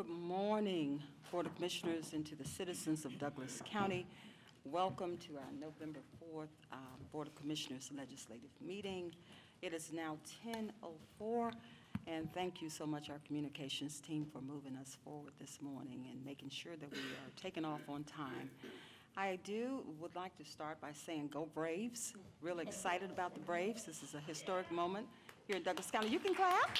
Good morning, Board of Commissioners and to the citizens of Douglas County. Welcome to our November 4th Board of Commissioners Legislative Meeting. It is now 10:04, and thank you so much, our communications team, for moving us forward this morning and making sure that we are taking off on time. I would like to start by saying go Braves. Really excited about the Braves. This is a historic moment here in Douglas County. You can clap.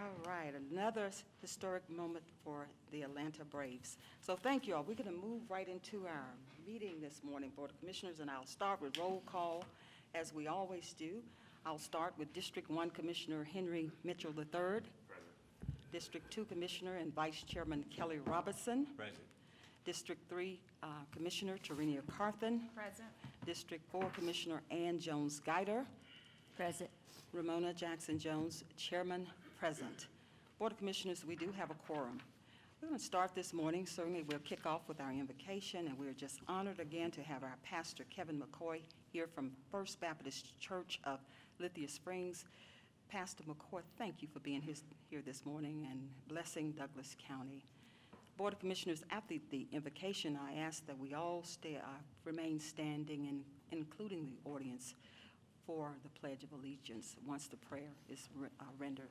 All right, another historic moment for the Atlanta Braves. So thank you all. We're going to move right into our meeting this morning, Board of Commissioners, and I'll start with roll call, as we always do. I'll start with District 1 Commissioner Henry Mitchell III. Present. District 2 Commissioner and Vice Chairman Kelly Robertson. Present. District 3 Commissioner Tarenia Carthen. Present. District 4 Commissioner Ann Jones-Guider. Present. Ramona Jackson-Jones, Chairman, present. Board of Commissioners, we do have a quorum. We're going to start this morning. Certainly, we'll kick off with our invocation, and we're just honored again to have our pastor, Kevin McCoy, here from First Baptist Church of Lithia Springs. Pastor McCoy, thank you for being here this morning and blessing Douglas County. Board of Commissioners, after the invocation, I ask that we all remain standing, and including the audience, for the Pledge of Allegiance once the prayer is rendered.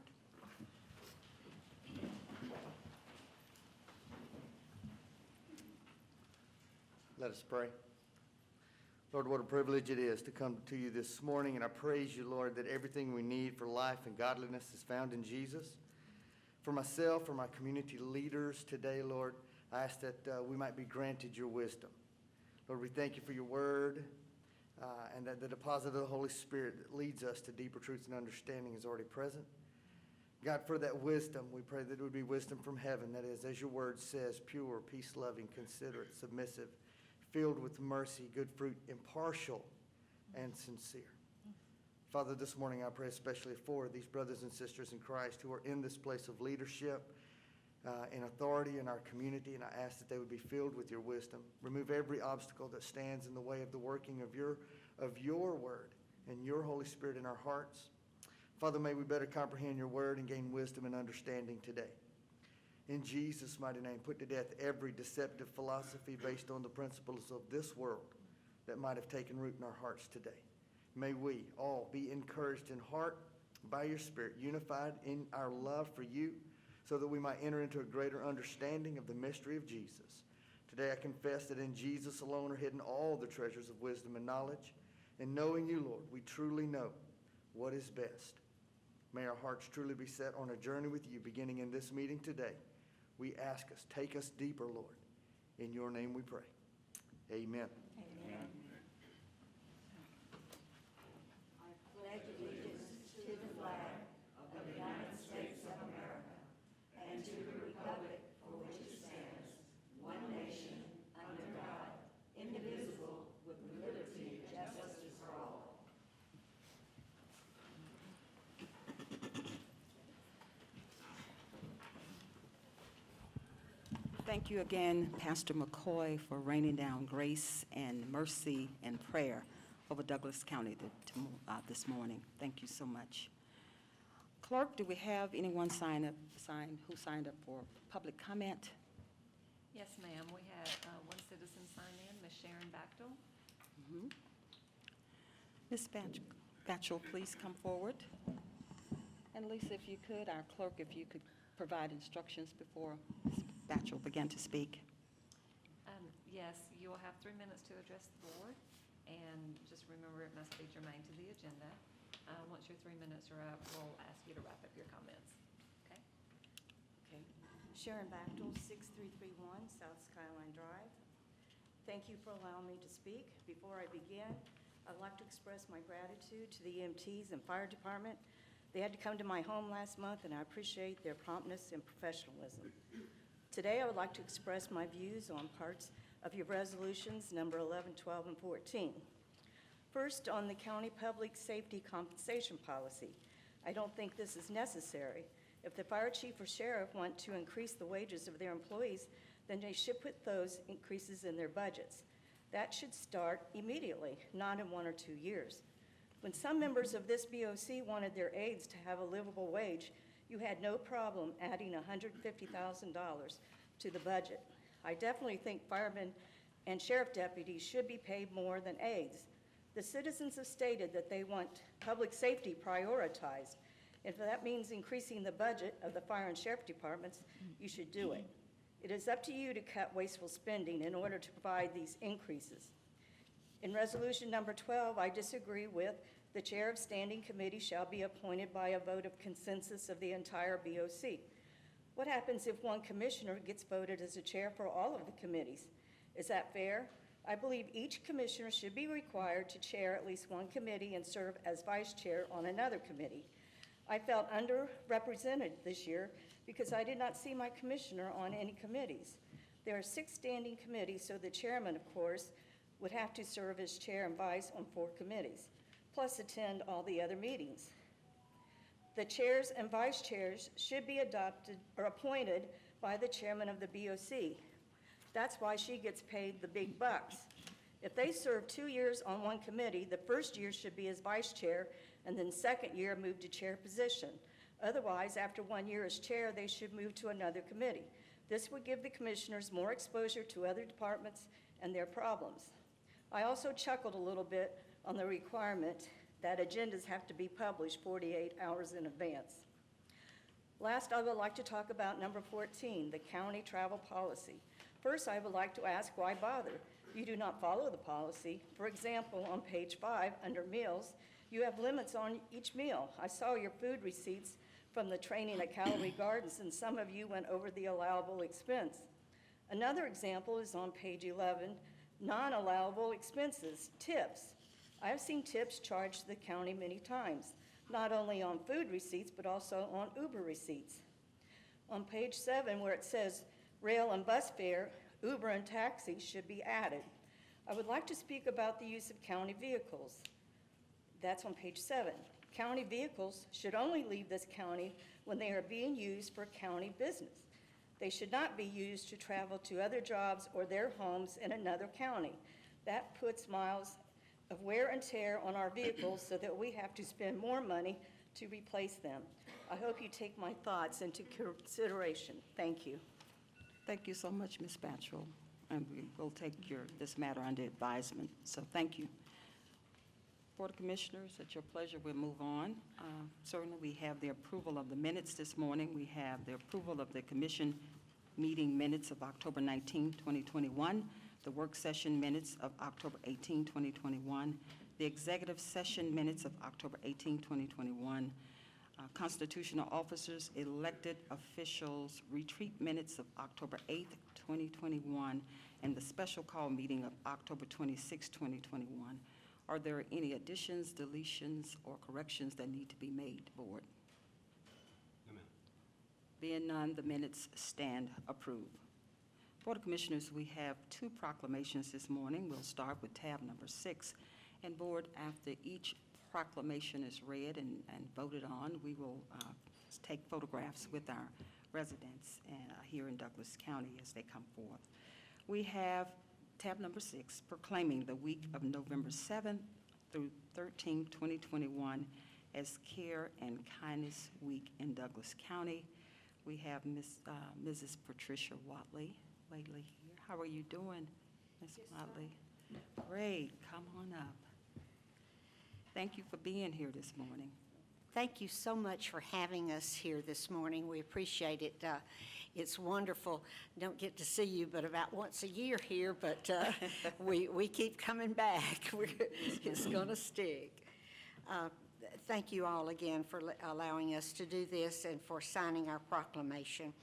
Let us pray. Lord, what a privilege it is to come to you this morning, and I praise you, Lord, that everything we need for life and godliness is found in Jesus. For myself, for my community leaders today, Lord, I ask that we might be granted your wisdom. Lord, we thank you for your word, and that the deposit of the Holy Spirit that leads us to deeper truths and understanding is already present. God, for that wisdom, we pray that it would be wisdom from heaven, that is, as your word says, pure, peace-loving, considerate, submissive, filled with mercy, good fruit, impartial, and sincere. Father, this morning I pray especially for these brothers and sisters in Christ who are in this place of leadership and authority in our community, and I ask that they would be filled with your wisdom. Remove every obstacle that stands in the way of the working of your word and your Holy Spirit in our hearts. Father, may we better comprehend your word and gain wisdom and understanding today. In Jesus' mighty name, put to death every deceptive philosophy based on the principles of this world that might have taken root in our hearts today. May we all be encouraged in heart by your Spirit, unified in our love for you, so that we might enter into a greater understanding of the mystery of Jesus. Today I confess that in Jesus alone are hidden all the treasures of wisdom and knowledge. And knowing you, Lord, we truly know what is best. May our hearts truly be set on a journey with you beginning in this meeting today. We ask us, take us deeper, Lord. In your name we pray. Amen. Amen. I pledge allegiance to the flag of the United States of America and to the republic for which it stands, one nation, under God, indivisible, with liberty and justice for all. Thank you again, Pastor McCoy, for raining down grace and mercy and prayer over Douglas County this morning. Thank you so much. Clerk, do we have anyone who signed up for public comment? Yes, ma'am. We had one citizen sign in, Ms. Sharon Bachtel. Ms. Batchel, please come forward. And Lisa, if you could, our clerk, if you could provide instructions before Ms. Batchel began to speak. Yes, you'll have 3 minutes to address the board, and just remember it must be germane to the agenda. Once your 3 minutes are up, we'll ask you to wrap up your comments. Okay? Okay. Sharon Bachtel, 6331 South Skyline Drive. Thank you for allowing me to speak. Before I begin, I'd like to express my gratitude to the EMTs and fire department. They had to come to my home last month, and I appreciate their promptness and professionalism. Today, I would like to express my views on parts of your resolutions, number 11, 12, and 14. First, on the county public safety compensation policy. I don't think this is necessary. If the fire chief or sheriff want to increase the wages of their employees, then they should put those increases in their budgets. That should start immediately, not in 1 or 2 years. When some members of this BOC wanted their aides to have a livable wage, you had no problem adding $150,000 to the budget. I definitely think firemen and sheriff deputies should be paid more than aides. The citizens have stated that they want public safety prioritized. If that means increasing the budget of the fire and sheriff departments, you should do it. It is up to you to cut wasteful spending in order to provide these increases. In resolution number 12, I disagree with the chair of standing committee shall be appointed by a vote of consensus of the entire BOC. What happens if one commissioner gets voted as a chair for all of the committees? Is that fair? I believe each commissioner should be required to chair at least one committee and serve as vice chair on another committee. I felt underrepresented this year because I did not see my commissioner on any committees. There are 6 standing committees, so the chairman, of course, would have to serve as chair and vice on 4 committees, plus attend all the other meetings. The chairs and vice chairs should be adopted or appointed by the chairman of the BOC. That's why she gets paid the big bucks. If they serve 2 years on one committee, the first year should be as vice chair, and then second year move to chair position. Otherwise, after 1 year as chair, they should move to another committee. This would give the commissioners more exposure to other departments and their problems. I also chuckled a little bit on the requirement that agendas have to be published 48 hours in advance. Last, I would like to talk about number 14, the county travel policy. First, I would like to ask why bother? You do not follow the policy. For example, on page 5, under meals, you have limits on each meal. I saw your food receipts from the training at Calorie Gardens, and some of you went over the allowable expense. Another example is on page 11, non-allowable expenses, tips. I have seen tips charged to the county many times, not only on food receipts, but also on Uber receipts. On page 7, where it says rail and bus fare, Uber and taxi should be added. I would like to speak about the use of county vehicles. That's on page 7. County vehicles should only leave this county when they are being used for county business. They should not be used to travel to other jobs or their homes in another county. That puts miles of wear and tear on our vehicles so that we have to spend more money to replace them. I hope you take my thoughts into consideration. Thank you. Thank you so much, Ms. Batchel, and we will take this matter under advisement, so thank you. Board of Commissioners, at your pleasure, we'll move on. Certainly, we have the approval of the minutes this morning. We have the approval of the commission meeting minutes of October 19, 2021, the work session minutes of October 18, 2021, the executive session minutes of October 18, 2021, constitutional officers, elected officials, retreat minutes of October 8, 2021, and the special call meeting of October 26, 2021. Are there any additions, deletions, or corrections that need to be made, Board? No, ma'am. Being none, the minutes stand approved. Board of Commissioners, we have 2 proclamations this morning. We'll start with tab number 6. And Board, after each proclamation is read and voted on, we will take photographs with our residents here in Douglas County as they come forth. We have tab number 6, proclaiming the week of November 7th through 13, 2021 as Care and Kindness Week in Douglas County. We have Mrs. Patricia Watley here. How are you doing, Ms. Watley? Great, come on up. Thank you for being here this morning. Thank you so much for having us here this morning. We appreciate it. It's wonderful. Don't get to see you but about once a year here, but we keep coming back. It's going to stick. Thank you all again for allowing us to do this and for signing our proclamation.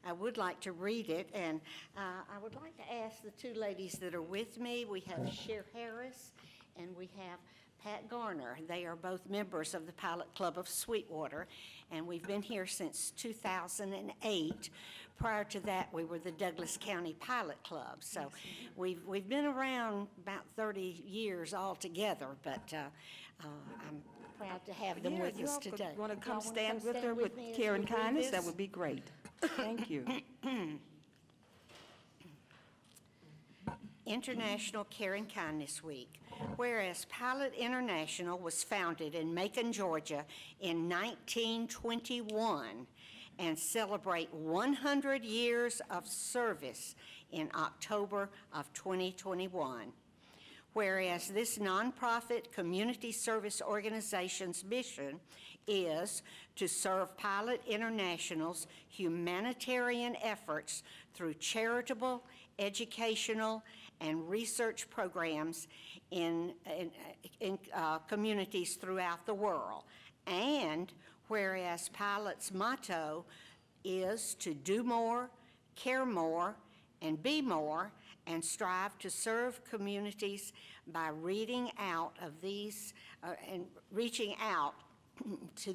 I would like to read it, and I would like to ask the 2 ladies that are with me. We have Cher Harris and we have Pat Garner. They are both members of the Pilot Club of Sweetwater, and we've been here since 2008. Prior to that, we were the Douglas County Pilot Club. So we've been around about 30 years altogether, but I'm proud to have them with us today. Want to come Y'all wanna stand with her with me as Care we and read Kindness? this? That would be great. Thank you. International Care and Kindness Week. Whereas Pilot International was founded in Macon, Georgia in 1921 and celebrate 100 years of service in October of 2021. Whereas this nonprofit community service organization's mission is to serve Pilot International's humanitarian efforts through charitable, educational, and research programs in communities throughout the world. And whereas Pilot's motto is to do more, care more, and be more, and strive to serve communities by reading out of these and reaching out to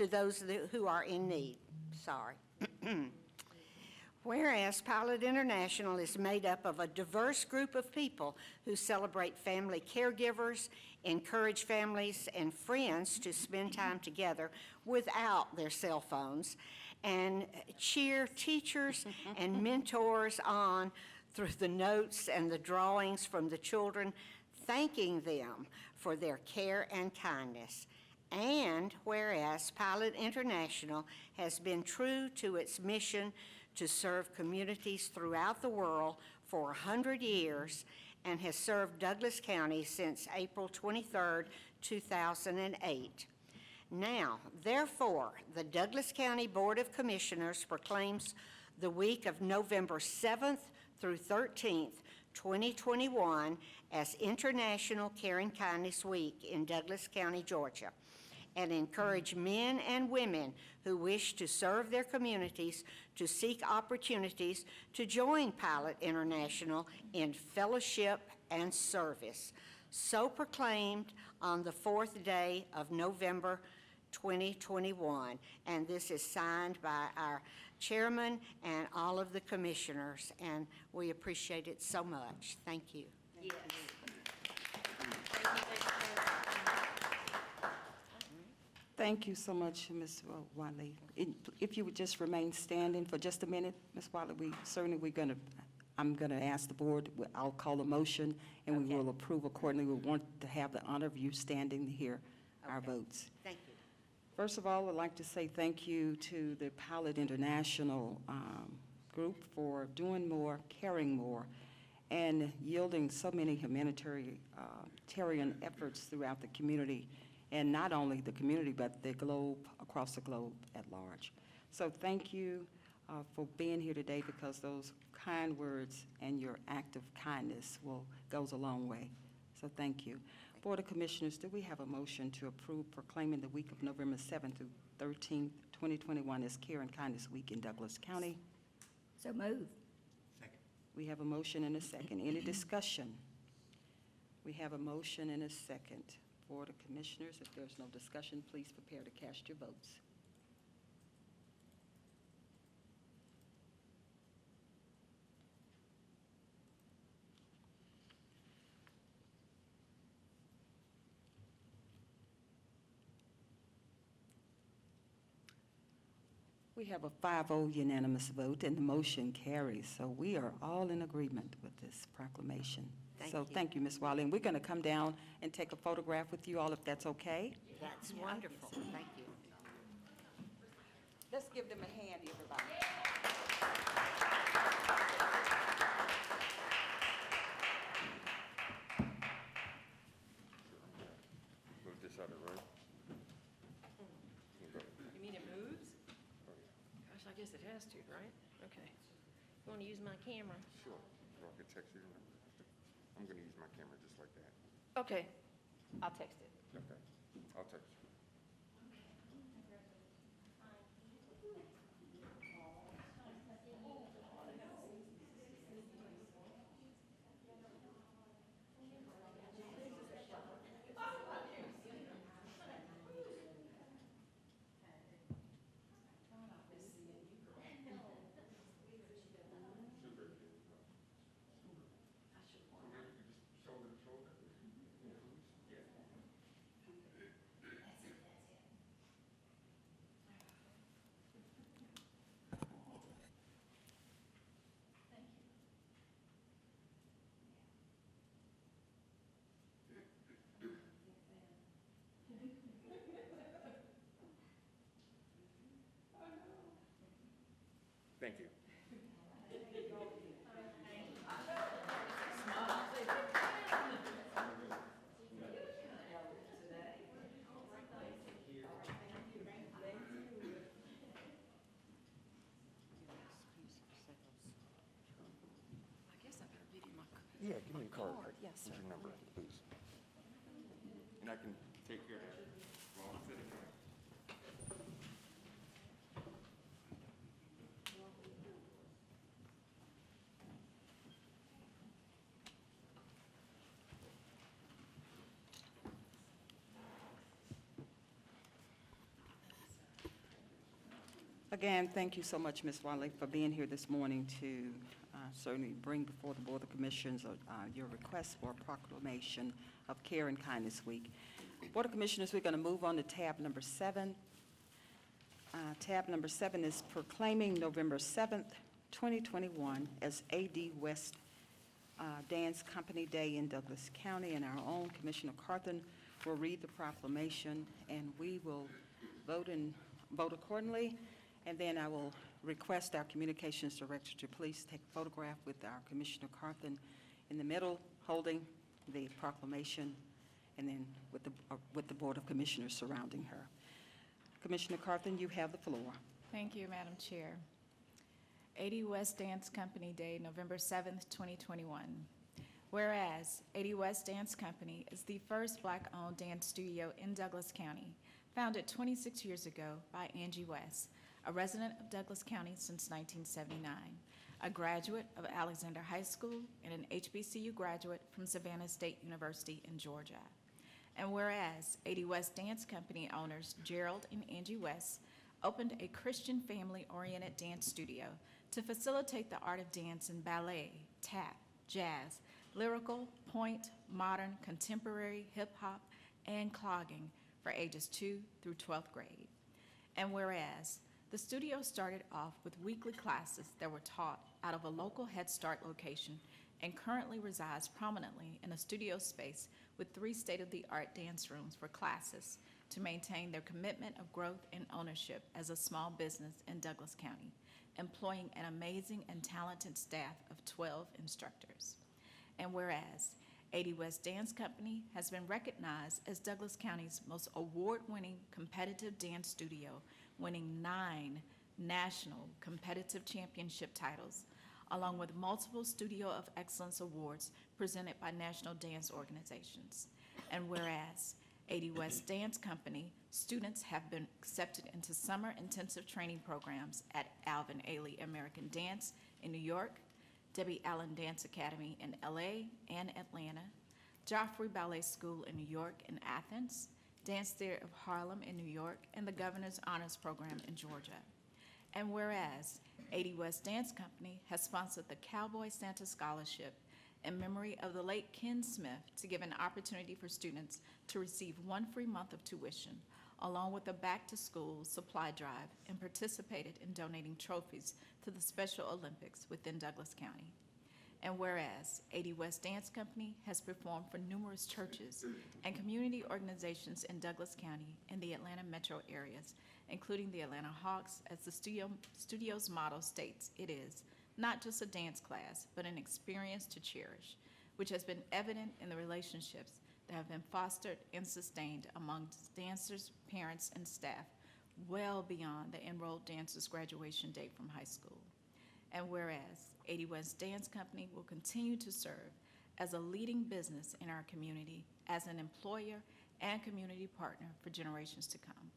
those who are in need. Sorry. Whereas Pilot International is made up of a diverse group of people who celebrate family caregivers, encourage families and friends to spend time together without their cell phones, and cheer teachers and mentors on through the notes and the drawings from the children, thanking them for their care and kindness. And whereas Pilot International has been true to its mission to serve communities throughout the world for 100 years and has served Douglas County since April 23rd, 2008. Now, therefore, the Douglas County Board of Commissioners proclaims the week of November 7th through 13th, 2021 as International Care and Kindness Week in Douglas County, Georgia, and encourage men and women who wish to serve their communities to seek opportunities to join Pilot International in fellowship and service. So proclaimed on the 4th day of November 2021. And this is signed by our chairman and all of the commissioners, and we appreciate it so much. Thank you. Yes. Thank you so much, Ms. Wiley. If you would just remain standing for just a minute, Ms. Wiley, I'm going to ask the board, I'll call a motion, and we Okay. will approve accordingly. We want to have the honor of you standing to hear our Okay. votes. Thank you. First of all, I'd like to say thank you to the Pilot International group for doing more, caring more, and yielding so many humanitarian efforts throughout the community, and not only the community, but the globe, across the globe at large. So thank you for being here today, because those kind words and your act of kindness goes a long way. So thank you. Board of Commissioners, do we have a motion to approve proclaiming the week of November 7th through 13th, 2021 as Care and Kindness Week in Douglas County? So move. Second. We have a motion and a second. Any discussion? We have a motion and a second. Board of Commissioners, if there's no discussion, please prepare to cast your votes. We have a 5-0 unanimous vote, and the motion carries. So we are all in agreement with this proclamation. Thank So you. thank you, Ms. Wiley. And we're going to come down and take a photograph with you all, if that's okay. That's wonderful. Thank you. Let's give them a hand, everybody. Move this out of the room. You mean it moves? Gosh, I guess it has to, right? Okay. You want to use my camera? Sure. So I can text you. I'm going to use my camera just like that. Okay. I'll text it. Okay. I'll text you. Thank you. I guess I better give you my Yeah, give me a card. card. Yes, sir. What's your number, please? And I can take care of that while I'm sitting here. Again, thank you so much, Ms. Wiley, for being here this morning to certainly bring before the Board of Commissioners your request for a proclamation of Care and Kindness Week. Board of Commissioners, we're going to move on to tab number 7. Tab number 7 is proclaiming November 7th, 2021 as A.D. West Dance Company Day in Douglas County, and our own Commissioner Carthen will read the proclamation, and we will vote accordingly. And then I will request our Communications Director to please take a photograph with our Commissioner Carthen in the middle, holding the proclamation, and then with the Board of Commissioners surrounding her. Commissioner Carthen, you have the floor. Thank you, Madam Chair. 80 West Dance Company Day, November 7th, 2021. Whereas 80 West Dance Company is the first Black-owned dance studio in Douglas County, founded 26 years ago by Angie West, a resident of Douglas County since 1979, a graduate of Alexander High School and an HBCU graduate from Savannah State University in Georgia. And whereas 80 West Dance Company owners Gerald and Angie West opened a Christian family-oriented dance studio to facilitate the art of dance in ballet, tap, jazz, lyrical, point, modern, contemporary, hip-hop, and clogging for ages 2 through 12th grade. And whereas the studio started off with weekly classes that were taught out of a local Head Start location and currently resides prominently in a studio space with 3 state-of-the-art dance rooms for classes to maintain their commitment of growth and ownership as a small business in Douglas County, employing an amazing and talented staff of 12 instructors. And whereas 80 West Dance Company has been recognized as Douglas County's most award-winning competitive dance studio, winning 9 national competitive championship titles, along with multiple Studio of Excellence awards presented by national dance organizations. And whereas 80 West Dance Company students have been accepted into summer intensive training programs at Alvin Ailey American Dance in New York, Debbie Allen Dance Academy in LA and Atlanta, Joffrey Ballet School in New York and Athens, Dance Theater of Harlem in New York, and the Governor's Honors Program in Georgia. And whereas 80 West Dance Company has sponsored the Cowboy Santa Scholarship in memory of the late Ken Smith to give an opportunity for students to receive 1 free month of tuition, along with a back-to-school supply drive, and participated in donating trophies to the Special Olympics within Douglas County. And whereas 80 West Dance Company has performed for numerous churches and community organizations in Douglas County and the Atlanta metro areas, including the Atlanta Hawks, as the studio's motto states, it is not just a dance class, but an experience to cherish, which has been evident in the relationships that have been fostered and sustained among dancers, parents, and staff, well beyond the enrolled dancers' graduation date from high school. And whereas 80 West Dance Company will continue to serve as a leading business in our community, as an employer and community partner for generations to come.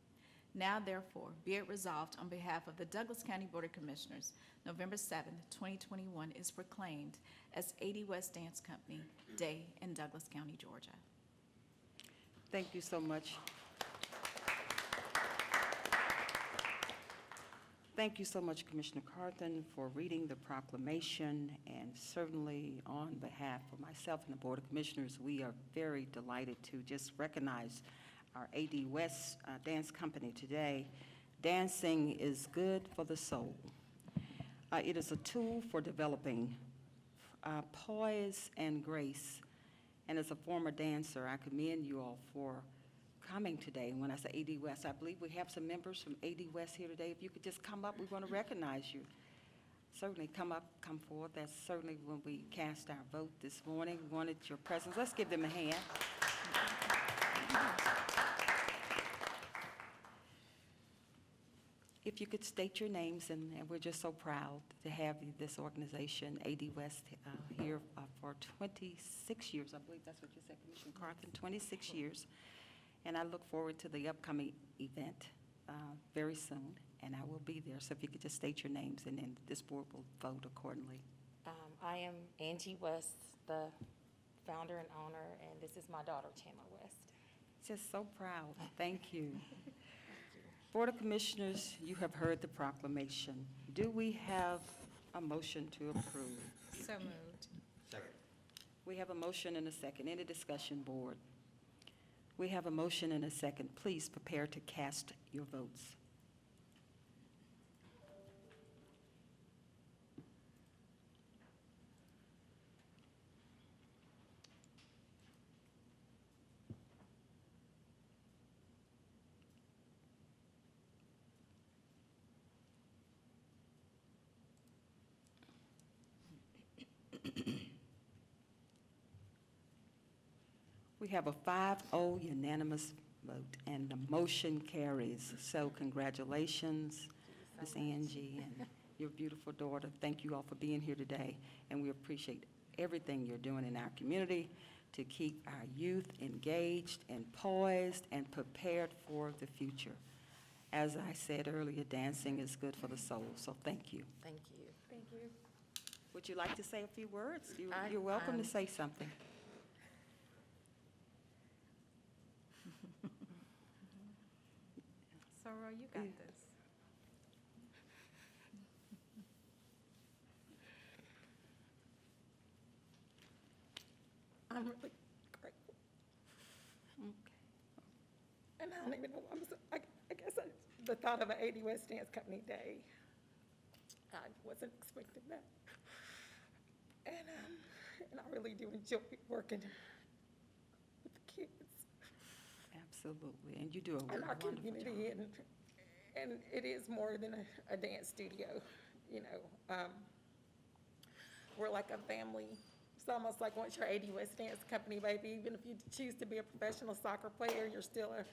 Now, therefore, be it resolved on behalf of the Douglas County Board of Commissioners, November 7th, 2021 is proclaimed as 80 West Dance Company Day in Douglas County, Georgia. Thank you so much. Thank you so much, Commissioner Carthen, for reading the proclamation, and certainly on behalf of myself and the Board of Commissioners, we are very delighted to just recognize our AD West Dance Company today. Dancing is good for the soul. It is a tool for developing poise and grace. And as a former dancer, I commend you all for coming today. When I say AD West, I believe we have some members from AD West here today. If you could just come up, we want to recognize you. certainly come forward. That's certainly when we cast our vote this morning. We wanted your presence. Let's give them a hand. If you could state your names, and we're just so proud to have this organization, AD West, here for 26 years. I believe that's what you said, Commissioner Carthen, 26 years. And I look forward to the upcoming event very soon, and I will be there. So if you could just state your names, and then this board will vote accordingly. I am Angie West, the founder and owner, and this is my daughter, Chandler West. Just so proud. Thank you. Board of Commissioners, you have heard the proclamation. Do we have a motion to approve? So moved. Second. We have a motion and a second. Any discussion, board? We have a motion and a second. Please prepare to cast your votes. We have a 5-0 unanimous vote, and the motion carries. So congratulations, Ms. Angie, and your beautiful daughter. Thank you all for being here today, and we appreciate everything you're doing in our community to keep our youth engaged and poised and prepared for the future. As I said earlier, dancing is good for the soul, so thank you. Thank you. Thank you. Would you like to say a few words? I- You're welcome to say something. Sorrow, you got Yeah. this. I'm really grateful. And I don't even know, I guess the thought of an 80 West Dance Company Day, I wasn't expecting that. And I really do enjoy working with the kids Absolutely, and you do a in our wonderful community. job. And it is more than a dance studio, you know. We're like a family. It's almost like once you're 80 West Dance Company, baby, even if you choose to be a professional soccer player, you're still a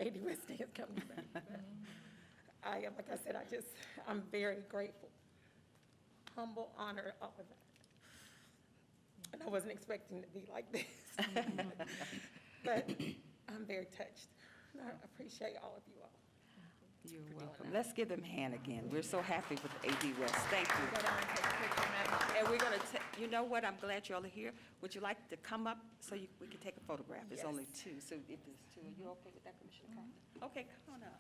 80 West Dance Company, baby. But I am, like I said, I'm very grateful, humble, honored, all of that. And I wasn't expecting it to be like this. But I'm very touched. And I appreciate all of you all. You're doing welcome. that. Let's give them a hand again. We're so happy with AD West. Thank you. Go down and take a picture, Madam Chair. And we're going to, you know what, I'm glad you all are here. Would you like to come up so we can take a photograph? There's only two, so if there's two, are you okay with that, Commissioner Carter? Okay, come on up.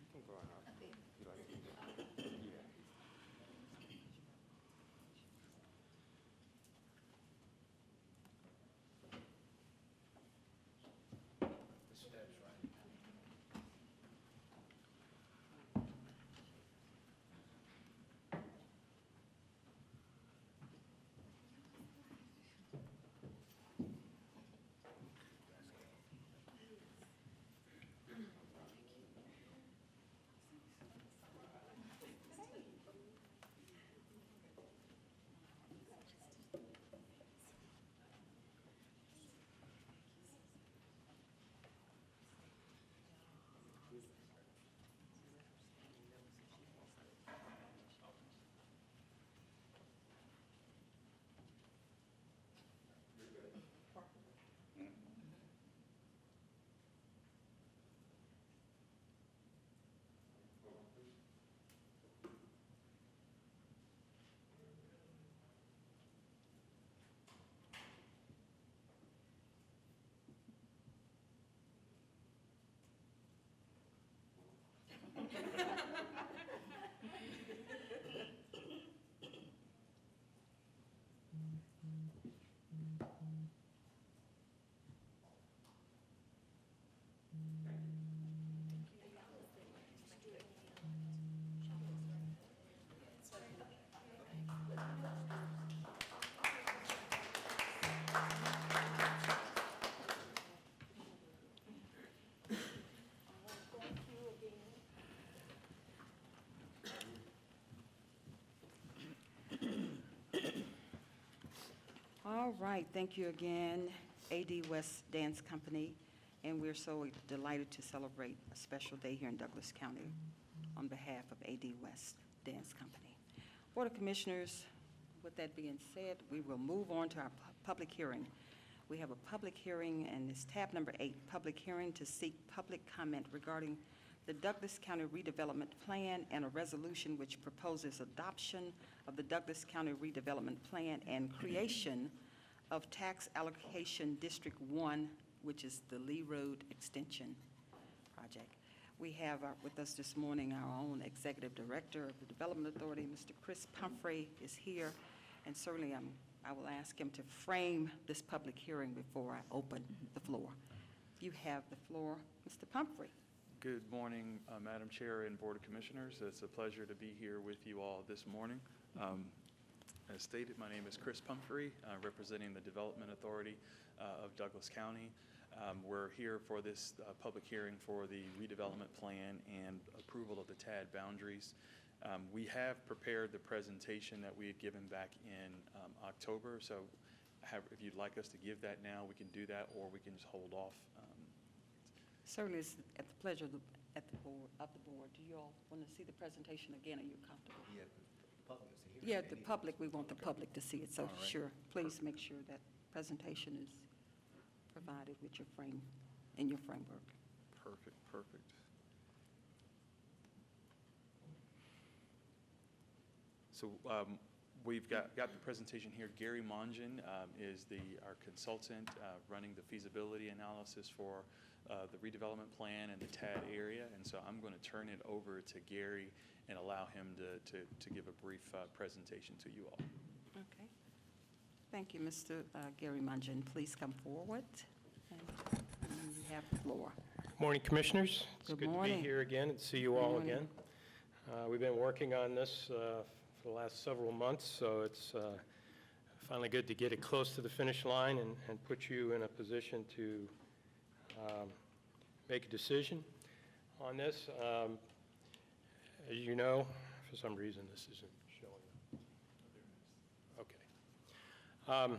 You can go on up. You like it? Yeah. The steps, right? All right, thank you again, AD West Dance Company, and we're so delighted to celebrate a special day here in Douglas County on behalf of AD West Dance Company. Board of Commissioners, with that being said, we will move on to our public hearing. We have a public hearing, and it's tab number 8, public hearing to seek public comment regarding the Douglas County redevelopment plan and a resolution which proposes adoption of the Douglas County redevelopment plan and creation of tax allocation District 1, which is the Lee Road Extension Project. We have with us this morning our own Executive Director of the Development Authority, Mr. Chris Pumphrey, is here, and certainly I will ask him to frame this public hearing before I open the floor. You have the floor, Mr. Pumphrey. Good morning, Madam Chair and Board of Commissioners. It's a pleasure to be here with you all this morning. As stated, my name is Chris Pumphrey, representing the Development Authority of Douglas County. We're here for this public hearing for the redevelopment plan and approval of the TAD boundaries. We have prepared the presentation that we had given back in October, so if you'd like us to give that now, we can do that, or we can just hold off. Certainly, it's at the pleasure of the board. Do you all want to see the presentation again? Are you comfortable? Yeah, the public is here. Yeah, the public, we want the public to see it, so All right. sure, please make sure that presentation is provided with your frame, in your framework. Perfect, perfect. So we've got the presentation here. Gary Mongen is our consultant running the feasibility analysis for the redevelopment plan and the TAD area, and so I'm going to turn it over to Gary and allow him to give a brief presentation to you all. Okay. Thank you, Mr. Gary Mongen. Please come forward, and you have the floor. Morning, Commissioners. It's Good good to be morning. here again and see you Good all morning. again. We've been working on this for the last several months, so it's finally good to get it close to the finish line and put you in a position to make a decision on this. As you know, for some reason this isn't showing up. Okay.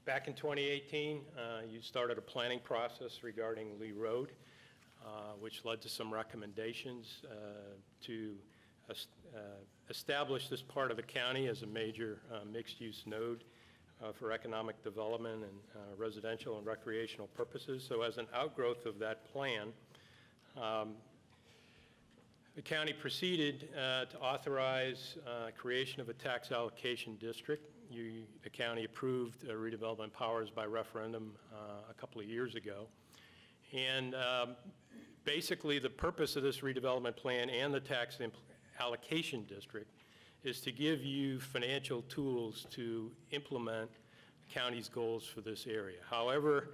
Back in 2018, you started a planning process regarding Lee Road, which led to some recommendations to establish this part of the county as a major mixed-use node for economic development and residential and recreational purposes. So as an outgrowth of that plan, the county proceeded to authorize creation of a tax allocation district. The county approved redevelopment powers by referendum a couple of years ago. And basically, the purpose of this redevelopment plan and the tax allocation district is to give you financial tools to implement the county's goals for this area. However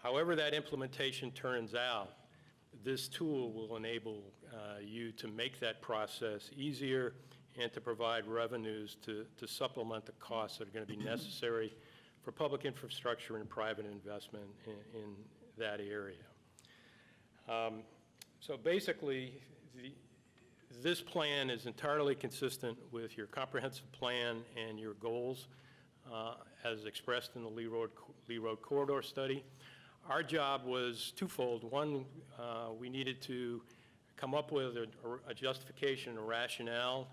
that implementation turns out, this tool will enable you to make that process easier and to provide revenues to supplement the costs that are going to be necessary for public infrastructure and private investment in that area. So basically, this plan is entirely consistent with your comprehensive plan and your goals as expressed in the Lee Road Corridor Study. Our job was twofold. One, we needed to come up with a justification, a rationale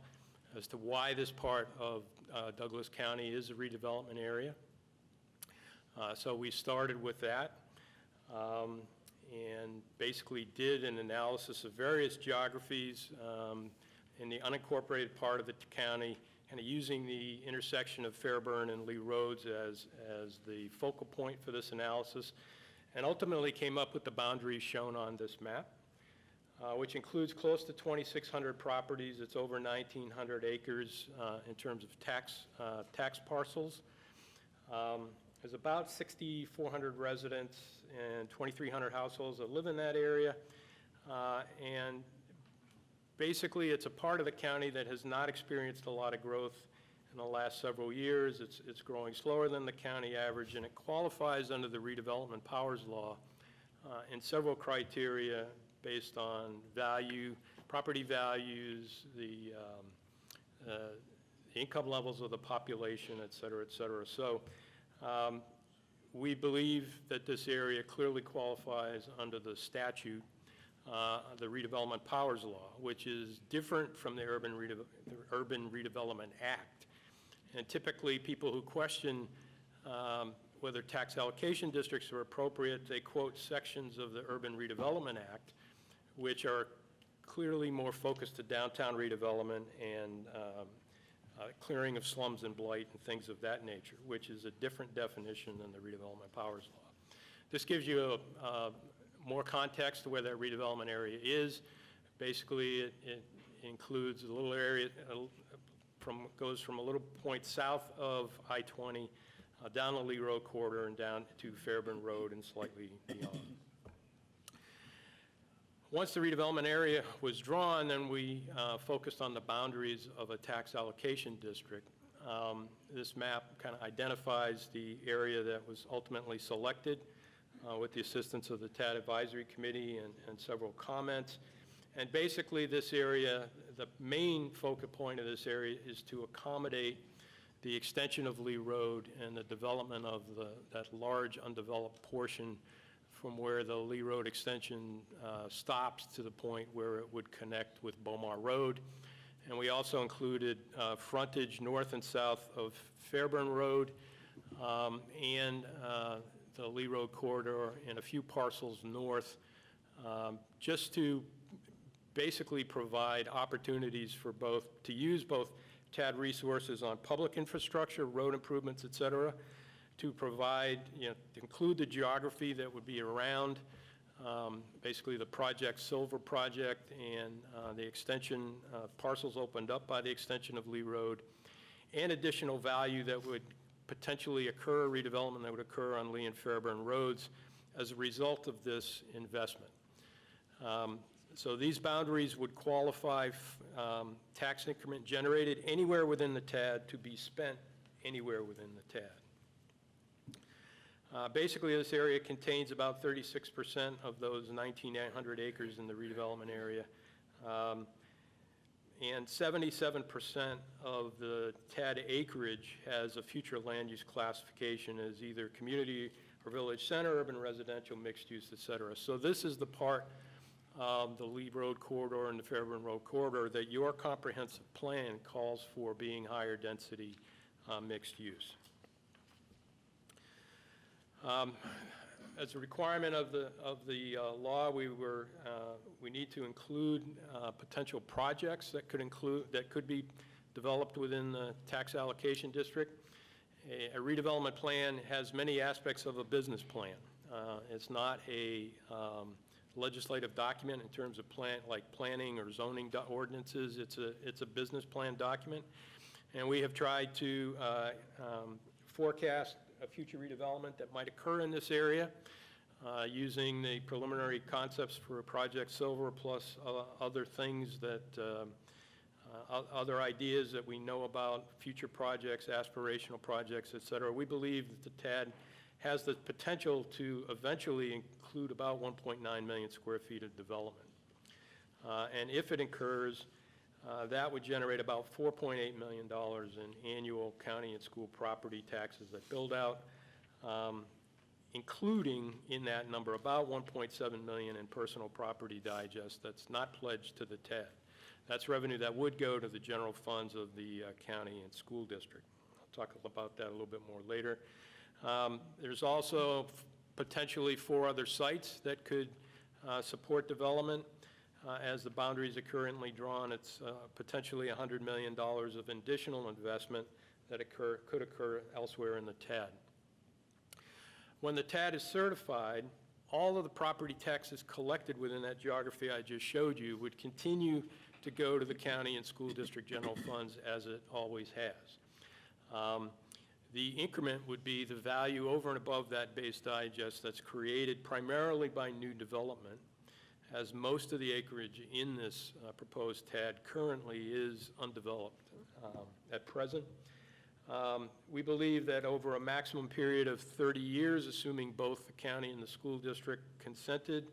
as to why this part of Douglas County is a redevelopment area. So we started with that and basically did an analysis of various geographies in the unincorporated part of the county, kind of using the intersection of Fairburn and Lee Roads as the focal point for this analysis, and ultimately came up with the boundaries shown on this map, which includes close to 2,600 properties. It's over 1,900 acres in terms of tax parcels. There's about 6,400 residents and 2,300 households that live in that area. And basically, it's a part of the county that has not experienced a lot of growth in the last several years. It's growing slower than the county average, and it qualifies under the Redevelopment Powers Law in several criteria based on value, property values, the the income levels of the population, et cetera, et cetera. So we believe that this area clearly qualifies under the statute, the Redevelopment Powers Law, which is different from the Urban Redevelopment Act. And typically, people who question whether tax allocation districts are appropriate, they quote sections of the Urban Redevelopment Act, which are clearly more focused to downtown redevelopment and clearing of slums and blight and things of that nature, which is a different definition than the Redevelopment Powers Law. This gives you more context to where that redevelopment area is. Basically, it includes a little area goes from a little point south of I-20 down the Lee Road corridor and down to Fairburn Road and slightly beyond. Once the redevelopment area was drawn, then we focused on the boundaries of a tax allocation district. This map kind of identifies the area that was ultimately selected with the assistance of the TAD Advisory Committee and several comments. And basically this area, the main focal point of this area is to accommodate the extension of Lee Road and the development of that large undeveloped portion from where the Lee Road extension stops to the point where it would connect with Bomar Road. And we also included frontage north and south of Fairburn Road and the Lee Road corridor and a few parcels north, just to basically provide opportunities for to use both TAD resources on public infrastructure, road improvements, et cetera, to provide, to include the geography that would be around basically the Silver project and the extension parcels opened up by the extension of Lee Road, and additional value that would potentially occur, redevelopment that would occur on Lee and Fairburn roads as a result of this investment. So these boundaries would qualify tax increment generated anywhere within the TAD to be spent anywhere within the TAD. Basically, this area contains about 36% of those 1,900 acres in the redevelopment area. And 77% of the TAD acreage has a future land use classification as either community or village center, urban residential, mixed use, et cetera. So this is the part of the Lee Road corridor and the Fairburn Road corridor that your comprehensive plan calls for being higher density mixed use. As a requirement of the law, we need to include potential projects that could be developed within the tax allocation district. A redevelopment plan has many aspects of a business plan. It's not a legislative document in terms of planning or zoning ordinances. It's a business plan document, and we have tried to forecast a future redevelopment that might occur in this area using the preliminary concepts for Project Silver plus other things that, other ideas that we know about, future projects, aspirational projects, et cetera. We believe that the TAD has the potential to eventually include about 1.9 million square feet of development. And if it occurs, that would generate about $4.8 million in annual county and school property taxes that build out, including in that number about $1.7 million in personal property digest that's not pledged to the TAD. That's revenue that would go to the general funds of the county and school district. I'll talk about that a little bit more later. There's also potentially 4 other sites that could support development. As the boundaries are currently drawn, it's potentially $100 million of additional investment that could occur elsewhere in the TAD. When the TAD is certified, all of the property taxes collected within that geography I just showed you would continue to go to the county and school district general funds as it always has. The increment would be the value over and above that base digest that's created primarily by new development, as most of the acreage in this proposed TAD currently is undeveloped at present. We believe that over a maximum period of 30 years, assuming both the county and the school district consented,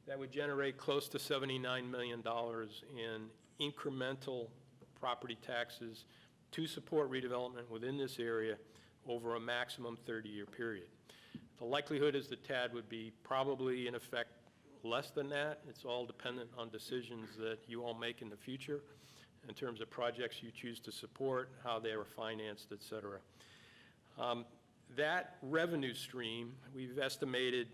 that would generate close to $79 million in incremental property taxes to support redevelopment within this area over a maximum 30-year period. The likelihood is that TAD would be probably in effect less than that. It's all dependent on decisions that you all make in the future in terms of projects you choose to support, how they are financed, et cetera. That revenue stream, we've estimated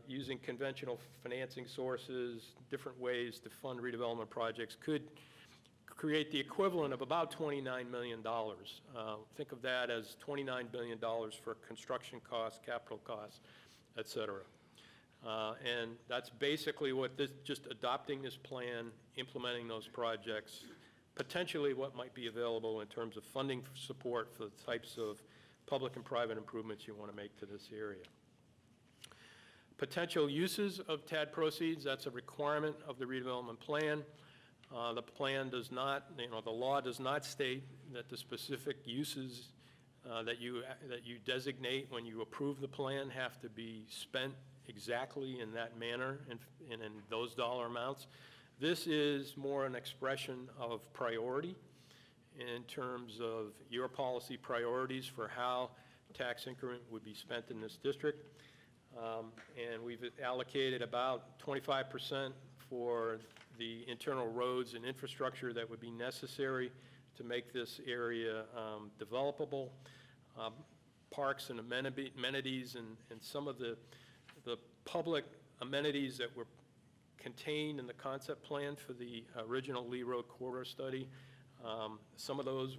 using conventional financing sources, different ways to fund redevelopment projects, could create the equivalent of about $29 million. Think of that as $29 billion for construction costs, capital costs, et cetera. And that's basically what this, just adopting this plan, implementing those projects, potentially what might be available in terms of funding support for the types of public and private improvements you want to make to this area. Potential uses of TAD proceeds, that's a requirement of the redevelopment plan. The plan does not, the law does not state that the specific uses that you designate when you approve the plan have to be spent exactly in that manner and in those dollar amounts. This is more an expression of priority in terms of your policy priorities for how tax increment would be spent in this district. And we've allocated about 25% for the internal roads and infrastructure that would be necessary to make this area developable. Parks and amenities and some of the public amenities that were contained in the concept plan for the original Lee Road corridor study. Some of those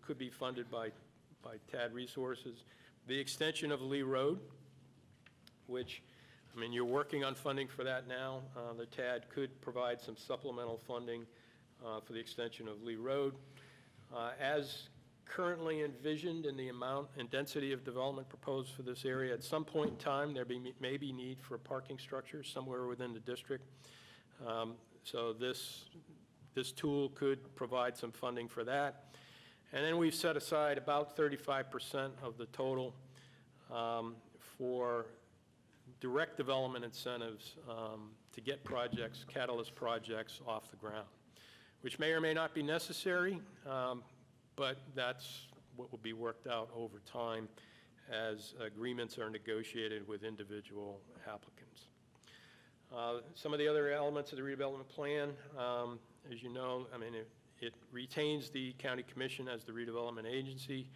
could be funded by TAD resources. The extension of Lee Road, which, I mean, you're working on funding for that now. The TAD could provide some supplemental funding for the extension of Lee Road. As currently envisioned in the amount and density of development proposed for this area, at some point in time, there may be need for a parking structure somewhere within the district. So this tool could provide some funding for that. And then we've set aside about 35% of the total for direct development incentives to get projects, catalyst projects off the ground, which may or may not be necessary, but that's what will be worked out over time as agreements are negotiated with individual applicants. Some of the other elements of the redevelopment plan, as you know, I mean, it retains the county commission as the redevelopment agency,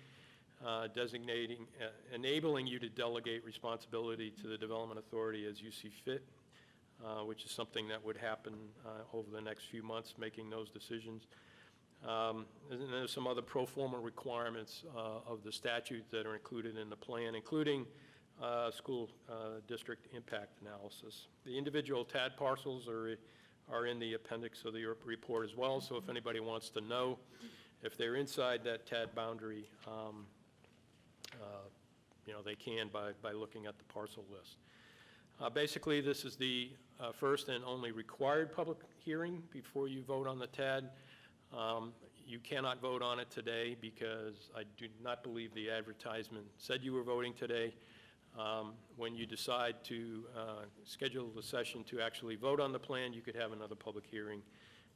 enabling you to delegate responsibility to the development authority as you see fit, which is something that would happen over the next few months, making those decisions. And there's some other pro forma requirements of the statute that are included in the plan, including school district impact analysis. The individual TAD parcels are in the appendix of the report as well, so if anybody wants to know if they're inside that TAD boundary, they can by looking at the parcel list. Basically, this is the first and only required public hearing before you vote on the TAD. You cannot vote on it today because I do not believe the advertisement said you were voting today. When you decide to schedule the session to actually vote on the plan, you could have another public hearing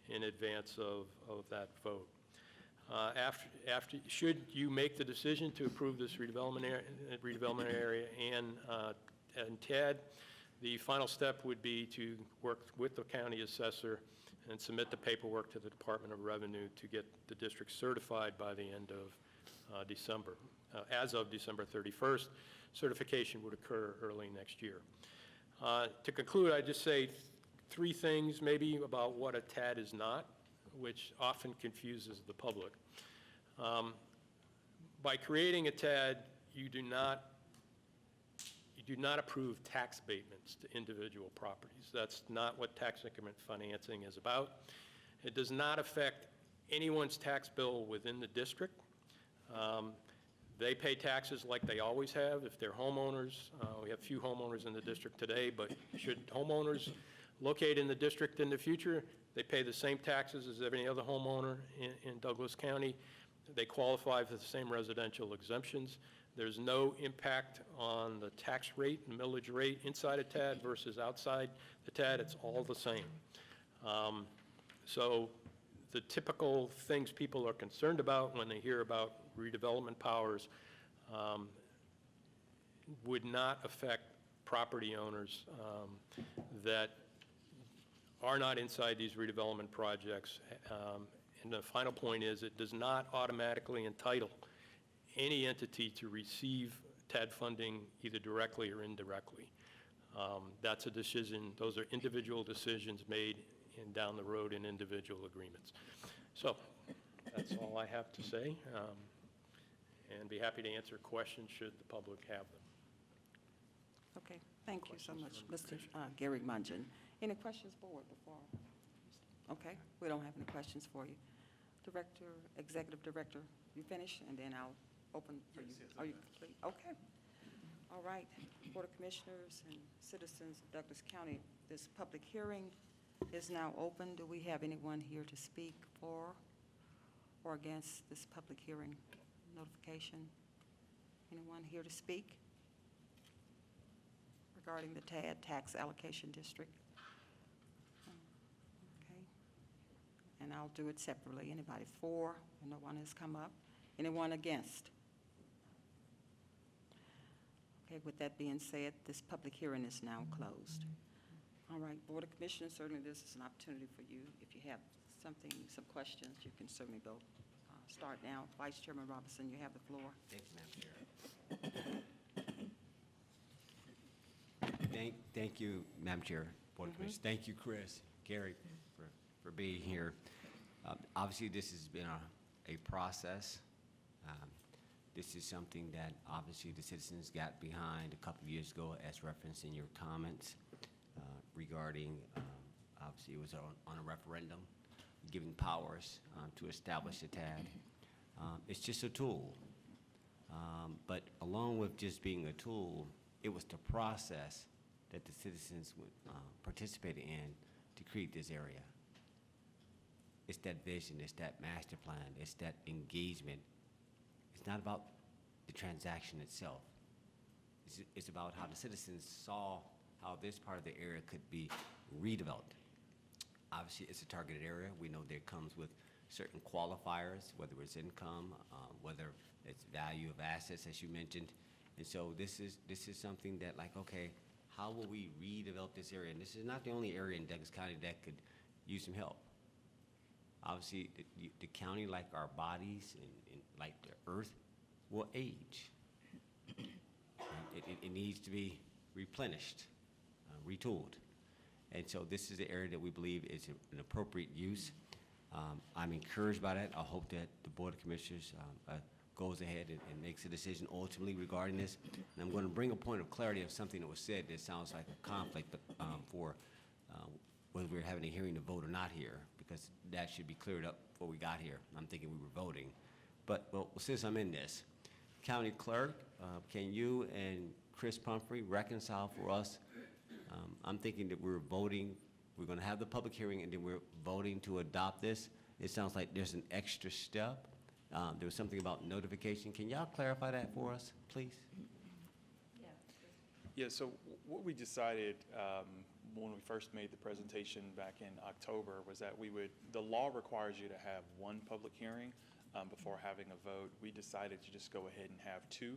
in advance of that vote. Should you make the decision to approve this redevelopment area and TAD, the final step would be to work with the county assessor and submit the paperwork to the Department of Revenue to get the district certified by the end of December. As of December 31st, certification would occur early next year. To conclude, I'd just say three things maybe about what a TAD is not, which often confuses the public. By creating a TAD, you do not approve tax abatements to individual properties. That's not what tax increment financing is about. It does not affect anyone's tax bill within the district. They pay taxes like they always have if they're homeowners. We have few homeowners in the district today, but should homeowners locate in the district in the future, they pay the same taxes as any other homeowner in Douglas County. They qualify for the same residential exemptions. There's no impact on the tax rate and millage rate inside a TAD versus outside the TAD. It's all the same. So the typical things people are concerned about when they hear about redevelopment powers would not affect property owners that are not inside these redevelopment projects. And the final point is, it does not automatically entitle any entity to receive TAD funding either directly or indirectly. That's a decision, those are individual decisions made down the road in individual agreements. So that's all I have to say, and be happy to answer questions should the public have them. Okay, thank you so much, Mr. Gary Mungin. Any questions, board, before? Okay, we don't have any questions for you. Director, Executive Director, you finished, and then I'll open for you. Are you complete? Okay. All right, Board of Commissioners and citizens of Douglas County, this public hearing is now open. Do we have anyone here to speak for or against this public hearing notification? Anyone here to speak regarding the TAD Tax Allocation District? Okay. And I'll do it separately. Anybody for? No one has come up. Anyone against? Okay, with that being said, this public hearing is now closed. All right, Board of Commissioners, certainly this is an opportunity for you. If you have something, some questions, you can certainly go start now. Vice Chairman Robinson, you have the floor. Thank you, Madam Chair. Thank you, Madam Chair, Board of Commissioners. Thank you, Chris, Gary, for being here. Obviously, this has been a process. This is something that obviously the citizens got behind a couple of years ago, as referenced in your comments regarding, obviously it was on a referendum, giving powers to establish a TAD. It's just a tool. But along with just being a tool, it was the process that the citizens would participate in to create this area. It's that vision, it's that master plan, it's that engagement. It's not about the transaction itself. It's about how the citizens saw how this part of the area could be redeveloped. Obviously, it's a targeted area. We know that it comes with certain qualifiers, whether it's income, whether it's value of assets, as you mentioned. And so this is something that, like, okay, how will we redevelop this area? And this is not the only area in Douglas County that could use some help. Obviously, the county, like our bodies and like the earth, will age. It needs to be replenished, retooled. And so this is the area that we believe is an appropriate use. I'm encouraged by that. I hope that the Board of Commissioners goes ahead and makes a decision ultimately regarding this. And I'm going to bring a point of clarity of something that was said that sounds like a conflict for whether we're having a hearing to vote or not here, because that should be cleared up before we got here. I'm thinking we were voting. But, well, since I'm in this, County Clerk, can you and Chris Pumphrey reconcile for us? I'm thinking that we're voting, we're going to have the public hearing, and then we're voting to adopt this. It sounds like there's an extra step. There was something about notification. Can y'all clarify that for us, please? Yeah, so what we decided when we first made the presentation back in October was that the law requires you to have one public hearing before having a vote. We decided to just go ahead and have two,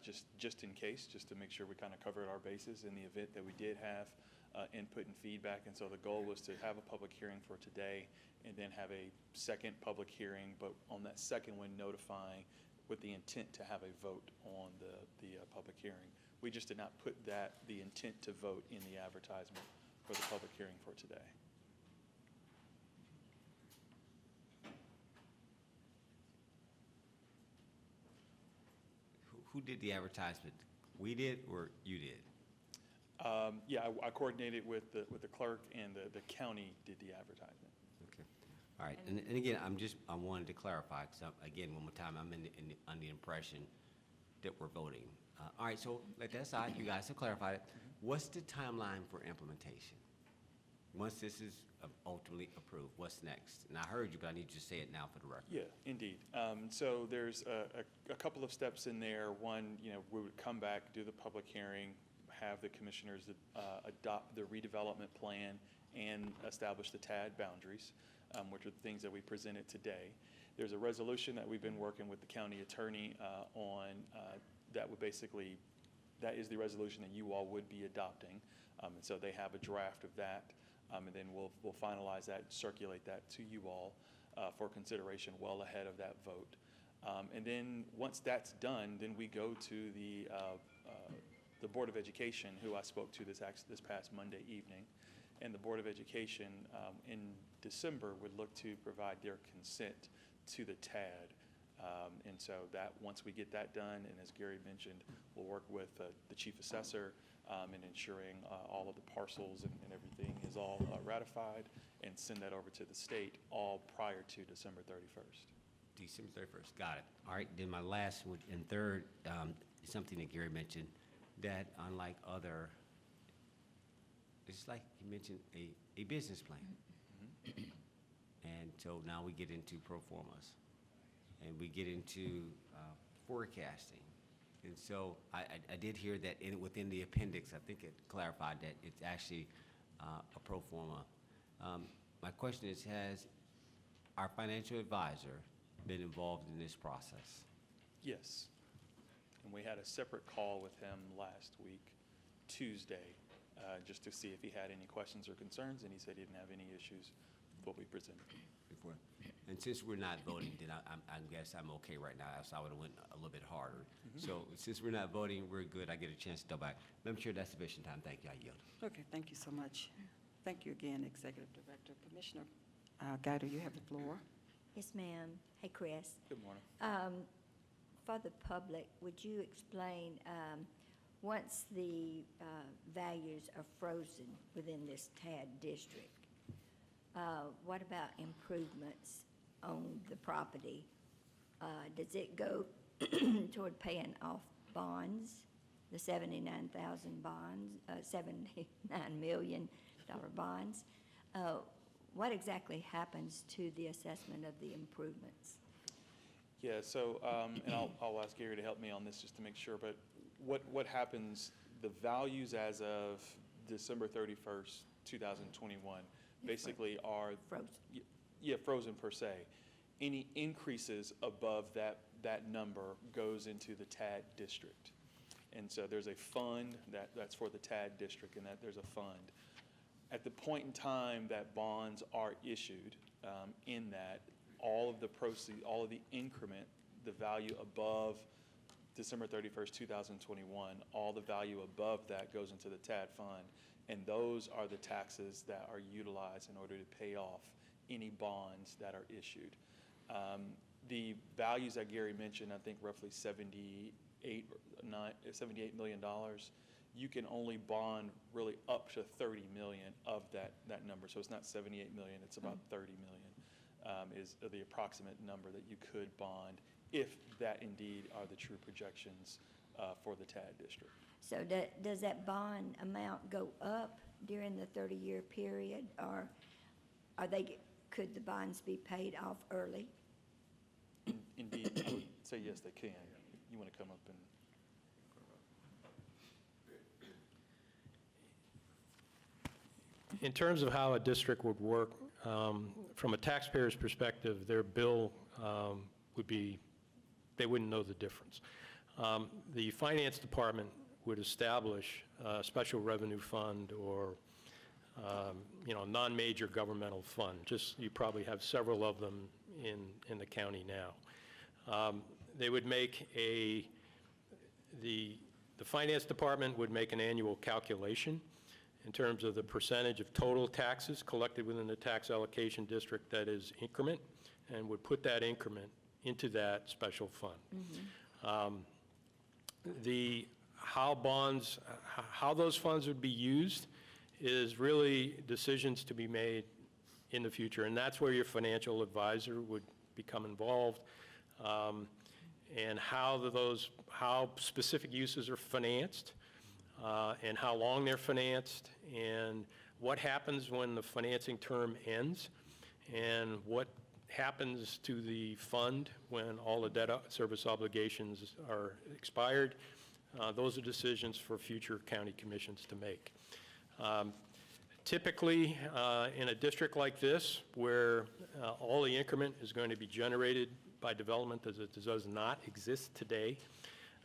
just in case, just to make sure we kind of covered our bases in the event that we did have input and feedback. And so the goal was to have a public hearing for today and then have a second public hearing, but on that second one notifying with the intent to have a vote on the public hearing. We just did not put the intent to vote in the advertisement for the public hearing for today. Who did the advertisement? We did or you did? Yeah, I coordinated with the clerk, and the county did the advertisement. Okay. All right. And again, I wanted to clarify, because again, one more time, I'm under the impression that we're voting. All right, so let that aside. You guys have clarified it. What's the timeline for implementation? Once this is ultimately approved, what's next? And I heard you, but I need you to say it now for the record. Yeah, indeed. So there's a couple of steps in there. One, we would come back, do the public hearing, have the commissioners adopt the redevelopment plan and establish the TAD boundaries. which are the things that we presented today. There's a resolution that we've been working with the county attorney on that would basically, that is the resolution that you all would be adopting. And so they have a draft of that, and then we'll finalize that, circulate that to you all for consideration well ahead of that vote. And then once that's done, then we go to the Board of Education, who I spoke to this past Monday evening. And the Board of Education in December would look to provide their consent to the TAD. And so that, once we get that done, and as Gary mentioned, we'll work with the Chief Assessor in ensuring all of the parcels and everything is all ratified, and send that over to the state, all prior to December 31st. December 31st, got it. All right, then my last and third is something that Gary mentioned, that unlike other, it's like you mentioned, a business plan. And so now we get into pro formas, and we get into forecasting. And so I did hear that within the appendix, I think it clarified that it's actually a pro forma. My question is, has our financial advisor been involved in this process? Yes. And we had a separate call with him last week, Tuesday, just to see if he had any questions or concerns, and he said he didn't have any issues with what we presented. Before. And since we're not voting, then I guess I'm okay right now, so I would have went a little bit harder. So since we're not voting, we're good. I get a chance to go back. Madam Chair, that's sufficient time. Thank you. I yield. Okay, thank you so much. Thank you again, Executive Director. Commissioner Guider, you have the floor. Yes, ma'am. Hey, Chris. Good morning. For the public, would you explain, once the values are frozen within this TAD district, what about improvements on the property? Does it go toward paying off bonds, the 79,000 bonds, $79 million bonds? What exactly happens to the assessment of the improvements? Yeah, so, and I'll ask Gary to help me on this just to make sure, but what happens, the values as of December 31st, 2021, basically are Frozen. Yeah, frozen per se. Any increases above that number goes into the TAD district. And so there's a fund that's for the TAD district, and that there's a fund. At the point in time that bonds are issued, in that, all of the proceeds, all of the increment, the value above December 31st, 2021, all the value above that goes into the TAD fund. And those are the taxes that are utilized in order to pay off any bonds that are issued. The values that Gary mentioned, I think roughly $78 million, you can only bond really up to 30 million of that number. So it's not 78 million, it's about 30 million is the approximate number that you could bond if that indeed are the true projections for the TAD district. So does that bond amount go up during the 30-year period, or could the bonds be paid off early? Indeed, I would say yes, they can. You want to come up and... In terms of how a district would work, from a taxpayer's perspective, their bill would be, they wouldn't know the difference. The finance department would establish a special revenue fund or, non-major governmental fund. Just, you probably have several of them in the county now. They would make the finance department would make an annual calculation in terms of the percentage of total taxes collected within the tax allocation district that is increment, and would put that increment into that special fund. How those funds would be used is really decisions to be made in the future, and that's where your financial advisor would become involved, and how specific uses are financed, and how long they're financed, and what happens when the financing term ends, and what happens to the fund when all the debt service obligations are expired. Those are decisions for future county commissions to make. Typically, in a district like this, where all the increment is going to be generated by development as it does not exist today,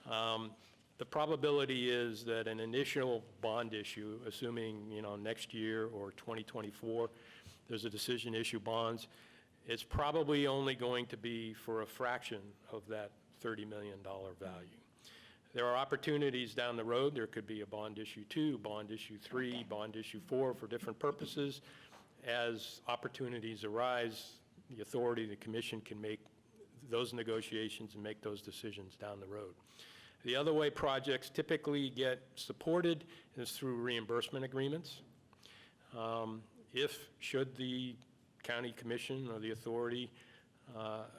the probability is that an initial bond issue, assuming, next year or 2024, there's a decision to issue bonds, it's probably only going to be for a fraction of that $30 million value. There are opportunities down the road. There could be a bond issue 2, bond issue 3, bond issue 4 for different purposes. As opportunities arise, the authority, the commission can make those negotiations and make those decisions down the road. The other way projects typically get supported is through reimbursement agreements. Should the county commission or the authority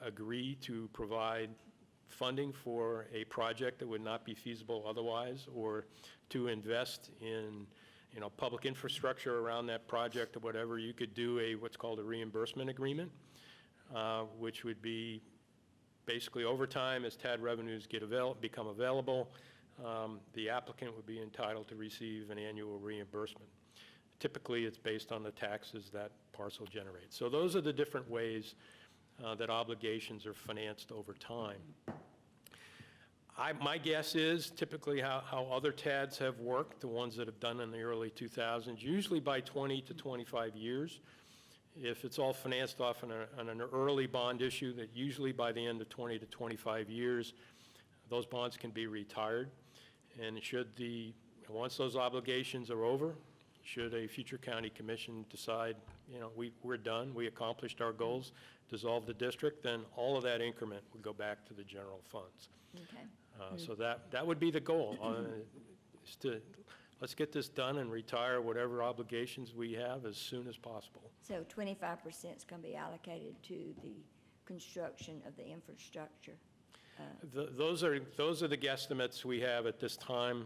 agree to provide funding for a project that would not be feasible otherwise, or to invest in, public infrastructure around that project or whatever, you could do what's called a reimbursement agreement, which would be basically over time as TAD revenues become available, the applicant would be entitled to receive an annual reimbursement. Typically, it's based on the taxes that parcel generates. So those are the different ways that obligations are financed over time. My guess is typically how other TADs have worked, the ones that have done in the early 2000s, usually by 20 to 25 years. If it's all financed off on an early bond issue, that usually by the end of 20 to 25 years, those bonds can be retired. And once those obligations are over, should a future county commission decide, we're done, we accomplished our goals, dissolve the district, then all of that increment would go back to the general funds. Okay. So that would be the goal, let's get this done and retire whatever obligations we have as soon as possible. So 25% is going to be allocated to the construction of the infrastructure. Those are the guesstimates we have at this time.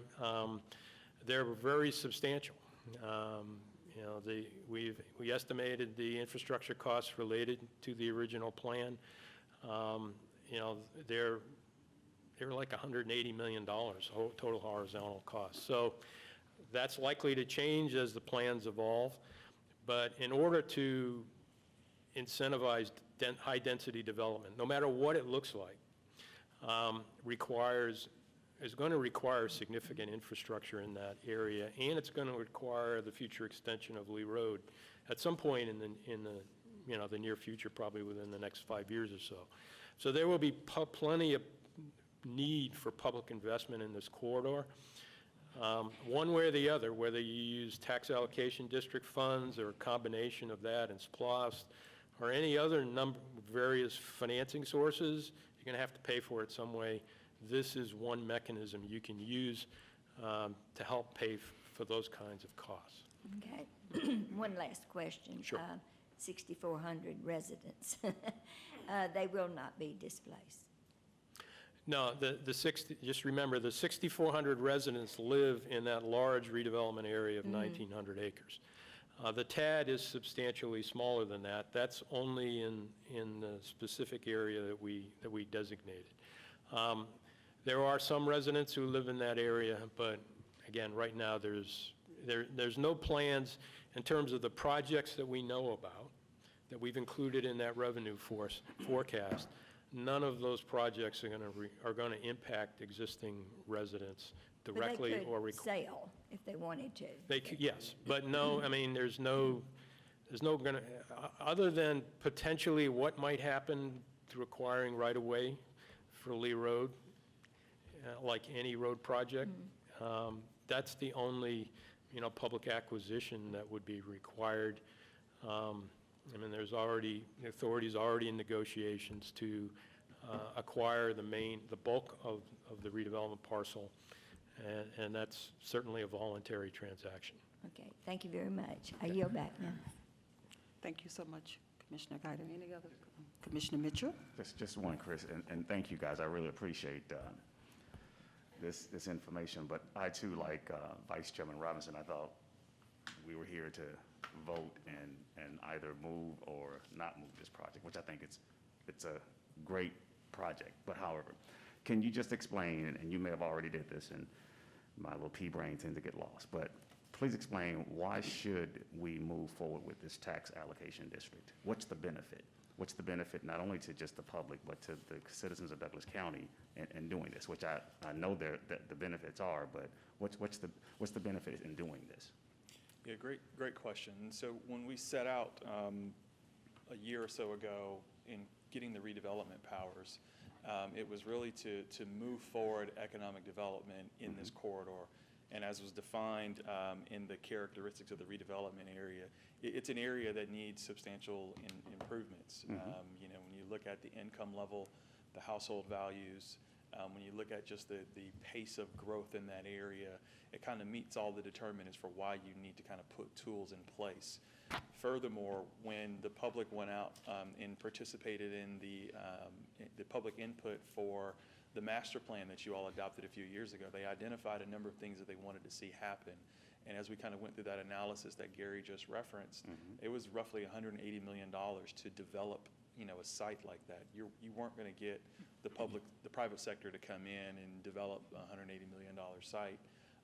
They're very substantial. We estimated the infrastructure costs related to the original plan. They're like $180 million total horizontal costs. So that's likely to change as the plans evolve. But in order to incentivize high-density development, no matter what it looks like, is going to require significant infrastructure in that area, and it's going to require the future extension of Lee Road at some point in the near future, probably within the next 5 years or so. So there will be plenty of need for public investment in this corridor. One way or the other, whether you use tax allocation district funds or a combination of that and SPLOST or any other various financing sources, you're going to have to pay for it some way. This is one mechanism you can use to help pay for those kinds of costs. Okay. One last question. Sure. 6,400 residents. They will not be displaced. No, just remember, the 6,400 residents live in that large redevelopment area of 1,900 acres. The TAD is substantially smaller than that. That's only in the specific area that we designated. There are some residents who live in that area, but again, right now there's no plans in terms of the projects that we know about that we've included in that revenue forecast. None of those projects are going to impact existing residents directly or. But they could sell if they wanted to. They could, yes, but no. I mean, there's no going to, other than potentially what might happen through acquiring right of way for Lee Road, like any road project. That's the only, public acquisition that would be required. I mean, the authority's already in negotiations to acquire the bulk of the redevelopment parcel, and that's certainly a voluntary transaction. Okay, thank you very much. I yield back now. Thank you so much, Commissioner Guider. Any other? Commissioner Mitchell? Just one, Chris, and thank you, guys. I really appreciate this information. But I, too, like Vice Chairman Robinson, I thought we were here to vote and either move or not move this project, which I think it's a great project. But however, can you just explain, and you may have already did this, and my little pea brain tends to get lost, but please explain, why should we move forward with this tax allocation district? What's the benefit? What's the benefit not only to just the public, but to the citizens of Douglas County in doing this, which I know that the benefits are, but what's the benefit in doing this? Yeah, great question. And so when we set out a year or so ago in getting the redevelopment powers, it was really to move forward economic development in this corridor. And as was defined in the characteristics of the redevelopment area, it's an area that needs substantial improvements. You know, when you look at the income level, the household values, when you look at just the pace of growth in that area, it kind of meets all the determinants for why you need to kind of put tools in place. Furthermore, when the public went out and participated in the public input for the master plan that you all adopted a few years ago, they identified a number of things that they wanted to see happen. And as we kind of went through that analysis that Gary just referenced, it was roughly $180 million to develop, you know, a site like that. You weren't going to get the private sector to come in and develop a $180 million site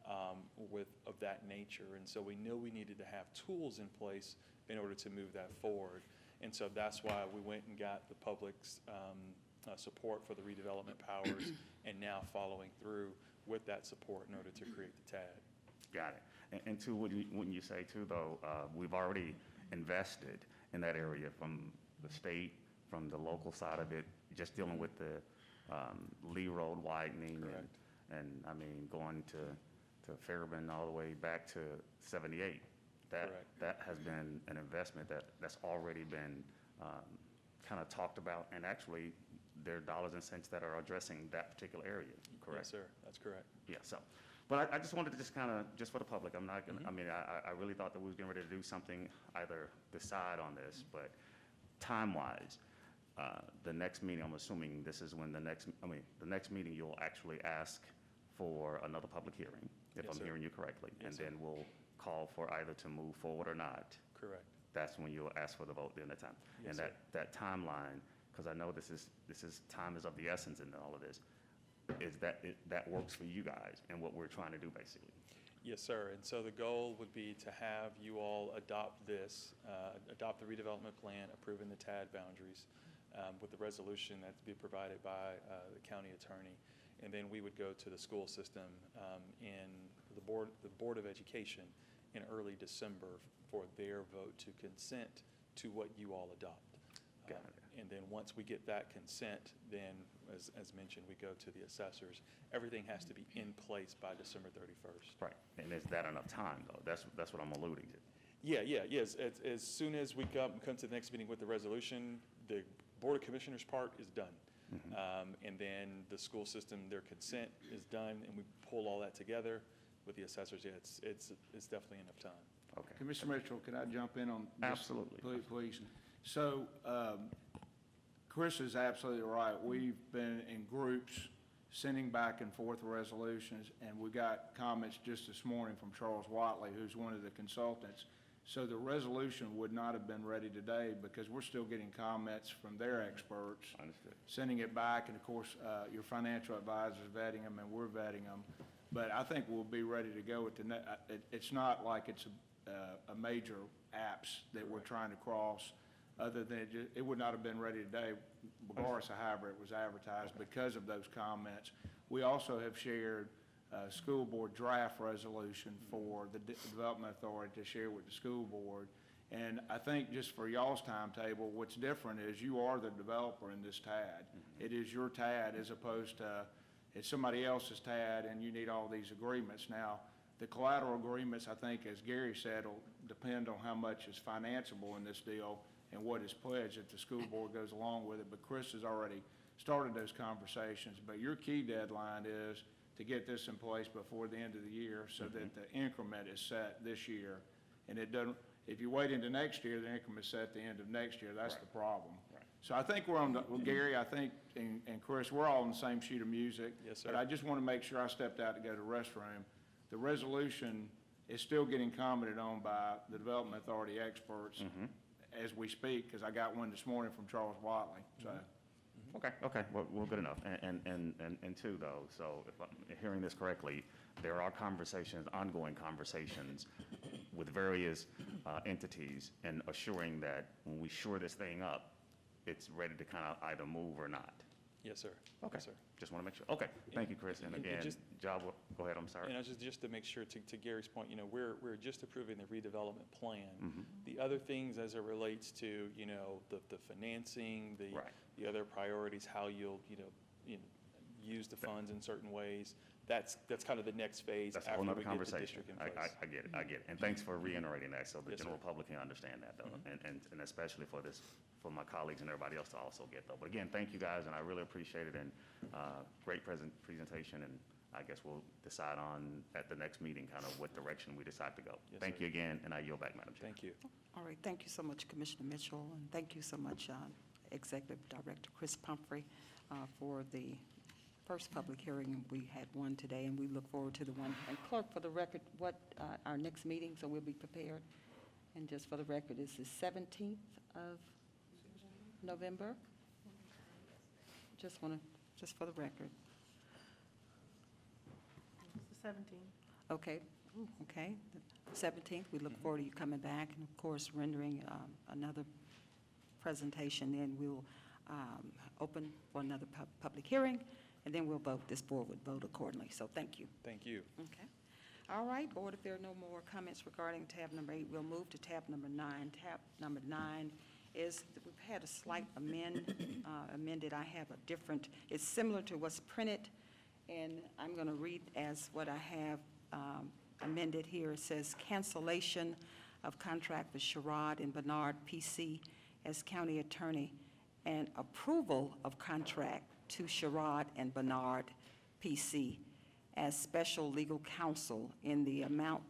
of that nature. And so we knew we needed to have tools in place in order to move that forward. And so that's why we went and got the public's support for the redevelopment powers, and now following through with that support in order to create the TAD. Got it. And two, wouldn't you say too, though, we've already invested in that area from the state, from the local side of it, just dealing with the Lee Road widening and I mean, going to Fairburn all the way back to 78. That has been an investment that's already been kind of talked about, and actually there are dollars and cents that are addressing that particular area, correct? Yes, sir, that's correct. Yeah, so, but I just wanted to just kind of, just for the public, I'm not gonna, I mean, I really thought that we was getting ready to do something, either decide on this, but time-wise, the next meeting, I'm assuming this is when the next meeting you'll actually ask for another public hearing, if Yes, I'm sir. hearing you correctly. Yes, And sir. then we'll call for either to move forward or not. Correct. That's when you'll ask for the vote during that time. Yes, And sir. that timeline, because I know this is time is of the essence in all of this, is that works for you guys and what we're trying to do, basically. Yes, sir. And so the goal would be to have you all adopt this, adopt the redevelopment plan, approving the TAD boundaries with the resolution that's be provided by the county attorney. And then we would go to the school system in the Board of Education in early December for their vote to consent to what you all adopt. Got it. And then once we get that consent, then, as mentioned, we go to the assessors. Everything has to be in place by December 31st. Right. And is that enough time, though? That's what I'm alluding to. Yes. As soon as we come to the next meeting with the resolution, the Board of Commissioners part is done. And then the school system, their consent is done, and we pull all that together with the assessors. Yeah, it's definitely enough time. Okay. Commissioner Mitchell, can I jump in on this? Absolutely. Please. So, Chris is absolutely right. We've been in groups sending back and forth resolutions, and we got comments just this morning from Charles Watley, who's one of the consultants. So the resolution would not have been ready today because we're still getting comments from their experts. Understood. Sending it back, and of course, your financial advisor's vetting them, and we're vetting them. But I think we'll be ready to go with it's not like it's a major apps that we're trying to cross, other than it would not have been ready today, regardless of however it was advertised, because of those comments. We also have shared a school board draft resolution for the Development Authority to share with the school board. And I think just for y'all's timetable, what's different is you are the developer in this TAD. It is your TAD as opposed to it's somebody else's TAD and you need all these agreements. Now, the collateral agreements, I think, as Gary said, will depend on how much is financeable in this deal and what is pledged if the school board goes along with it. But Chris has already started those conversations. But your key deadline is to get this in place before the end of the year so that the increment is set this year. And it doesn't, if you wait into next year, the increment is set at the end of next year. That's the problem. Right. So I think we're on the, well, Gary, I think, and Chris, we're all on the same sheet of music. Yes, sir. But I just want to make sure I stepped out to go to the restroom. The resolution is still getting commented on by the Development Authority experts as we speak, because I got one this morning from Charles Watley. So Okay, well, good enough. And two, though, so if I'm hearing this correctly, there are conversations, ongoing conversations with various entities and assuring that when we shore this thing up, it's ready to kind of either move or not. Yes, sir. Okay, Yes, sir. just want to make sure. Okay, thank you, Chris. And And again, just- Job, go ahead, I'm sorry. And I just to make sure, to Gary's point, we're just approving the redevelopment plan. Mhm. The other things as it relates to, the financing, Right. the other priorities, how you'll, use the funds in certain ways, that's kind of the next phase That's a after whole we nother get the conversation. district in place. I get it, I get it. And thanks for reiterating that, so the Yes, sir. general public can understand that, though. And especially for this, for my colleagues and everybody else to also get, though. But again, thank you, guys, and I really appreciate it, and great presentation, and I guess we'll decide on, at the next meeting, kind of what direction we decide to go. Yes, Thank sir. you again, and I yield back, Madam Chair. Thank you. All right, thank you so much, Commissioner Mitchell, and thank you so much, Executive Director Chris Pumphrey, for the first public hearing. We had one today, and we look forward to the one. And clerk, for the record, what, our next meeting, so we'll be prepared. And just for the record, it's the 17th of November? Just for the record. It's the 17th. Okay, okay. The 17th, we look forward to you coming back, and of course, rendering another presentation. Then we'll open for another public hearing, and then we'll vote. This board would vote accordingly, so thank you. Thank you. Okay. All right, board, if there are no more comments regarding tab number 8, we'll move to tab number 9. Tab number 9 is, we've had a slight amended. I have a different, it's similar to what's printed, and I'm going to read as what I have amended here. It says cancellation of contract with Sherrod and Bernard, PC, as county attorney, and approval of contract to Sherrod and Bernard, PC, as special legal counsel in the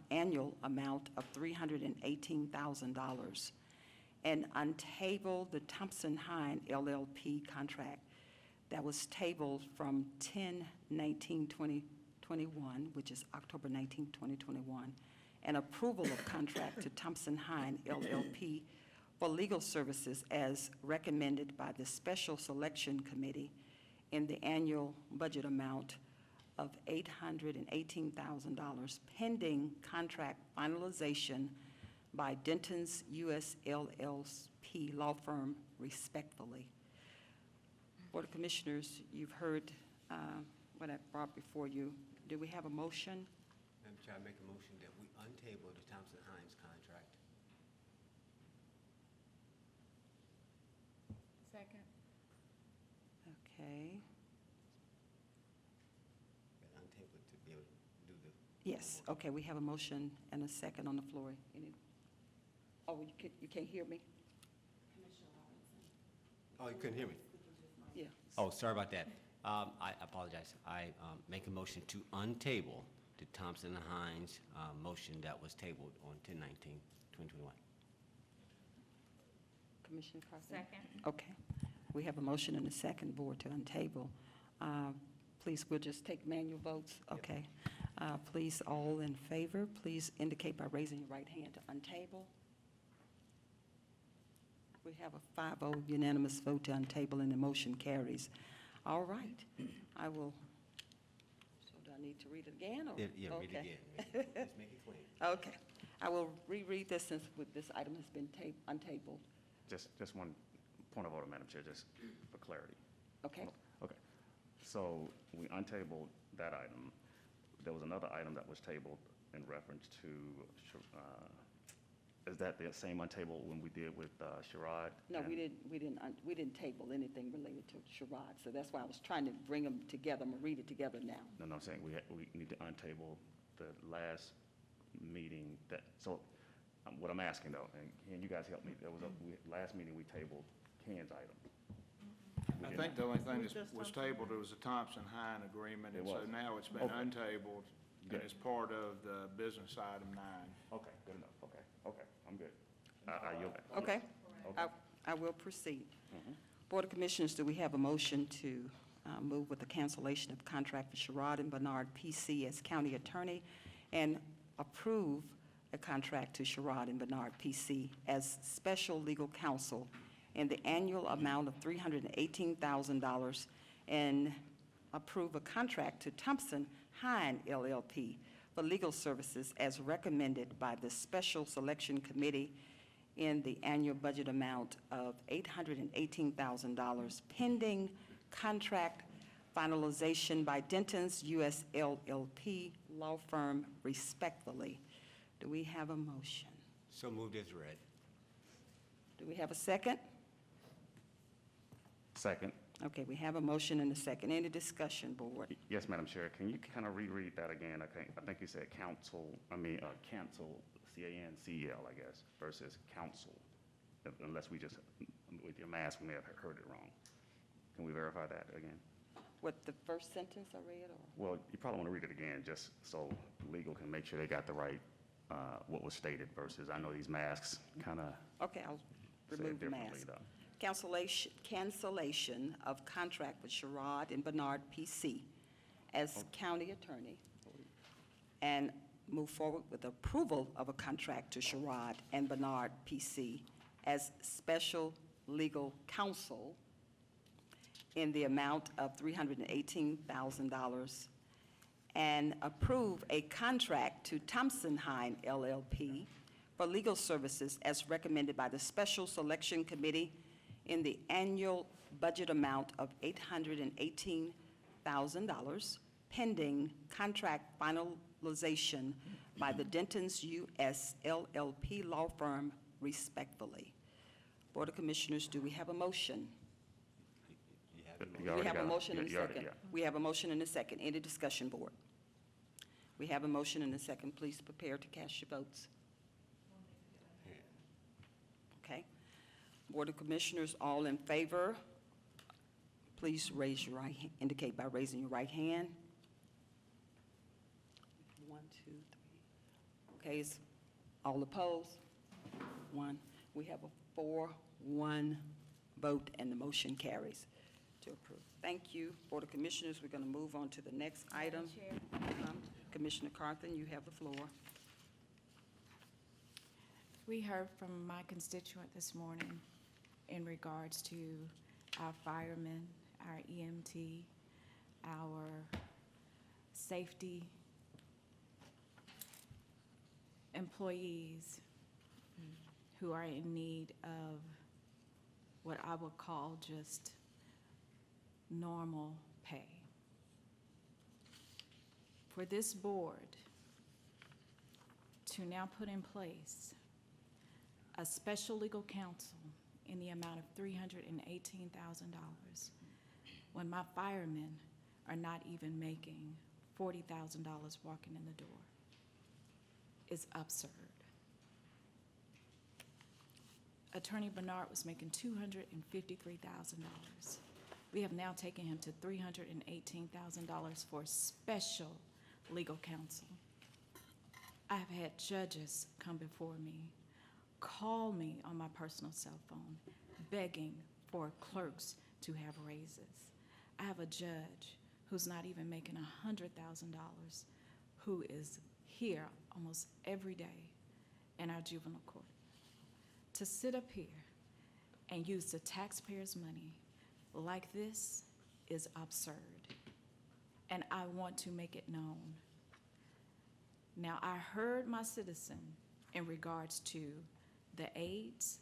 annual amount of $318,000, and untable the Thompson Hine LLP contract that was tabled from 10/19/2021, which is October 19, 2021, and approval of contract to Thompson Hine LLP for legal services as recommended by the Special Selection Committee in the annual budget amount of $818,000 pending contract finalization by Denton's US LLP law firm, respectfully. Board of Commissioners, you've heard what I brought before you. Do we have a motion? Madam Chair, I make a motion that we untable the Thompson Hines contract. Second. Okay. That untable it to be able to do the. Yes, okay, we have a motion and a second on the floor. Oh, you can't hear me? Oh, you couldn't hear me? Yeah. Oh, sorry about that. I apologize. I make a motion to untable the Thompson and Hines motion that was tabled on 10/19/2021. Commissioner Carson? Second. Okay. We have a motion and a second, board, to untable. Please, we'll just take manual votes, okay? Please, all in favor, please indicate by raising your right hand to untable. We have a 5-0 unanimous vote to untable, and the motion carries. All right, I will, so do I need to read it again, or? Yeah, read it Okay. again. Let's make it clean. Okay, I will reread this since this item has been untabled. Just one point of order, Madam Chair, just for clarity. Okay? Okay. So we untabled that item. There was another item that was tabled in reference to, is that the same untable when we did with Sherrod? No, and- we didn't table anything related to Sherrod, so that's why I was trying to bring them together. I'm gonna read it together now. No, I'm saying we need to untable the last meeting that, so what I'm asking though, and can you guys help me? There was last meeting we tabled Ken's item. We I did think not- the only thing that was tabled was the Thompson-Hine agreement, and It so was. now it's been Okay. untabled, and Good. it's part of the business item 9. Okay, good enough, okay, I'm good. I yield back. Okay? Okay. I will proceed. Mhm. Board of Commissioners, do we have a motion to move with the cancellation of contract with Sherrod and Bernard, PC, as county attorney, and approve a contract to Sherrod and Bernard, PC, as special legal counsel in the annual amount of $318,000 and approve a contract to Thompson Hine LLP for legal services as recommended by the Special Selection Committee in the annual budget amount of $818,000 pending contract finalization by Denton's US LLP law firm respectfully. Do we have a motion? So moved as read. Do we have a second? Second. Okay, we have a motion and a second. Any discussion, board? Yes, Madam Chair, can you kind of reread that again? I think you said cancel, C-A-N-C-E-L, I guess, versus council, unless we just, with your mask, we may have heard it wrong. Can we verify that again? What, the first sentence I read, or? Well, you probably want to read it again, just so legal can make sure they got the right, what was stated versus, I know these masks kind of Okay, I'll say remove it the differently, mask. though. Cancellation of contract with Sherrod and Bernard PC as county attorney, and move forward with approval of a contract to Sherrod and Bernard PC as special legal counsel in the amount of $318,000, and approve a contract to Thompson Hine LLP for legal services as recommended by the Special Selection Committee in the annual budget amount of $818,000 pending contract finalization by the Denton's US LLP law firm respectfully. Board of Commissioners, do we have a motion? You have the You motion. We already have a got it. motion and a You already- second. yeah. We have a motion and a second. Any discussion, board? We have a motion and a second. Please prepare to cast your votes. Okay. Board of Commissioners, all in favor, please raise your right, indicate by raising your right hand. 1, 2, 3. Okay, is all opposed? 1. We have a 4-1 vote, and the motion carries to approve. Thank you, Board of Commissioners. We're going to move on to the next item. Commissioner Carthen, you have the floor. We heard from my constituent this morning in regards to our firemen, our EMT, our safety employees who are in need of what I would call just normal pay. For this board to now put in place a special legal counsel in the amount of $318,000 when my firemen are not even making $40,000 walking in the door is absurd. Attorney Bernard was making $253,000. We have now taken him to $318,000 for special legal counsel. I have had judges come before me, call me on my personal cell phone, begging for clerks to have raises. I have a judge who's not even making $100,000 who is here almost every day in our juvenile court. To sit up here and use the taxpayers' money like this is absurd, and I want to make it known. Now, I heard my citizen in regards to the aides,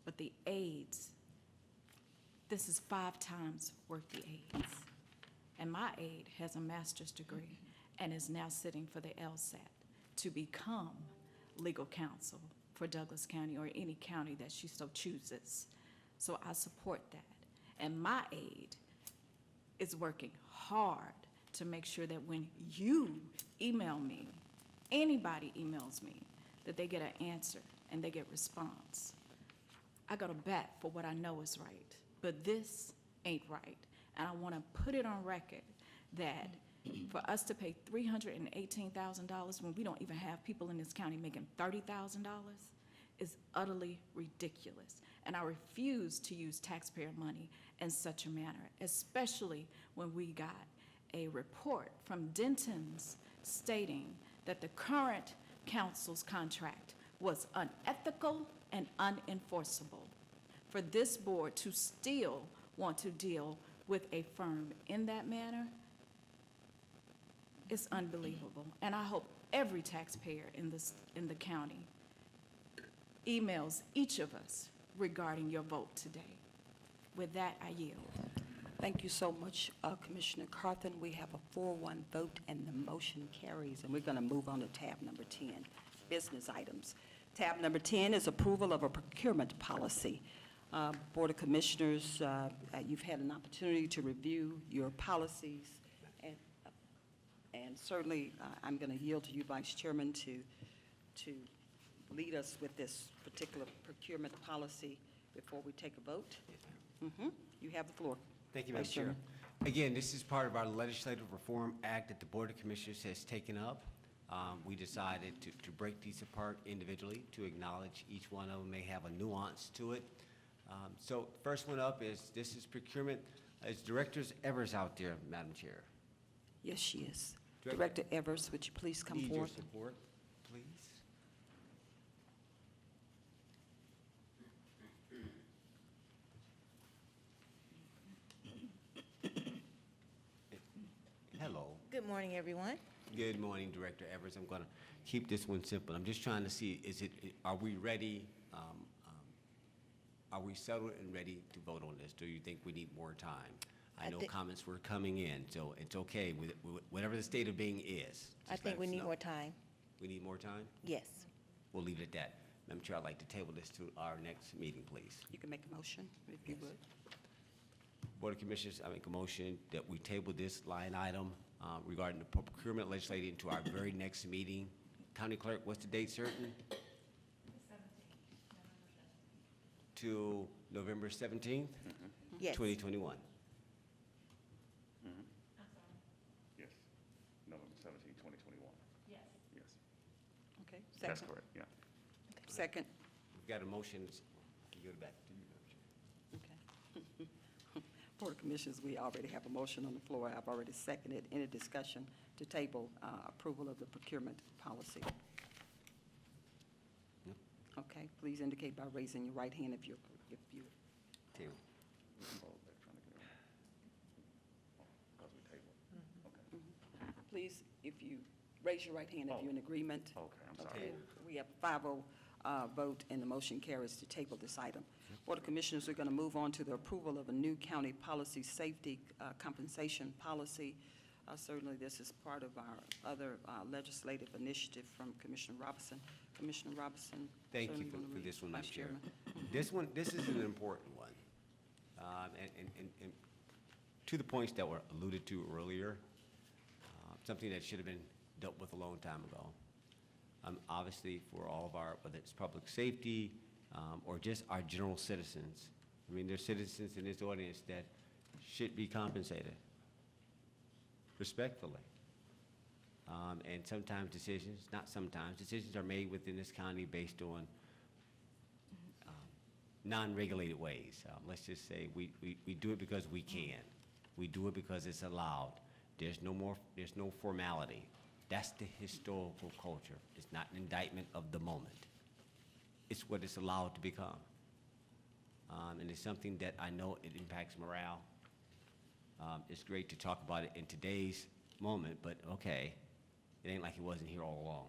but the aides, this is 5 times worth the aides. And my aide has a master's degree and is now sitting for the LSAT to become legal counsel for Douglas County or any county that she so chooses. So I support that. And my aide is working hard to make sure that when you email me, anybody emails me, that they get an answer and they get response. I go to bat for what I know is right, but this ain't right. And I want to put it on record that for us to pay $318,000 when we don't even have people in this county making $30,000 is utterly ridiculous. And I refuse to use taxpayer money in such a manner, especially when we got a report from Denton's stating that the current council's contract was unethical and unenforceable. for this board to still want to deal with a firm in that manner, it's unbelievable. And I hope every taxpayer in the county emails each of us regarding your vote today. With that, I yield. Thank you so much, Commissioner Carthen. We have a 4-1 vote, and the motion carries. And we're going to move on to tab number 10, business items. Tab number 10 is approval of a procurement policy. Board of Commissioners, you've had an opportunity to review your policies, and certainly I'm going to yield to you, Vice Chairman, to lead us with this particular procurement policy before we take a vote. You have the floor. Thank you, Madam Vice Chair. Chairman. Again, this is part of our Legislative Reform Act that the Board of Commissioners has taken up. We decided to break these apart individually, to acknowledge each one of them may have a nuance to it. So first one up is, this is procurement. Is Director Evers out there, Madam Chair? Yes, she is. Director- Director Evers, would you please come Need your forward? support, please. Hello. Good morning, everyone. Good morning, Director Evers. I'm going to keep this one simple. I'm just trying to see, are we ready? Are we settled and ready to vote on this? Do you think we need more time? I know comments were coming in, so it's okay with whatever the state of being is. I Just think let we us need know. more time. We need more time? Yes. We'll leave it at that. Madam Chair, I'd like to table this to our next meeting, please. You can make a motion, if you would. Board of Commissioners, I make a motion that we table this line item regarding the procurement legislating to our very next meeting. County Clerk, what's the date certain? To November 17th? Yes. 2021. Yes, November 17, 2021. Yes. Yes, Okay, that's second. correct, yeah. Second. We've got a motion. Can you go back to you, Madam Chair? Okay. Board of Commissioners, we already have a motion on the floor. I've already seconded. Any discussion to table approval of the procurement policy? No. Okay, please indicate by raising your right hand if you. Table. We can vote electronically. Because we tabled. Okay. Please, if you raise your right hand if you're in agreement. Okay, I'm sorry. Okay, we have 5-0 vote, and the motion carries to table this item. Board of Commissioners, we're going to move on to the approval of a new county policy safety compensation policy. Certainly, this is part of our other legislative initiative from Commissioner Robinson. Commissioner Robinson. Thank you certainly gonna for read. this one, Madam Vice Chair. Chairman. This is an important one. And to the points that were alluded to earlier, something that should have been dealt with a long time ago. Obviously, for all of our, whether it's public safety or just our general citizens. I mean, there's citizens in this audience that should be compensated respectfully. And sometimes decisions, not sometimes, decisions are made within this county based on non-regulated ways. Let's just say we do it because we can. We do it because it's allowed. There's no formality. That's the historical culture. It's not an indictment of the moment. It's what it's allowed to become. And it's something that I know it impacts morale. It's great to talk about it in today's moment, but okay, it ain't like it wasn't here all along.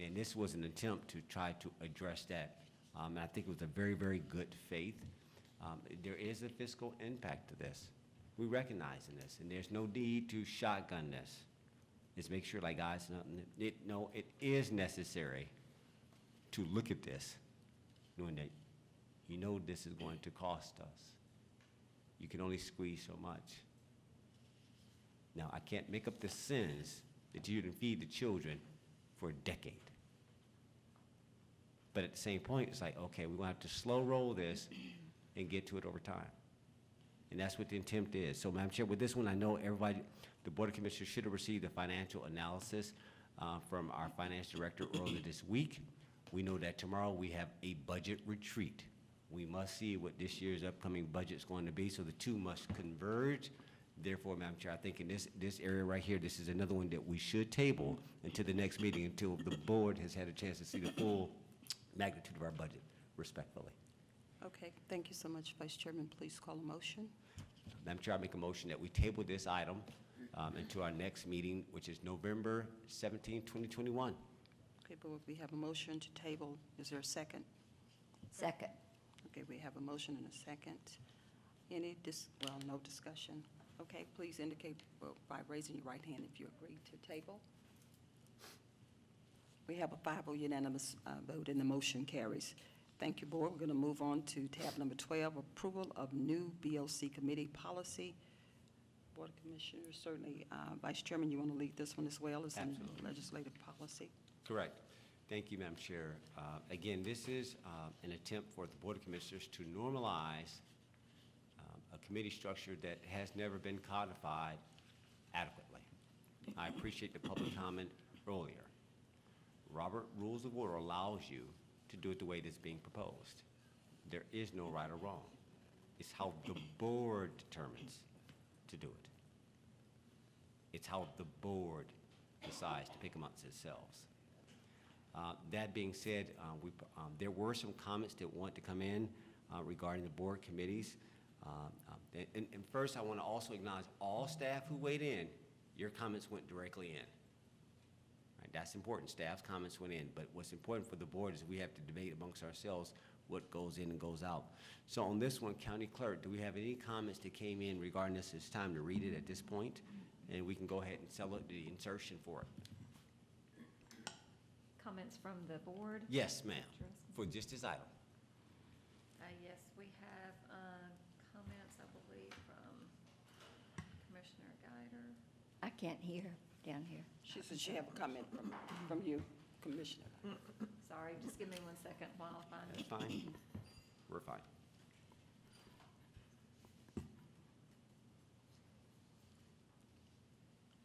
And this was an attempt to try to address that. And I think it was a very, very good faith. There is a fiscal impact to this. We recognize in this, and there's no need to shotgun this. Just make sure, like guys, it is necessary to look at this, knowing that you know this is going to cost us. You can only squeeze so much. Now, I can't make up the sins that you didn't feed the children for a decade. But at the same point, it's like, okay, we're going to have to slow roll this and get to it over time. And that's what the attempt is. So, Madam Chair, with this one, I know everybody, the Board of Commissioners should have received a financial analysis from our finance director earlier this week. We know that tomorrow we have a budget retreat. We must see what this year's upcoming budget is going to be, so the two must converge. Therefore, Madam Chair, I think in this area right here, this is another one that we should table until the next meeting, until the board has had a chance to see the full magnitude of our budget, respectfully. Okay, thank you so much, Vice Chairman. Please call a motion. Madam Chair, I make a motion that we table this item into our next meeting, which is November 17, 2021. Okay, Board, we have a motion to table. Is there a second? Second. Okay, we have a motion and a second. No discussion. Okay, please indicate by raising your right hand if you agree to table. We have a 5-0 unanimous vote, and the motion carries. Thank you, Board. We're going to move on to tab number 12, approval of new BOC committee policy. Board of Commissioners, certainly, Vice Chairman, you want to lead this one as well as in Absolutely. legislative policy? Correct. Thank you, Madam Chair. Again, this is an attempt for the Board of Commissioners to normalize a committee structure that has never been codified adequately. I appreciate the public comment earlier. Robert Rules of Order allows you to do it the way that's being proposed. There is no right or wrong. It's how the board determines to do it. It's how the board decides to pick amongst themselves. That being said, there were some comments that want to come in regarding the board committees. And first, I want to also acknowledge all staff who weighed in. Your comments went directly in. Right, that's important. Staff's comments went in. But what's important for the board is we have to debate amongst ourselves what goes in and goes out. So on this one, County Clerk, do we have any comments that came in regarding this? It's time to read it at this point, and we can go ahead and select the insertion for it. Comments from the board? Yes, ma'am, for just this item. Yes, we have comments, I believe, from Commissioner Guider. I can't hear down here. She said she have a comment from you, Commissioner. Sorry, just give me 1 second while I find it. That's fine. We're fine.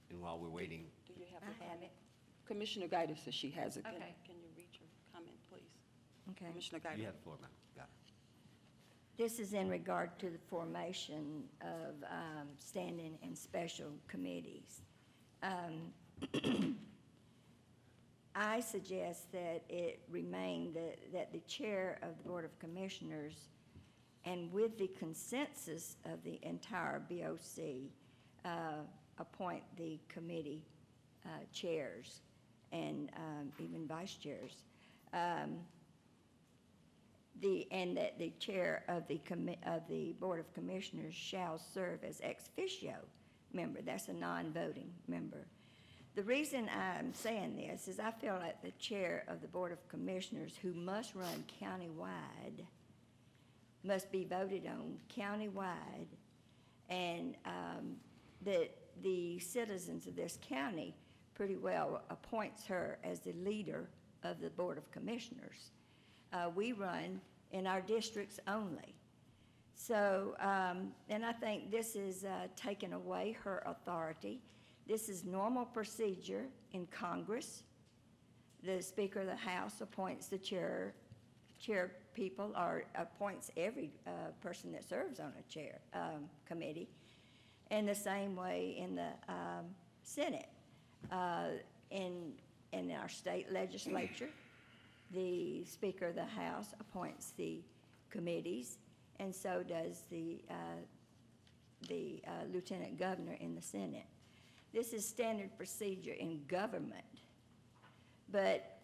And while we're waiting, Do you have I a have comment? Commissioner Guider says she has it. Can Okay. you read your comment, please? Okay. Commissioner you Guider. have the floor, ma'am. Got it. This is in regard to the formation of standing and special committees. I suggest that it remain that the chair of the Board of Commissioners, and with the consensus of the entire BOC, appoint the committee chairs and even vice chairs. And that the chair of the Board of Commissioners shall serve as ex officio member. That's a non-voting member. The reason I'm saying this is I feel like the chair of the Board of Commissioners, who must run countywide, must be voted on countywide, and that the citizens of this county pretty well appoints her as the leader of the Board of Commissioners. We run in our districts only. So, and I think this is taking away her authority. This is normal procedure in Congress. The Speaker of the House appoints the chair people, or appoints every person that serves on a chair committee. And the same way in the Senate. In our state legislature, the Speaker of the House appoints the committees, and so does the Lieutenant Governor in the Senate. This is standard procedure in government, but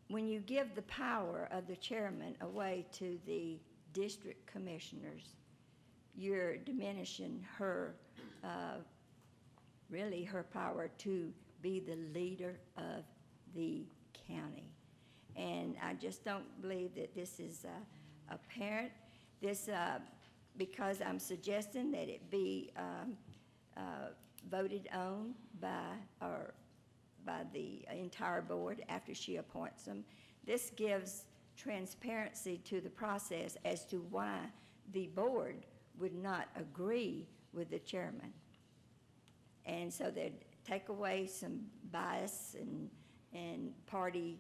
when you give the power of the chairman away to the district commissioners, you're diminishing her, really her power to be the leader of the county. And I just don't believe that this is apparent. This, because I'm suggesting that it be voted on by the entire board after she appoints them. This gives transparency to the process as to why the board would not agree with the chairman. And so they'd take away some bias and party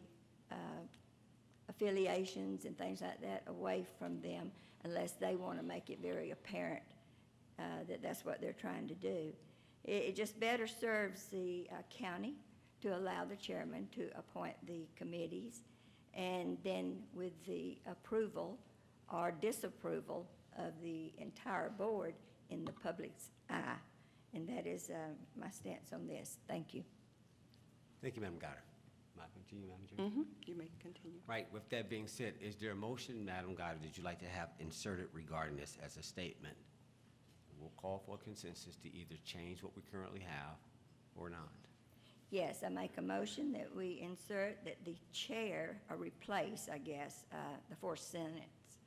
affiliations and things like that away from them, unless they want to make it very apparent that that's what they're trying to do. It just better serves the county to allow the chairman to appoint the committees, and then with the approval or disapproval of the entire board in the public's eye. And that is my stance on this. Thank you. Thank you, Madam Guider. Might continue, Madam Chair? You may continue. Right, with that being said, is there a motion, Madam Guider, that you'd like to have inserted regarding this as a statement? We'll call for a consensus to either change what we currently have or not. Yes, I make a motion that we insert that the chair, or replace, I guess, the fourth sentence,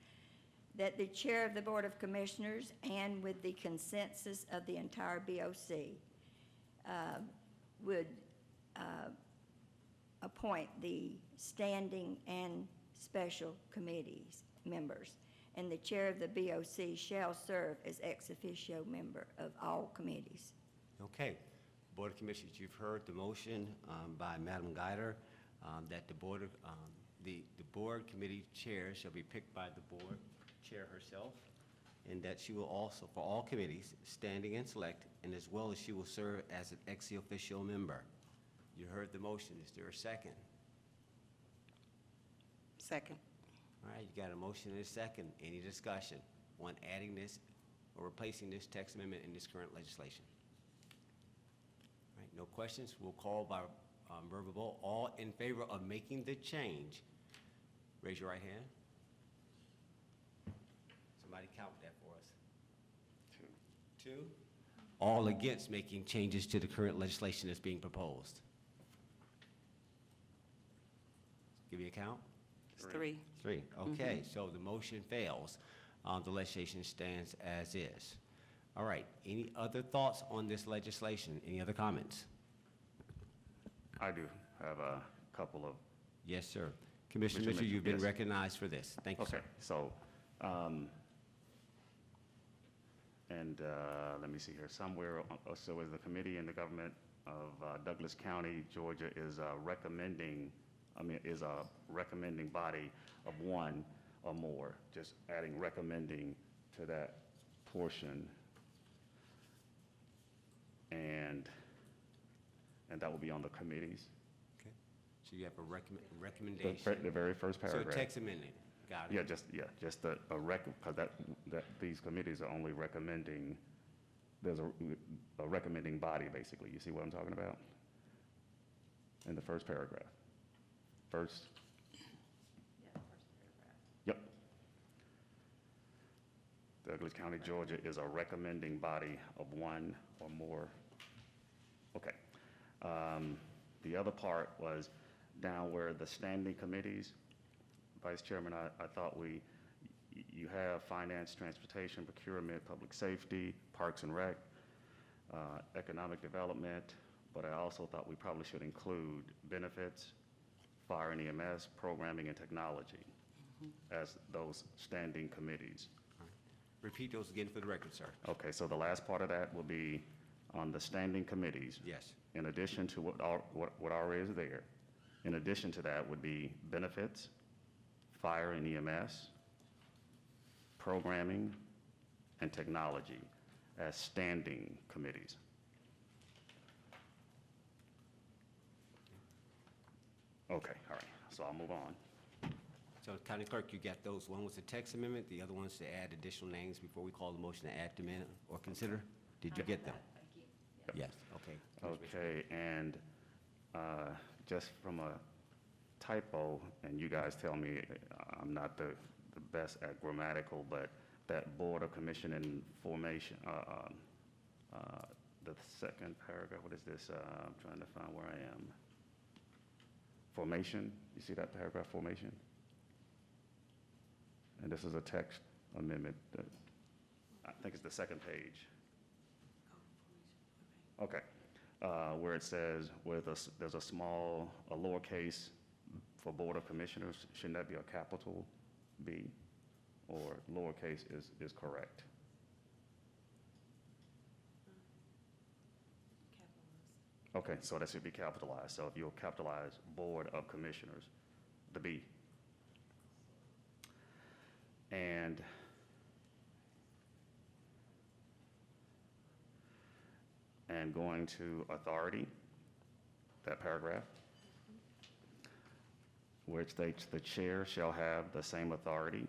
that the chair of the Board of Commissioners, and with the consensus of the entire BOC, would appoint the standing and special committees members, and the chair of the BOC shall serve as ex officio member of all committees. Okay. Board of Commissioners, you've heard the motion by Madam Guider that the board committee chair shall be picked by the board chair herself, and that she will also, for all committees, standing and select, and as well as she will serve as an ex officio member. You heard the motion. Is there a second? Second. All right, you got a motion and a second. Any discussion on adding this or replacing this text amendment in this current legislation? All right, no questions. We'll call by verbal vote. All in favor of making the change, raise your right hand. Somebody count that for us. Two. All against making changes to the current legislation that's being proposed? Give me a count. It's three. Three, okay, so the motion fails. The legislation stands as is. All right, any other thoughts on this legislation? Any other comments? I do have a couple of. Yes, sir. Commissioner Mitchell, you've been recognized for this. Thank you, sir. Okay, so, let me see here, somewhere, so is the committee in the government of Douglas County, Georgia is recommending body of one or more, just adding recommending to that portion. And that will be on the committees. Okay, so you have a recommendation. The very first paragraph. So text amendment, got it. Just a because that these committees are only recommending, there's a recommending body, basically. You see what I'm talking about? In the first paragraph. First? Yeah, first paragraph. Yep. Douglas County, Georgia is a recommending body of one or more. Okay. The other part was down where the standing committees, Vice Chairman, I thought you have finance, transportation, procurement, public safety, parks and rec, economic development, but I also thought we probably should include benefits, fire and EMS, programming and technology as those standing committees. Repeat those again for the record, sir. Okay, so the last part of that will be on the standing committees. Yes. In addition to what already is there, in addition to that would be benefits, fire and EMS, programming, and technology as standing committees. Okay, all right, so I'll move on. So County Clerk, you got those. One was the text amendment, the other one's to add additional names before we call the motion to add to minute or consider. Did you get them? Thank you. Yes, okay. Okay, and just from a typo, and you guys tell me I'm not the best at grammatical, but that Board of Commission and Formation, the second paragraph, what is this? I'm trying to find where I am. Formation, you see that paragraph, formation? And this is a text amendment. I think it's the second page. Okay, where it says, there's a lowercase for Board of Commissioners, shouldn't that be a capital B? Or lowercase is correct? Okay, so that should be capitalized. So if you'll capitalize Board of Commissioners, the B. And going to authority, that paragraph, where it states the chair shall have the same authority.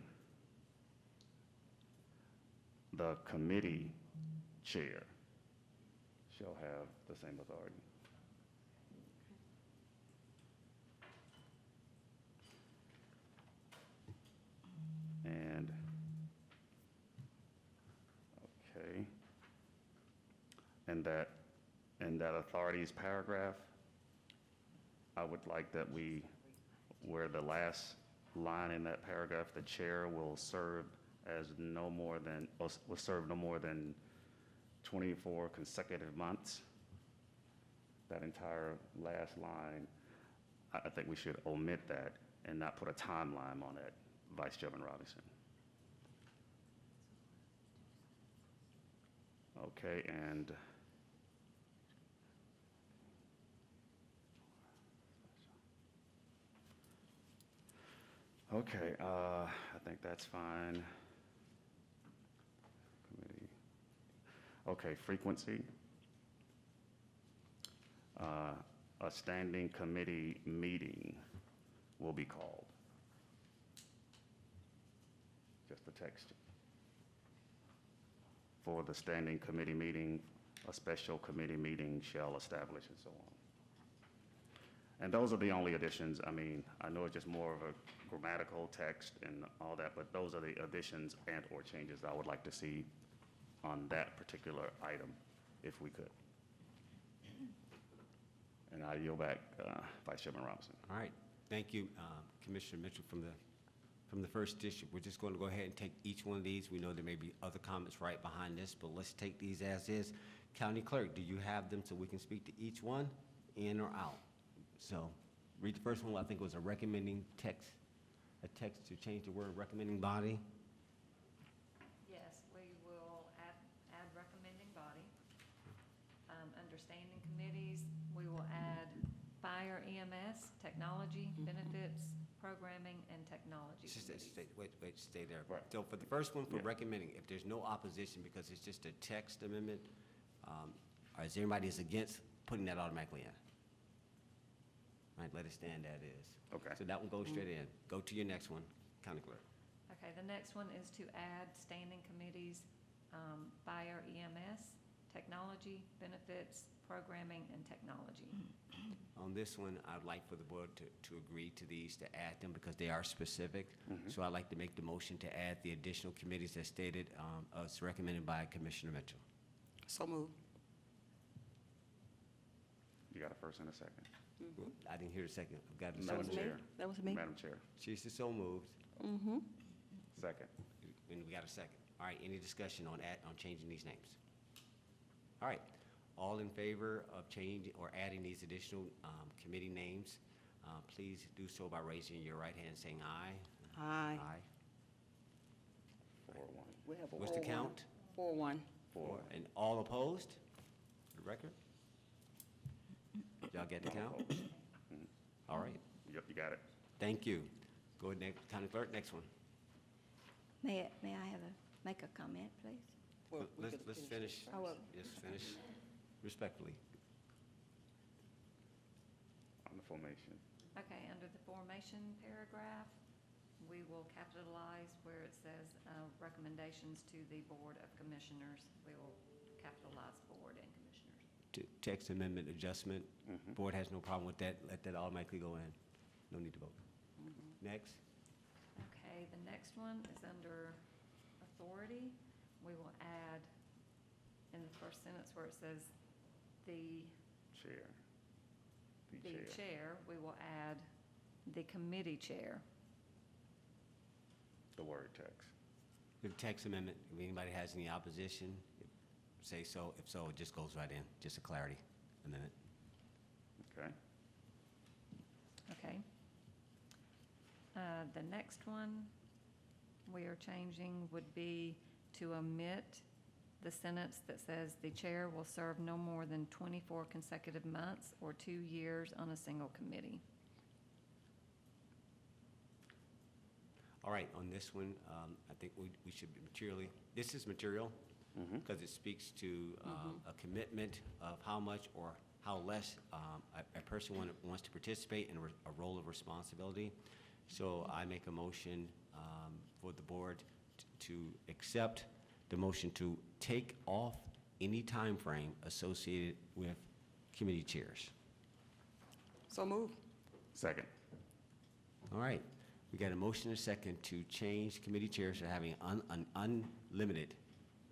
The committee chair shall have the same authority. And, okay. And that authorities paragraph, I would like that where the last line in that paragraph, the chair will serve no more than 24 consecutive months. That entire last line, I think we should omit that and not put a timeline on it, Vice Chairman Robinson. Okay, and okay, I think that's fine. Committee. Okay, frequency. A standing committee meeting will be called. Just the text. For the standing committee meeting, a special committee meeting shall establish, and so on. And those are the only additions. I mean, I know it's just more of a grammatical text and all that, but those are the additions and/or changes I would like to see on that particular item, if we could. And I yield back, Vice Chairman Robinson. All right, thank you, Commissioner Mitchell from the first district. We're just going to go ahead and take each one of these. We know there may be other comments right behind this, but let's take these as is. County Clerk, do you have them so we can speak to each one, in or out? So, read the first one. I think it was a recommending text, a text to change the word recommending body. Yes, we will add recommending body. Understanding committees, we will add fire, EMS, technology, benefits, programming, and technology committees. Stay there. Right. So for the first one, for Yeah. recommending, if there's no opposition because it's just a text amendment, or is anybody is against putting that automatically in? Right, let it stand as is. Okay. So that one goes straight in. Go to your next one, County Clerk. Okay, the next one is to add standing committees, fire, EMS, technology, benefits, programming, and technology. On this one, I'd like for the board to agree to these, to add them because they are specific. So I'd like to make the motion to add the additional committees as stated, as recommended by Commissioner Mitchell. So moved. You got a first and a second. I didn't hear the second. I've got a Madam second. Chair. That was me. Madam Chair. She said so moved, Mm-hmm. Second. and we got a second. All right, any discussion on changing these names? All right, all in favor of changing or adding these additional committee names, please do so by raising your right hand, saying aye. Aye. Aye. 4-1. We have a What's the 4-1. count? 4-1. 4. And all opposed? For the record? Y'all get the count? All right, Yep, you got it. thank you. Go ahead, County Clerk, next one. May I make a comment, please? Well, we Let's could finish, Oh, well. just finish respectfully. On the formation. Okay, under the formation paragraph, we will capitalize where it says recommendations to the Board of Commissioners. We will capitalize Board and Commissioners. Text amendment adjustment, board has no problem with that, let that automatically go in. No need to vote. Next, Okay, the next one is under authority. We will add, in the first sentence where it says the Chair. the chair, we will add the committee chair. The word text. the text amendment, if anybody has any opposition, say so. If so, it just goes right in, just a clarity amendment. Okay. Okay. The next one we are changing would be to omit the sentence that says the chair will serve no more than 24 consecutive months or 2 years on a single committee. All right, on this one, I think we should be materially, this is material because it speaks to a commitment of how much or how less a person wants to participate in a role of responsibility. So I make a motion for the board to accept the motion to take off any time frame associated with committee chairs. So move. Second. All right, we got a motion and a second to change committee chairs to having an unlimited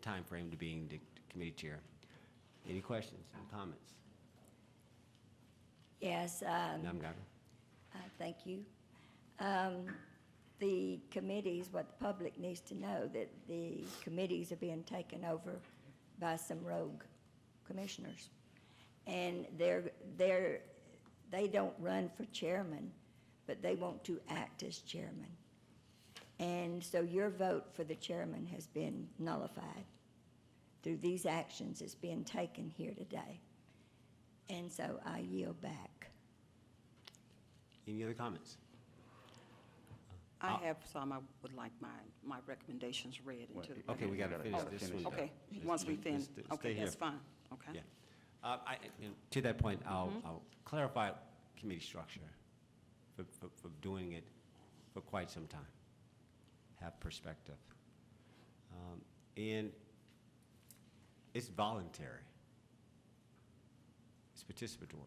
time frame to being the committee chair. Any questions, any comments? Yes, Madam Geiger? thank you. The committees, what the public needs to know, that the committees are being taken over by some rogue commissioners. And they don't run for chairman, but they want to act as chairman. And so your vote for the chairman has been nullified through these actions that's being taken here today. And so I yield back. Any other comments? I have some, I would like my recommendations read into the. Okay, we got to finish this one. Okay, once we finish, Stay okay, here. that's fine, okay. Yeah. And to that point, I'll clarify committee structure for doing it for quite some time. Have perspective. And it's voluntary. It's participatory.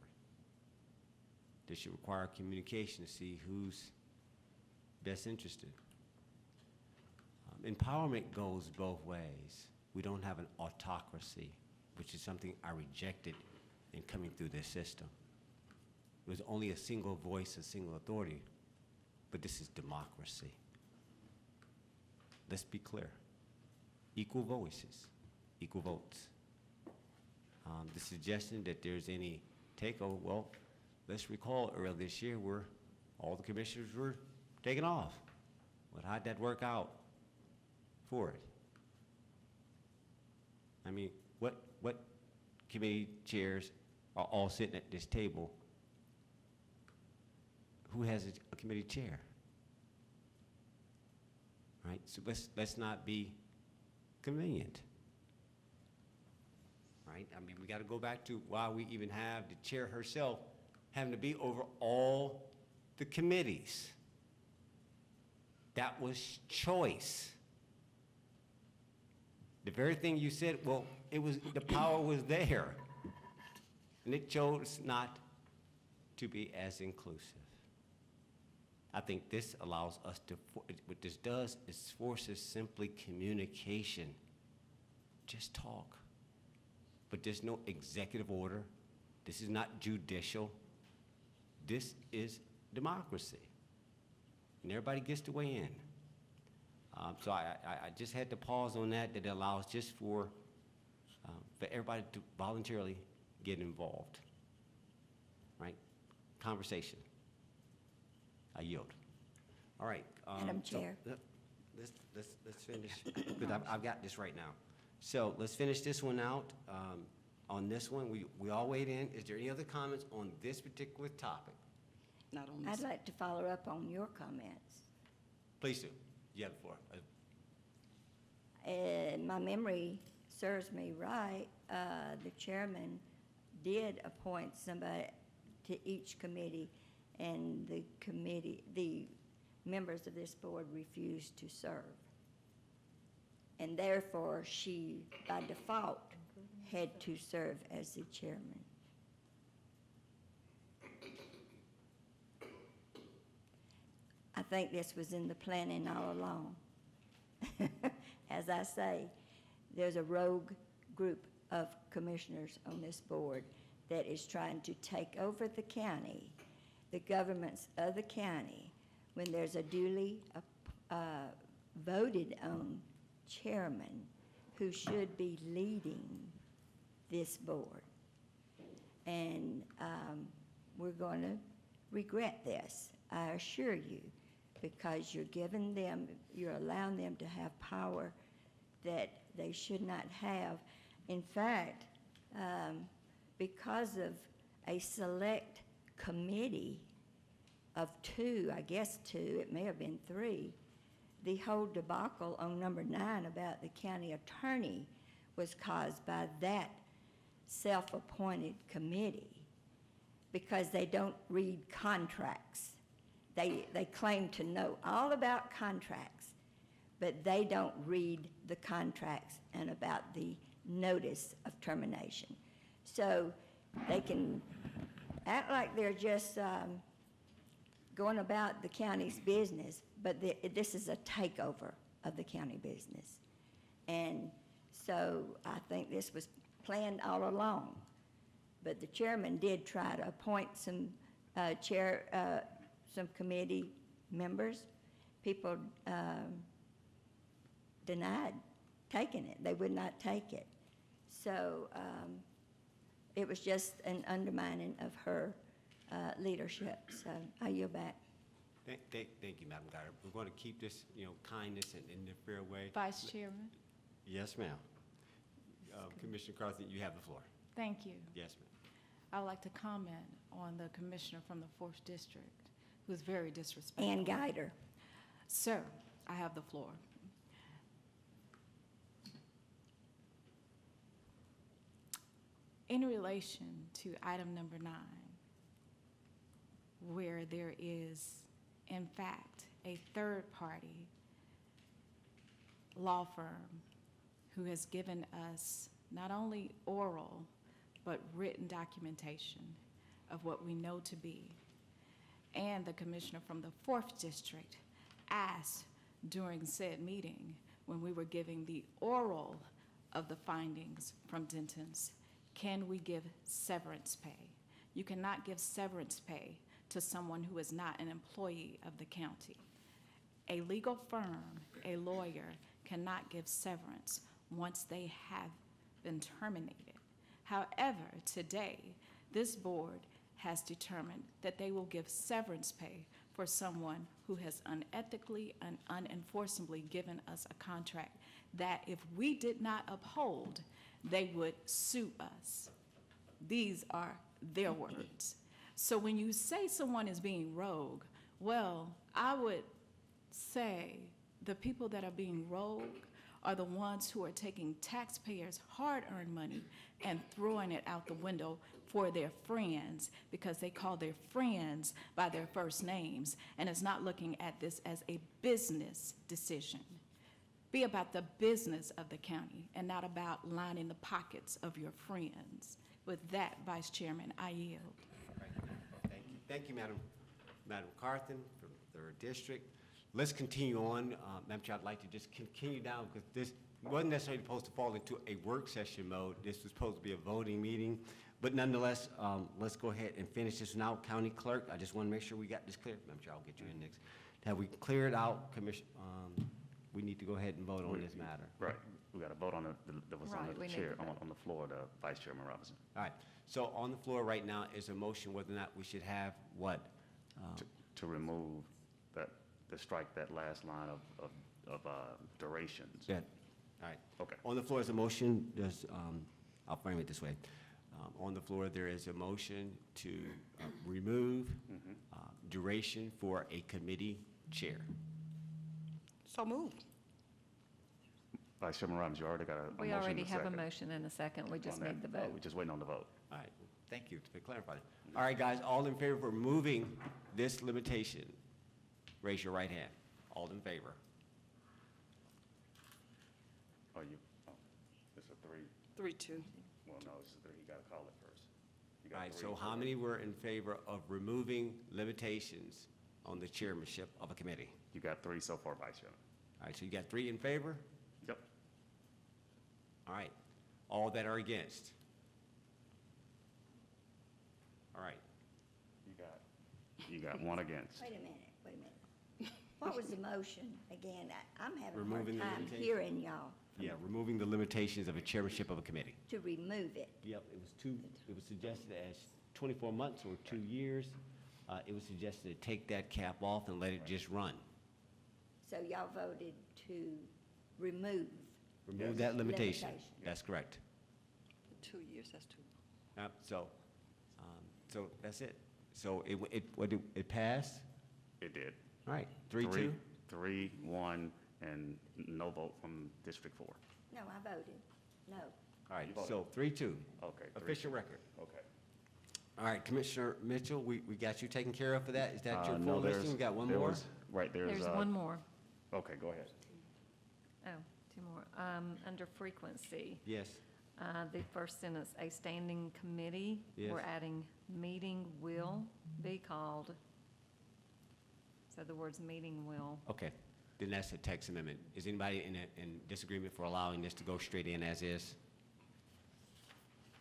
They should require communication to see who's best interested. Empowerment goes both ways. We don't have an autocracy, which is something I rejected in coming through this system. It was only a single voice, a single authority, but this is democracy. Let's be clear. Equal voices, equal votes. The suggestion that there's any takeover, well, let's recall earlier this year where all the commissioners were taken off. But how'd that work out for it? I mean, what committee chairs are all sitting at this table? Who has a committee chair? Right? So let's not be convenient. Right? I mean, we got to go back to why we even have the chair herself having to be over all the committees. That was choice. The very thing you said, well, it was, the power was there. And it chose not to be as inclusive. I think this allows us to, what this does is forces simply communication. Just talk. But there's no executive order. This is not judicial. This is democracy. And everybody gets to weigh in. So I just had to pause on that allows just for everybody to voluntarily get involved, right? Conversation. I yield. All right. Madam Chair. Let's finish, because I've got this right now. So let's finish this one out. On this one, we all weighed in. Is there any other comments on this particular topic? Not on this. I'd like to follow up on your comments. Please do. You have the floor. My memory serves me right, the chairman did appoint somebody to each committee, and the members of this board refused to serve. And therefore, she, by default, had to serve as the chairman. I think this was in the planning all along. As I say, there's a rogue group of commissioners on this board that is trying to take over the county, the governments of the county, when there's a duly voted on chairman who should be leading this board. And we're going to regret this, I assure you, because you're allowing them to have power that they should not have. In fact, because of a select committee of two, I guess two, it may have been three, the whole debacle on number 9 about the county attorney was caused by that self-appointed committee because they don't read contracts. They claim to know all about contracts, but they don't read the contracts and about the notice of termination. So they can act like they're just going about the county's business, but this is a takeover of the county business. And so I think this was planned all along. But the chairman did try to appoint some some committee members. People denied taking it. They would not take it. So it was just an undermining of her leadership. So I yield back. Thank you, Madam Guider. We're going to keep this, kindness and in a fair way. Vice Chairman. Yes, ma'am. Commissioner Carthy, you have the floor. Thank you. Yes, ma'am. I would like to comment on the commissioner from the 4th District, who is very disrespectful. Ann Guider. Sir, I have the floor. In relation to item number 9, where there is, in fact, a third-party law firm who has given us not only oral, but written documentation of what we know to be, and the commissioner from the 4th District asked during said meeting, when we were giving the oral of the findings from Denton's, can we give severance pay? You cannot give severance pay to someone who is not an employee of the county. A legal firm, a lawyer, cannot give severance once they have been terminated. However, today, this board has determined that they will give severance pay for someone who has unethically and unenforceably given us a contract that if we did not uphold, they would sue us. These are their words. So when you say someone is being rogue, well, I would say the people that are being rogue are the ones who are taking taxpayers' hard-earned money and throwing it out the window for their friends because they call their friends by their first names and is not looking at this as a business decision. Be about the business of the county and not about lining the pockets of your friends. With that, Vice Chairman, I yield. Thank you. Thank you, Madam Carthen from 3rd District. Let's continue on. Madam Chair, I'd like to just continue down because this wasn't necessarily supposed to fall into a work session mode. This was supposed to be a voting meeting. But nonetheless, let's go ahead and finish this now. County Clerk, I just want to make sure we got this clear. Madam Chair, I'll get you in next. Have we cleared out, Commission? We need to go ahead and vote on this matter. Right. We got to vote on that was on Right, the we need chair, to vote. on the floor, the Vice Chairman Robinson. All right. So on the floor right now is a motion whether or not we should have what? To remove to strike that last line of durations. Yeah. All right. Okay. On the floor is a motion, I'll frame it this way. On the floor, there is a motion to remove duration for a committee chair. So moved. Vice Chairman Robinson, you already got a motion. We already and a have a second motion and a second. We just on that. need the Oh, vote. we're just waiting on the vote. All right. Thank you for clarifying. All right, guys, all in favor of removing this limitation, raise your right hand. All in favor? It's a 3. 3-2. Well, no, it's a 3. You got to call it first. You got All right, three so for how it. many were in favor of removing limitations on the chairmanship of a committee? You got 3 so far, Vice Chairman. All right, so you got 3 in favor? Yep. All right. All that are against? All right. You got 1 against. Wait a minute. What was the motion again? I'm having a Removing the hard time limitation. hearing y'all. Yeah, removing the limitations of a chairmanship of a committee. To remove it. Yep, it was suggested as 24 months or 2 years. It was suggested to take that cap off and let it just run. So y'all voted to remove. Remove this that limitation. That's correct. 2 years, that's 2. Yep, so that's it. So it passed? It did. All right, 3-2? 3, 1, and no vote from District 4. No, I voted. No. All right, You voted. so 3-2. Okay. 3-2. Official record. Okay. All right, Commissioner Mitchell, we got you taken care of for that? Is that your No, full there's- listing? We got one there more? was- Right, There's one more. Okay, go ahead. Oh, two more. Under frequency, Yes. the first sentence, a standing committee. Yes. We're adding meeting will be called. So the words meeting will. Okay, then that's a text amendment. Is anybody in disagreement for allowing this to go straight in as is?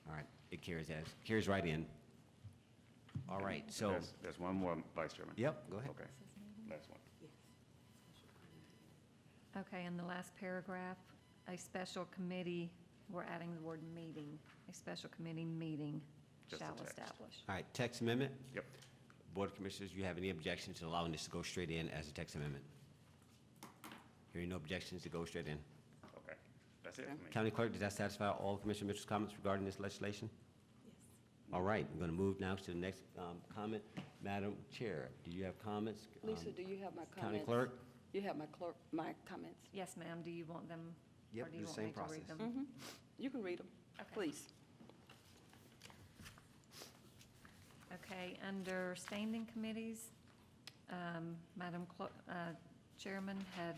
All right, it carries right in. All right, so, There's one more, Vice Chairman. yep, go ahead. Okay, last one. Okay, in the last paragraph, a special committee, we're adding the word meeting. A special committee meeting Just the shall text. establish. All right, text amendment? Yep. Board of Commissioners, you have any objections to allowing this to go straight in as a text amendment? Hearing no objections to go straight in. Okay, that's it for me. County Clerk, does that satisfy all of Commissioner Mitchell's comments regarding this legislation? Yes. All right, we're going to move now to the next comment. Madam Chair, do you have comments? Lisa, do you have my comments? County Clerk? You have my comments? Yes, ma'am. Do you want them? Yep, Or do you the want same me to read process. them? You can read them, Okay. please. Okay, under standing committees, Chairman had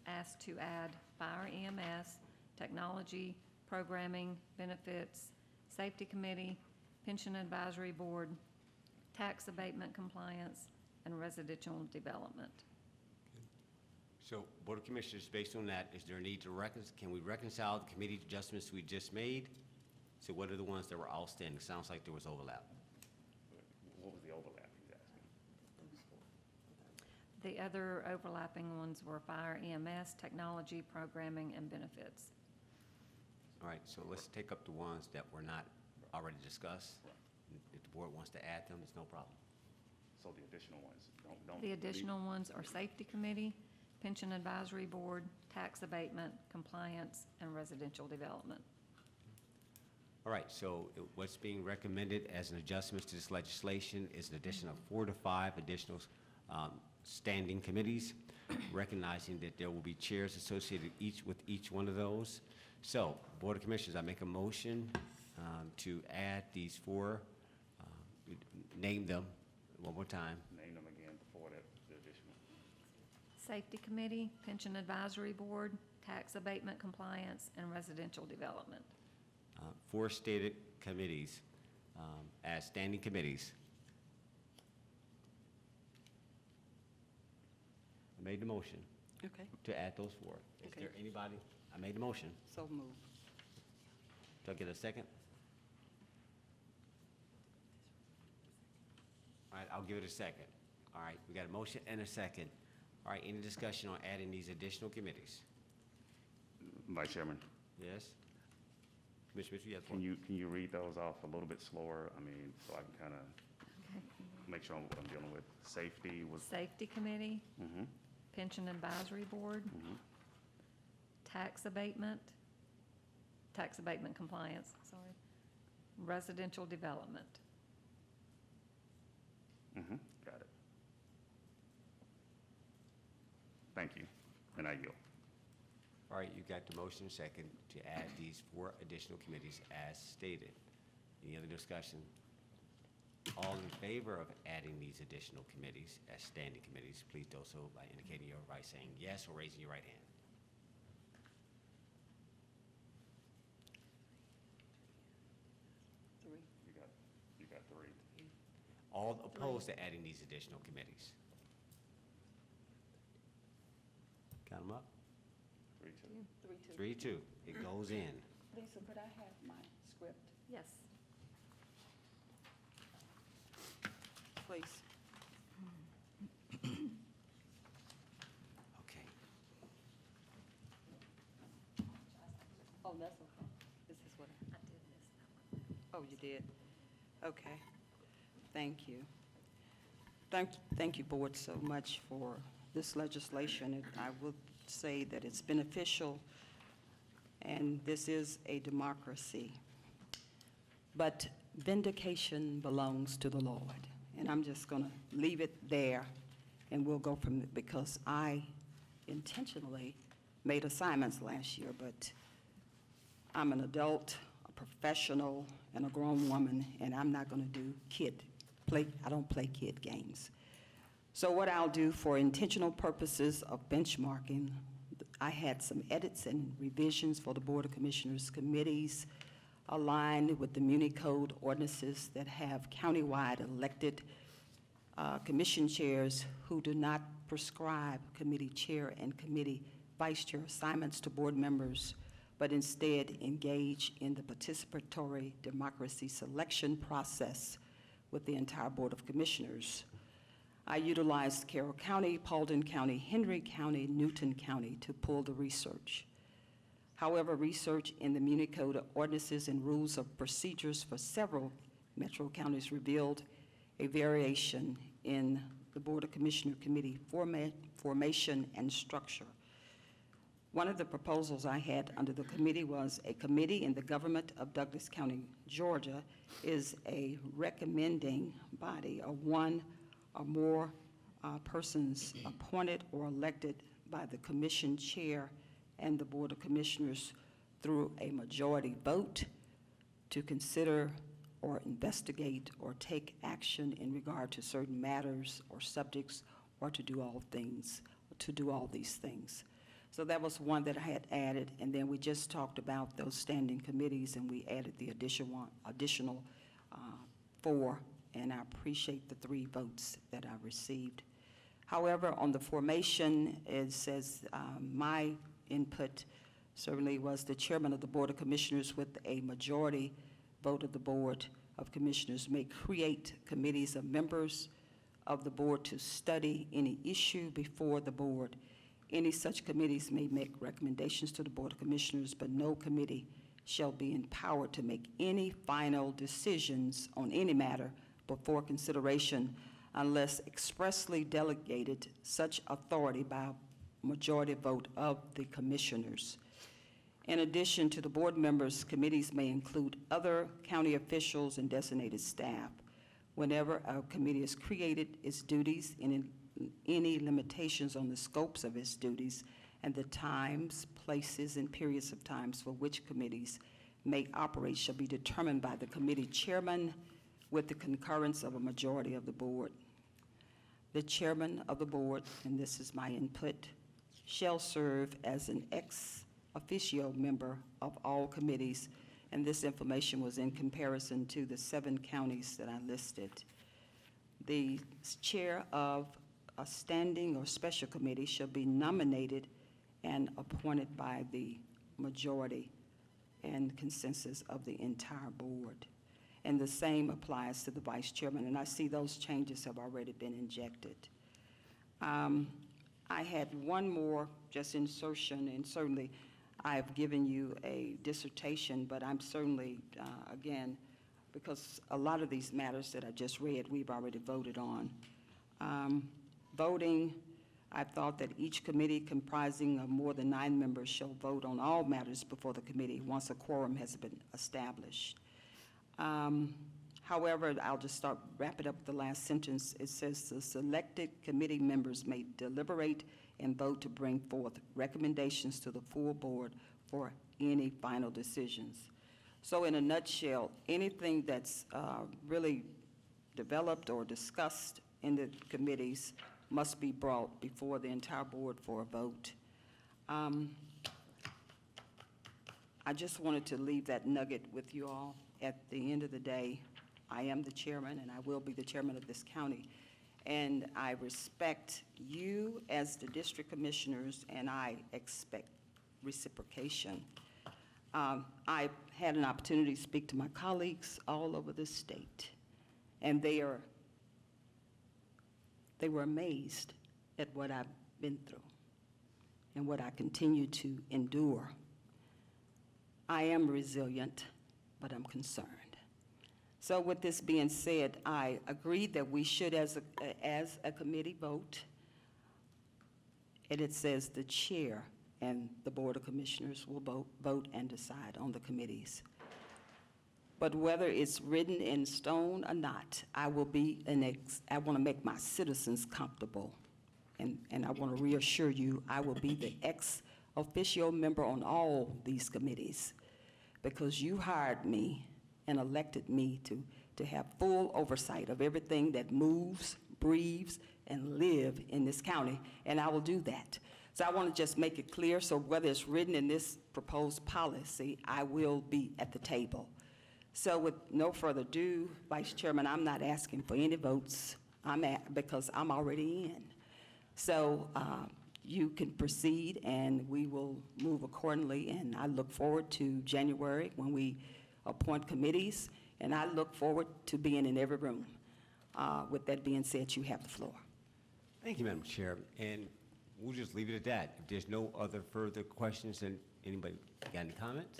asked to add fire EMS, technology, programming, benefits, safety committee, pension advisory board, tax abatement compliance, and residential development. So, Board of Commissioners, based on that, is there a need to can we reconcile the committee adjustments we just made? So what are the ones that were outstanding? Sounds like there was overlap. What was the overlap he's asking? The other overlapping ones were fire EMS, technology, programming, and benefits. All right, so let's take up the ones that were not already discussed. If the board wants to add them, it's no problem. So the additional ones, don't. The additional ones are safety committee, pension advisory board, tax abatement, compliance, and residential development. All right, so what's being recommended as an adjustment to this legislation is an addition of 4 to 5 additional standing committees, recognizing that there will be chairs associated with each one of those. So, Board of Commissioners, I make a motion to add these 4, name them one more time. Name them again before the additional. Safety committee, pension advisory board, tax abatement compliance, and residential development. 4 stated committees as standing committees. I made the motion Okay, to add those 4. Is Okay. there anybody? I made the motion. so move. Do I get a second? All right, I'll give it a second. All right, we got a motion and a second. All right, any discussion on adding these additional committees? Vice Chairman, Yes? Commissioner Mitchell, you have the can floor. you read those off a little bit slower? I mean, so I can kind of make sure I'm dealing with safety was, Safety committee, mm-hmm, pension advisory board, mm-hmm. tax abatement compliance, sorry, residential development. Mm-hmm, got it. Thank you, and I yield. All right, you got the motion second to add these 4 additional committees as stated. Any other discussion? All in favor of adding these additional committees as standing committees, please do so by indicating your right, saying yes, or raising your right hand. Three. You got 3. All opposed to adding these additional committees? Count them up. 3-2. 3-2. It goes in. Lisa, could I have my script, Yes. please? Okay. Oh, that's okay. This is what, I did miss that one. oh, you did? Okay, thank you. Thank you, Board, so much for this legislation. I will say that it's beneficial, and this is a democracy. But vindication belongs to the Lord. And I'm just going to leave it there, and we'll go from it, because I intentionally made assignments last year, but I'm an adult, a professional, and a grown woman, and I'm not going to do I don't play kid games. So what I'll do for intentional purposes of benchmarking, I had some edits and revisions for the Board of Commissioners committees aligned with the Muni Code ordinances that have countywide elected commission chairs who do not prescribe committee chair and committee vice chair assignments to board members, but instead engage in the participatory democracy selection process with the entire Board of Commissioners. I utilized Carroll County, Paulding County, Henry County, Newton County to pull the research. However, research in the Muni Code ordinances and rules of procedures for several metro counties revealed a variation in the Board of Commissioner committee formation and structure. One of the proposals I had under the committee was a committee in the government of Douglas County, Georgia, is a recommending body of one or more persons appointed or elected by the commission chair and the Board of Commissioners through a majority vote to consider or investigate or take action in regard to certain matters or subjects, or to do all these things. So that was one that I had added, and then we just talked about those standing committees, and we added the additional 4, and I appreciate the 3 votes that I received. However, on the formation, it says my input certainly was the chairman of the Board of Commissioners with a majority vote of the Board of Commissioners may create committees of members of the board to study any issue before the board. Any such committees may make recommendations to the Board of Commissioners, but no committee shall be empowered to make any final decisions on any matter before consideration unless expressly delegated such authority by a majority vote of the commissioners. In addition to the board members, committees may include other county officials and designated staff. Whenever a committee is created, its duties and any limitations on the scopes of its duties and the times, places, and periods of times for which committees may operate shall be determined by the committee chairman with the concurrence of a majority of the board. The chairman of the board, and this is my input, shall serve as an ex officio member of all committees, and this information was in comparison to the 7 counties that I listed. The chair of a standing or special committee shall be nominated and appointed by the majority and consensus of the entire board. And the same applies to the vice chairman, and I see those changes have already been injected. I had one more just insertion, and certainly I've given you a dissertation, but I'm certainly, again, because a lot of these matters that I just read, we've already voted on. Voting, I thought that each committee comprising of more than 9 members shall vote on all matters before the committee once a quorum has been established. However, I'll just wrap it up with the last sentence. It says the selected committee members may deliberate and vote to bring forth recommendations to the full board for any final decisions. So in a nutshell, anything that's really developed or discussed in the committees must be brought before the entire board for a vote. I just wanted to leave that nugget with you all. At the end of the day, I am the chairman, and I will be the chairman of this county. And I respect you as the district commissioners, and I expect reciprocation. I had an opportunity to speak to my colleagues all over the state, and they were amazed at what I've been through and what I continue to endure. I am resilient, but I'm concerned. So with this being said, I agree that we should, as a committee, vote. And it says the chair and the Board of Commissioners will vote and decide on the committees. But whether it's written in stone or not, I want to make my citizens comfortable. And I want to reassure you, I will be the ex officio member on all these committees, because you hired me and elected me to have full oversight of everything that moves, breathes, and live in this county, and I will do that. So I want to just make it clear, so whether it's written in this proposed policy, I will be at the table. So with no further ado, Vice Chairman, I'm not asking for any votes, because I'm already in. So you can proceed, and we will move accordingly, and I look forward to January when we appoint committees, and I look forward to being in every room. With that being said, you have the floor. Thank you, Madam Chair, and we'll just leave it at that. If there's no other further questions, then anybody got any comments?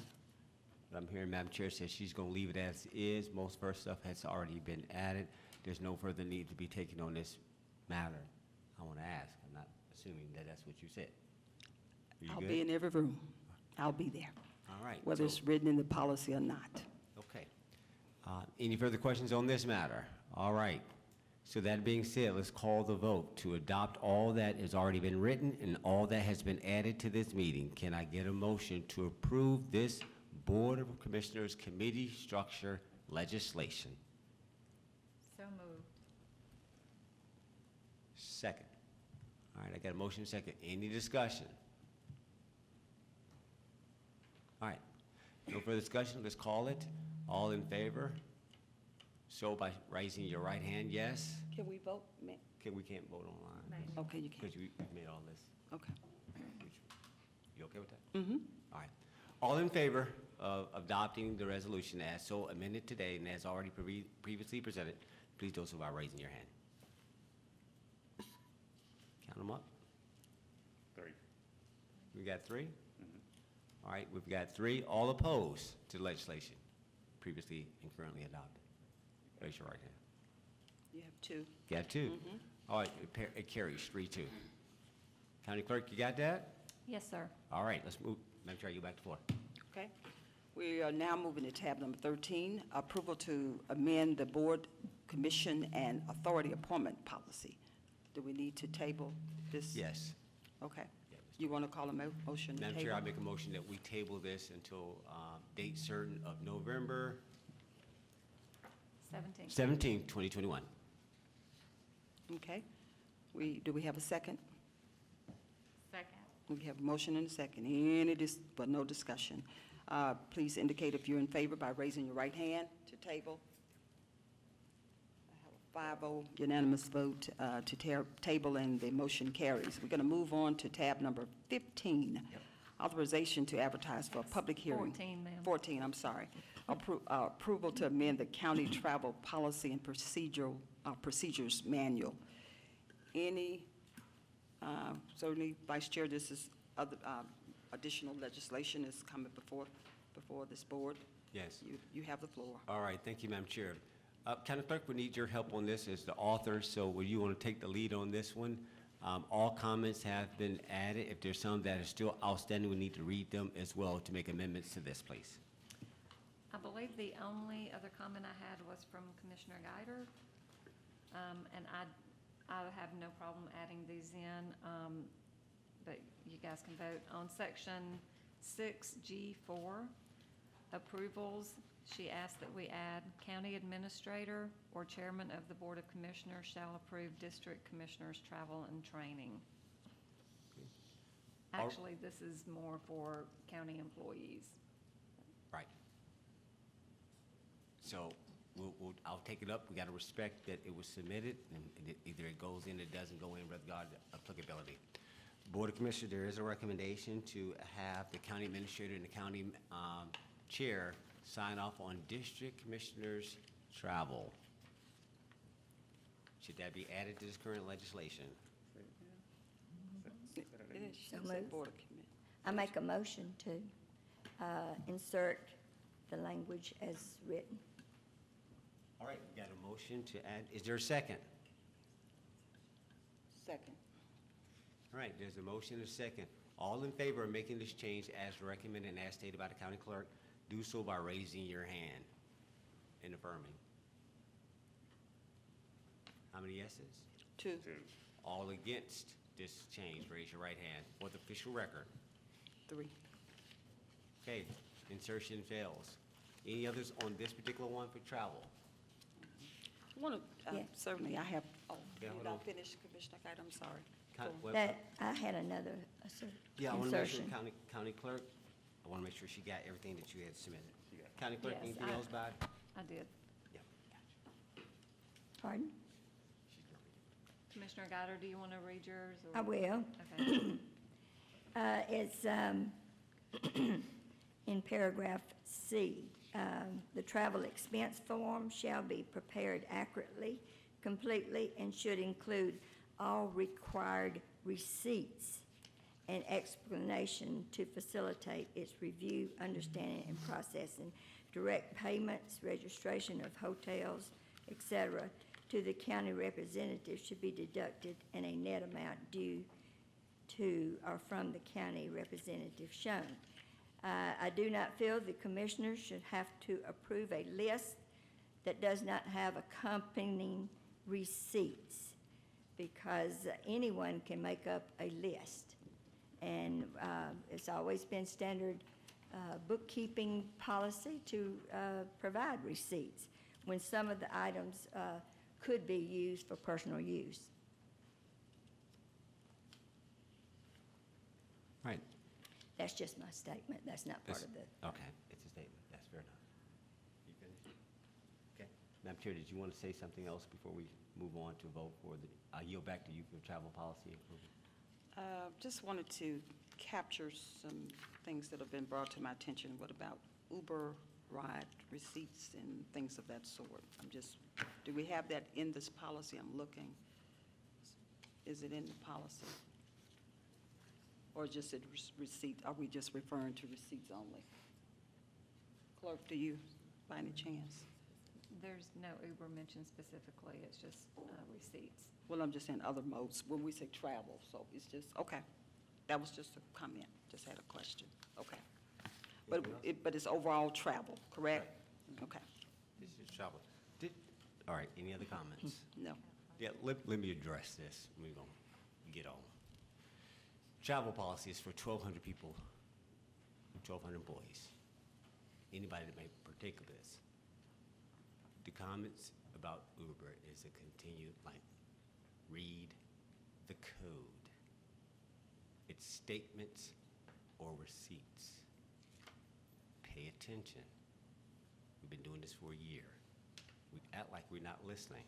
I'm hearing Madam Chair says she's going to leave it as is. Most of our stuff has already been added. There's no further need to be taken on this matter. I want to ask. I'm not assuming that that's what you said. Are you I'll good? be in every room. I'll be there, All right. whether it's written in the policy or not. Okay. Any further questions on this matter? All right. So that being said, let's call the vote to adopt all that has already been written and all that has been added to this meeting. Can I get a motion to approve this Board of Commissioners committee structure legislation? So moved. Second. All right, I got a motion second. Any discussion? All right. No further discussion. Let's call it. All in favor? So by raising your right hand, yes? Can we vote? We can't vote online Okay, you can. because we made all this. Okay. You okay with that? Mm-hmm. All right. All in favor of adopting the resolution as so amended today and as already previously presented, please do so by raising your hand. Count them up. 3. We got 3? All right, we've got 3. All opposed to the legislation previously and currently adopted? Raise your right hand. You have 2. Got 2? All right, it carries 3-2. County Clerk, you got that? Yes, sir. All right, let's move. Madam Chair, you back to floor. Okay. We are now moving to tab number 13, approval to amend the board, commission, and authority appointment policy. Do we need to table this? Yes. Okay. You want to call a motion to Madam table? Chair, I make a motion that we table this until date certain of November 17, 2021. Okay. Do we have a second? Second. We have a motion and a second. But no discussion. Please indicate if you're in favor by raising your right hand to table. I have a 5-0 unanimous vote to table, and the motion carries. We're going to move on to tab number 15, authorization to advertise for a public hearing. 14, ma'am. 14, I'm sorry. Approval to amend the county travel policy and procedures manual. Certainly, Vice Chair, this is additional legislation is coming before this board. Yes. You have the floor. All right, thank you, Madam Chair. County Clerk, we need your help on this as the author, so will you want to take the lead on this one? All comments have been added. If there's some that are still outstanding, we need to read them as well to make amendments to this, please. I believe the only other comment I had was from Commissioner Guider, and I have no problem adding these in, but you guys can vote. On section 6G4, approvals, she asked that we add county administrator or chairman of the Board of Commissioners shall approve district commissioners' travel and training. Actually, this is more for county employees. Right. So I'll take it up. We got to respect that it was submitted, and either it goes in, it doesn't go in, regard to applicability. Board of Commissioners, there is a recommendation to have the county administrator and the county chair sign off on district commissioners' travel. Should that be added to this current legislation? It is. So It's a moved. Board of Commi- I make a motion to insert the language as written. All right, we got a motion to add. Is there a second? Second. All right, there's a motion and a second. All in favor of making this change as recommended and as stated by the county clerk, do so by raising your hand and affirming. How many yeses? 2. All against this change, raise your right hand for the official record. 3. Okay, Insertion fails. Any others on this particular one for travel? Yeah. Certainly, I have, Yeah, did hold I on. finish, Commissioner Kite? I'm sorry. That, I had another Yeah, I want to make sure insertion. county clerk, I want to make sure she got everything that you had submitted. County clerk, Yes, anything else back? I did. Yeah. Pardon? She's gonna read it. Commissioner Guider, do you want to read yours? or- I will. Okay. It's in paragraph C. The travel expense form shall be prepared accurately, completely, and should include all required receipts and explanation to facilitate its review, understanding, and processing. Direct payments, registration of hotels, etc., to the county representative should be deducted, and a net amount due to or from the county representative shown. I do not feel the commissioners should have to approve a list that does not have accompanying receipts, because anyone can make up a list. And it's always been standard bookkeeping policy to provide receipts when some of the items could be used for personal use. Right. That's just my statement. That's not part of the. Okay, it's a statement. That's fair enough. You finished? Okay. Madam Chair, did you want to say something else before we move on to vote for the, I yield back to you for travel policy approval? Just wanted to capture some things that have been brought to my attention. What about Uber ride receipts and things of that sort? Do we have that in this policy? I'm looking. Is it in the policy? Or just a receipt, are we just referring to receipts only? Clerk, do you, by any chance? There's no Uber mentioned specifically, it's just receipts. Well, I'm just saying other modes, when we say travel, so it's just, okay. That was just a comment, just had a question, okay. But but it's overall travel, correct? Okay, This is travel. All right, any other comments? no. Yeah, let me address this. We're going to get on. Travel policy is for 1,200 people, 1,200 employees. Anybody that may partake of this. The comments about Uber is a continued, read the code. It's statements or receipts. Pay attention. We've been doing this for a year. We act like we're not listening.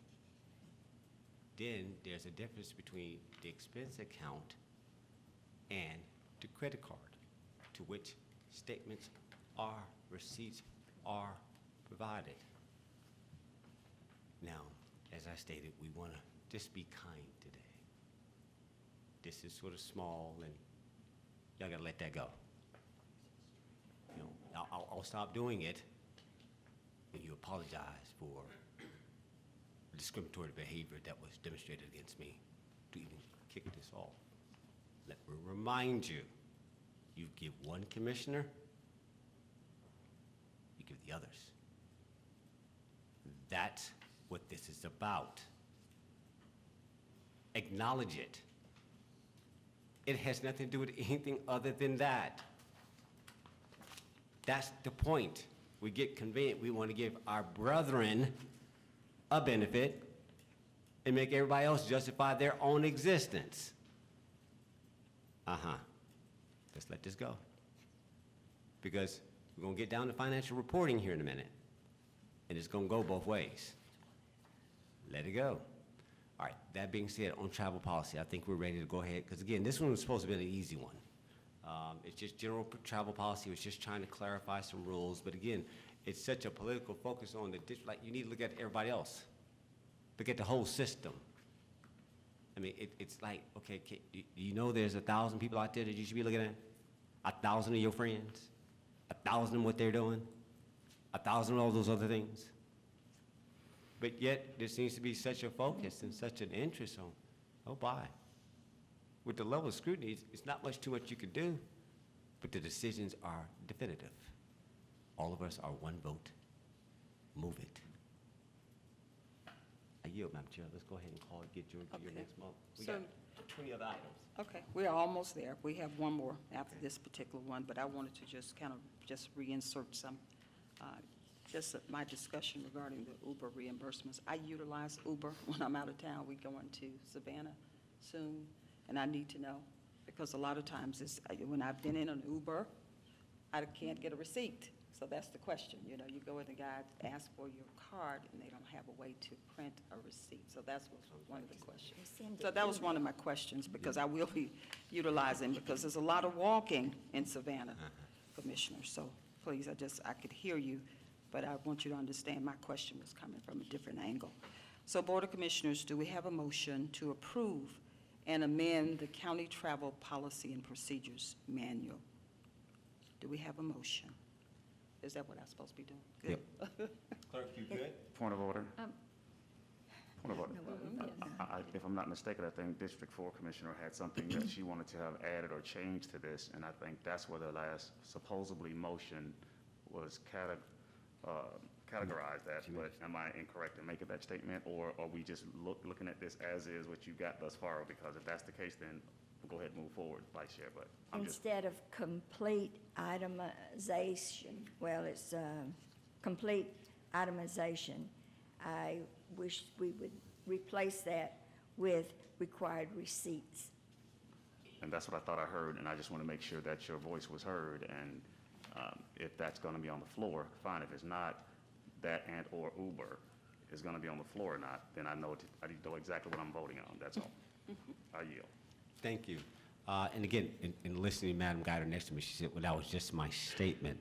Then there's a difference between the expense account and the credit card, to which statements or receipts are provided. Now, as I stated, we want to just be kind today. This is sort of small, and y'all got to let that go. You know, I'll stop doing it when you apologize for discriminatory behavior that was demonstrated against me to even kick this off. Let me remind you, you give one commissioner, you give the others. That's what this is about. Acknowledge it. It has nothing to do with anything other than that. That's the point. We get convenient. We want to give our brethren a benefit and make everybody else justify their own existence. Let's let this go. Because we're going to get down to financial reporting here in a minute. And it's going to go both ways. Let it go. All right, that being said, on travel policy, I think we're ready to go ahead. Because again, this one was supposed to be an easy one. It's just general travel policy. It was just trying to clarify some rules. But again, it's such a political focus on the district. Like, you need to look at everybody else. Look at the whole system. I mean, it's like, okay, do you know there's 1,000 people out there that you should be looking at? 1,000 of your friends? 1,000 of what they're doing? 1,000 of all those other things? But yet, there seems to be such a focus and such an interest on, oh, bye. With the level of scrutiny, it's not much too much you can do, but the decisions are definitive. All of us are one vote. Move it. I yield, Madam Chair. Let's go ahead and call it, get your Okay. next month. We So- got 20 other items. Okay, we are almost there. We have one more after this particular one, but I wanted to just kind of just reinsert some, just my discussion regarding the Uber reimbursements. I utilize Uber when I'm out of town. We going to Savannah soon, and I need to know, because a lot of times it's, when I've been in an Uber, I can't get a receipt. So that's the question, you know, you go in, the guy asks for your card, and they don't have a way to print a receipt. So that's one of the questions. So that was one of my questions, because I will be utilizing, because there's a lot of walking in Savannah, Commissioner. So please, I could hear you, but I want you to understand my question was coming from a different angle. So Board of Commissioners, do we have a motion to approve and amend the County Travel Policy and Procedures Manual? Do we have a motion? Is that what I'm supposed to be doing? Good. Clerk, you good? Point of order. Um, Point of order. If I'm not mistaken, I think District 4 Commissioner had something that she wanted to have added or changed to this, and I think that's where the last supposedly motion was categorized as. But am I incorrect in making that statement, or are we just looking at this as is, what you got thus far? Because if that's the case, then we'll go ahead and move forward, Vice Chair, but I'm just. Instead of complete itemization, well, it's complete itemization, I wish we would replace that with required receipts. And that's what I thought I heard, and I just want to make sure that your voice was heard, and if that's going to be on the floor, fine. If it's not, that and/or Uber is going to be on the floor or not, then I know exactly what I'm voting on, that's all. I yield. Thank you. And again, in listening to Madam Guider next to me, she said, well, that was just my statement.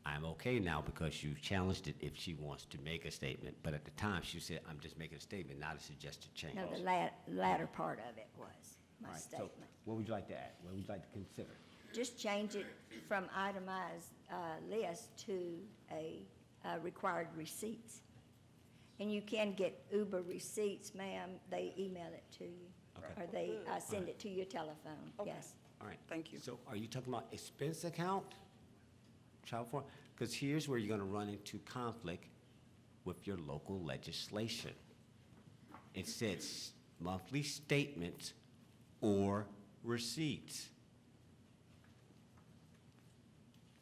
I'm okay now because you challenged it if she wants to make a statement. But at the time, she said, I'm just making a statement, not a suggested change. No, the latter part of it was my All right, so statement. what would you like to add? What would you like to consider? Just change it from itemized list to a required receipts. And you can get Uber receipts, ma'am. They email it to you. Okay. Or they send it to your telephone, Okay. yes. All right. Thank you. So are you talking about expense account? Child for? Because here's where you're going to run into conflict with your local legislation. It says monthly statements or receipts.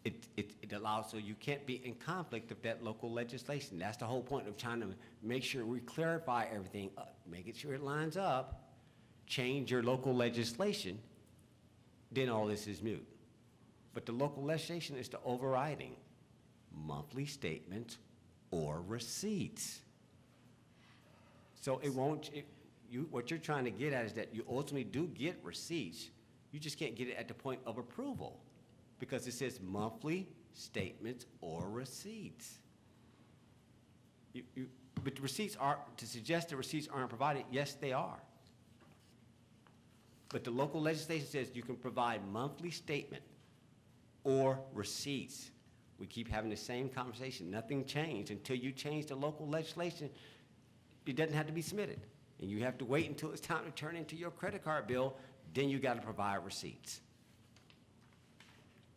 It allows, so you can't be in conflict of that local legislation. That's the whole point of trying to make sure we clarify everything, making sure it lines up, change your local legislation, then all this is moot. But the local legislation is the overriding monthly statements or receipts. So it won't, what you're trying to get at is that you ultimately do get receipts. You just can't get it at the point of approval because it says monthly statements or receipts. But the receipts are, to suggest the receipts aren't provided, yes, they are. But the local legislation says you can provide monthly statement or receipts. We keep having the same conversation. Nothing changed until you change the local legislation. It doesn't have to be submitted. And you have to wait until it's time to turn into your credit card bill, then you got to provide receipts.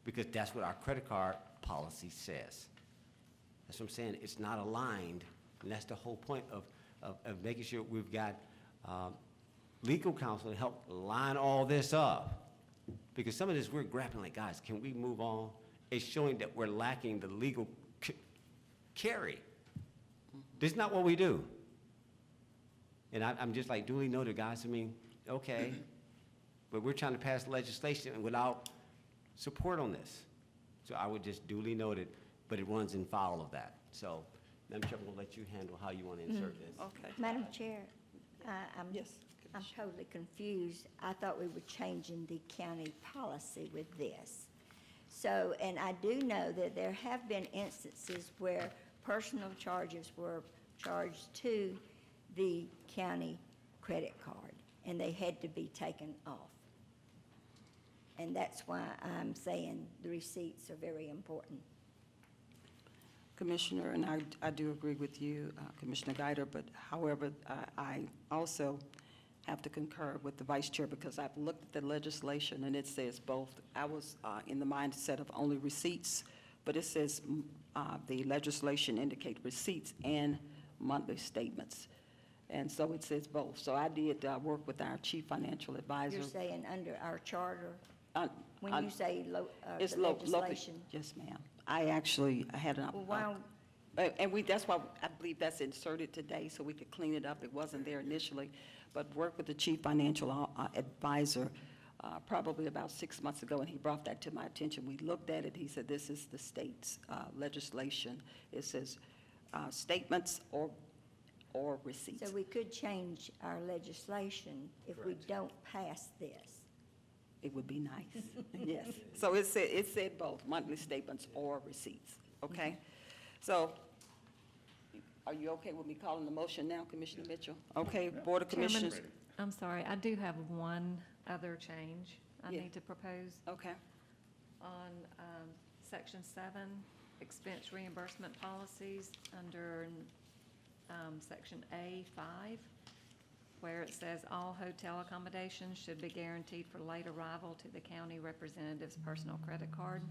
Because that's what our credit card policy says. That's what I'm saying. It's not aligned, and that's the whole point of making sure we've got legal counsel to help line all this up. Because some of this we're grappling like, guys, can we move on? It's showing that we're lacking the legal carry. This is not what we do. And I'm just like duly noted, guys. I mean, okay, but we're trying to pass legislation without support on this. So I would just duly note it, but it runs in foul of that. So, Madam Chair, we'll let you handle how you want to insert this. Okay. Madam Chair, I'm Yes. totally confused. I thought we were changing the county policy with this. So, and I do know that there have been instances where personal charges were charged to the county credit card, and they had to be taken off. And that's why I'm saying the receipts are very important. Commissioner, and I do agree with you, Commissioner Guider, but however, I also have to concur with the Vice Chair because I've looked at the legislation and it says both. I was in the mindset of only receipts, but it says the legislation indicate receipts and monthly statements. And so it says both. So I did work with our chief financial advisor. You're saying under our charter, when un- you say It's the local. legislation? Yes, ma'am. I actually had an. Well, why, And that's why I believe that's inserted today, so we could clean it up. It wasn't there initially, but worked with the chief financial advisor probably about 6 months ago, and he brought that to my attention. We looked at it. He said, this is the state's legislation. It says statements or receipts. so we could change our legislation if we Correct. don't pass this. It would be nice, yes. So it said both, monthly statements or receipts, okay? So, are you okay with me calling the motion now, Commissioner Mitchell? Okay, Board of Chairman, Commissioners? I'm sorry, I do have one other change I Yeah. need to propose. Okay, On Section 7, expense reimbursement policies, under Section A5, where it says all hotel accommodations should be guaranteed for late arrival to the county representative's personal credit card.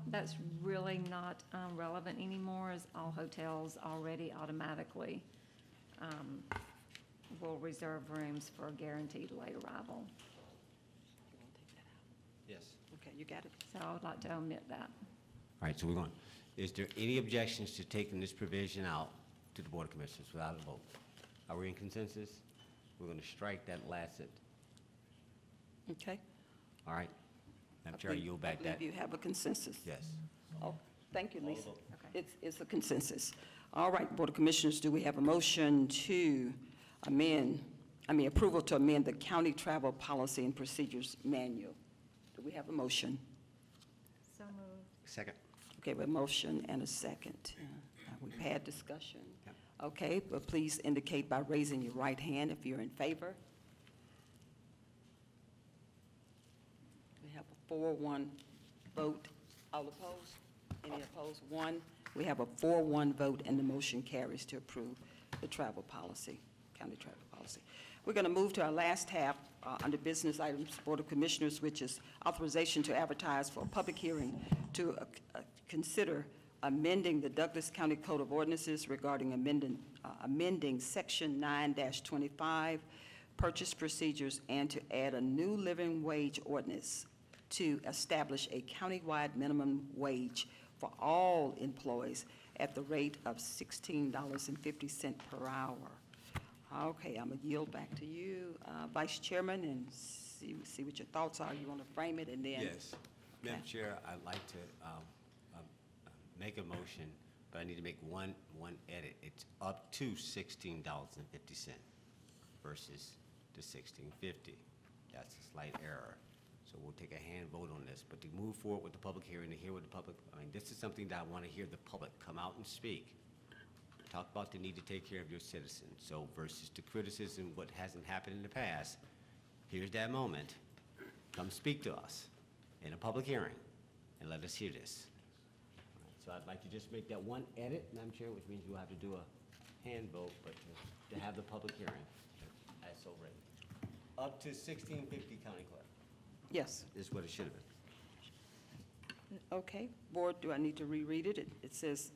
That's really not relevant anymore, as all hotels already automatically will reserve rooms for guaranteed late arrival. Yes. okay, you got it. So I would like to omit that. All right, so we're going, is there any objections to taking this provision out to the Board of Commissioners without a vote? Are we in consensus? We're going to strike that last sentence. Okay. All right. Madam Chair, I yield back I that. believe you have a consensus. Yes. Oh, thank you, Lisa. Okay. It's a consensus. All right, Board of Commissioners, do we have a motion to approval to amend the county travel policy and procedures manual? Do we have a motion? So moved. Second. Okay, we have a motion and a second. We've had discussion. Yep. Okay, but please indicate by raising your right hand if you're in favor. We have a 4-1 vote. All opposed? Any opposed? One. We have a 4-1 vote, and the motion carries to approve the travel policy, county travel policy. We're going to move to our last half under business items, Board of Commissioners, which is authorization to advertise for a public hearing to consider amending the Douglas County Code of Ordinances regarding amending Section 9-25, purchase procedures, and to add a new living wage ordinance to establish a countywide minimum wage for all employees at the rate of $16.50 per hour. Okay, I'm going to yield back to you, Vice Chairman, and see what your thoughts are. You want to frame it, and then... Yes. Madam Chair, I'd like to make a motion, but I need to make one edit. It's up to $16.50 versus the $16.50. That's a slight error. So we'll take a hand vote on this. But to move forward with the public hearing, to hear what the public, this is something that I want to hear the public come out and speak. Talk about the need to take care of your citizens. So versus the criticism, what hasn't happened in the past, here's that moment. Come speak to us in a public hearing and let us hear this. So I'd like to just make that one edit, Madam Chair, which means you'll have to do a hand vote, but to have the public hearing as so written. Up to $16.50, County Clerk, Yes. is what it should have been. Okay. Board, do I need to reread it? It says,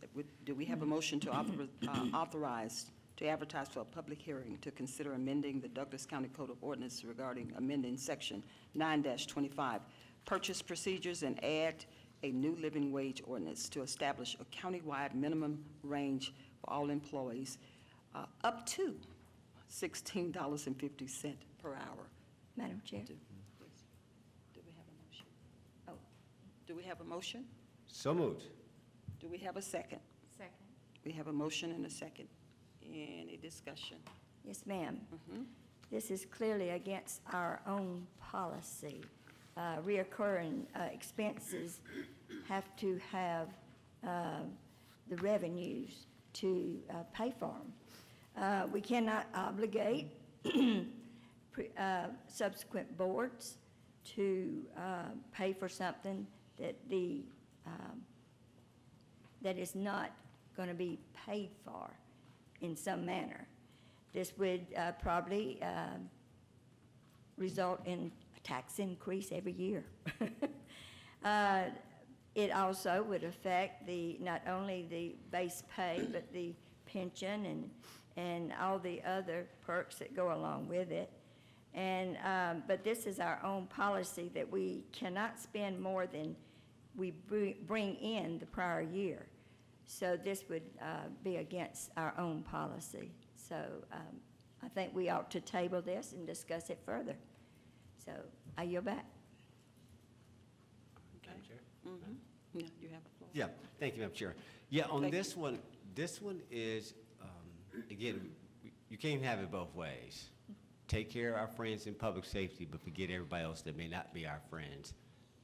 do we have a motion to authorize to advertise for a public hearing to consider amending the Douglas County Code of Ordinance regarding amending Section 9-25, purchase procedures, and add a new living wage ordinance to establish a countywide minimum range for all employees up to $16.50 per hour. Madam Chair? Do we have a motion? Oh. Do we have a motion? So moved. Do we have a second? Second. We have a motion and a second. Any discussion? Yes, ma'am. Mhm. This is clearly against our own policy. Reoccurring expenses have to have the revenues to pay for them. We cannot obligate subsequent boards to pay for something that that is not going to be paid for in some manner. This would probably result in a tax increase every year. It also would affect not only the base pay, but the pension and all the other perks that go along with it. And, but this is our own policy that we cannot spend more than we bring in the prior year. So this would be against our own policy. So I think we ought to table this and discuss it further. So I yield back. Madam Chair? Yeah, you have the floor. Yeah, thank you, Madam Chair. Yeah, on Thank you. this one is, again, you can't have it both ways. Take care of our friends in public safety, but forget everybody else that may not be our friends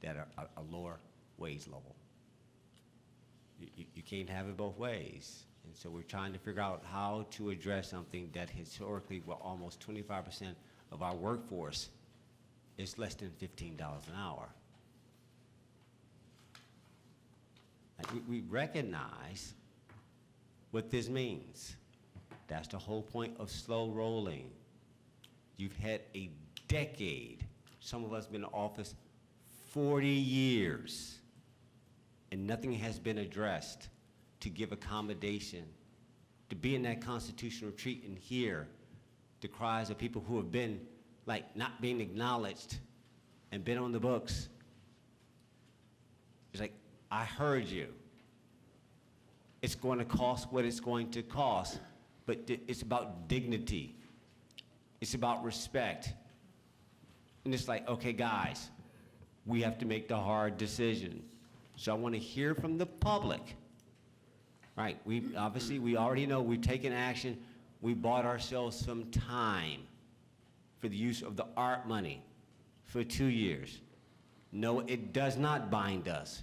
that are a lower wage level. You can't have it both ways. And so we're trying to figure out how to address something that historically, well, almost 25% of our workforce is less than $15 an hour. And we recognize what this means. That's the whole point of slow rolling. You've had a decade. Some of us have been in office 40 years, and nothing has been addressed to give accommodation, to be in that constitutional retreat and hear the cries of people who have been, like, not being acknowledged and been on the books. It's like, I heard you. It's going to cost what it's going to cost, but it's about dignity. It's about respect. And it's like, okay, guys, we have to make the hard decision. So I want to hear from the public. Right, we already know we've taken action. We bought ourselves some time for the use of the ARP money for 2 years. No, it does not bind us.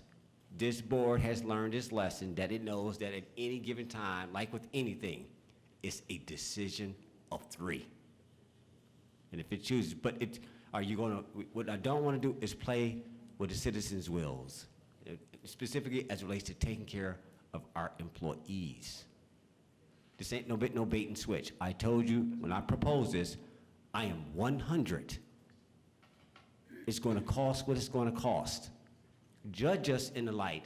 This board has learned its lesson that it knows that at any given time, like with anything, it's a decision of 3. And if it chooses, but are you going to, what I don't want to do is play with the citizens' wills, specifically as it relates to taking care of our employees. This ain't no bait and switch. I told you when I proposed this, I am 100. It's going to cost what it's going to cost. Judge us in the light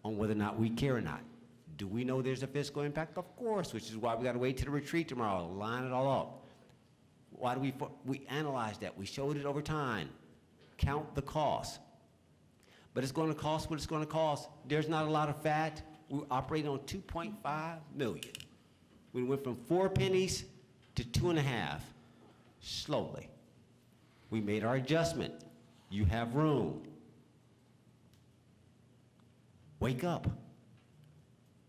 on whether or not we care or not. Do we know there's a fiscal impact? Of course, which is why we got to wait till the retreat tomorrow, line it all up. Why do we analyze that? We showed it over time. Count the cost. But it's going to cost what it's going to cost. There's not a lot of fat. We operate on 2.5 million. We went from 4 pennies to 2.5, slowly. We made our adjustment. You have room. Wake up.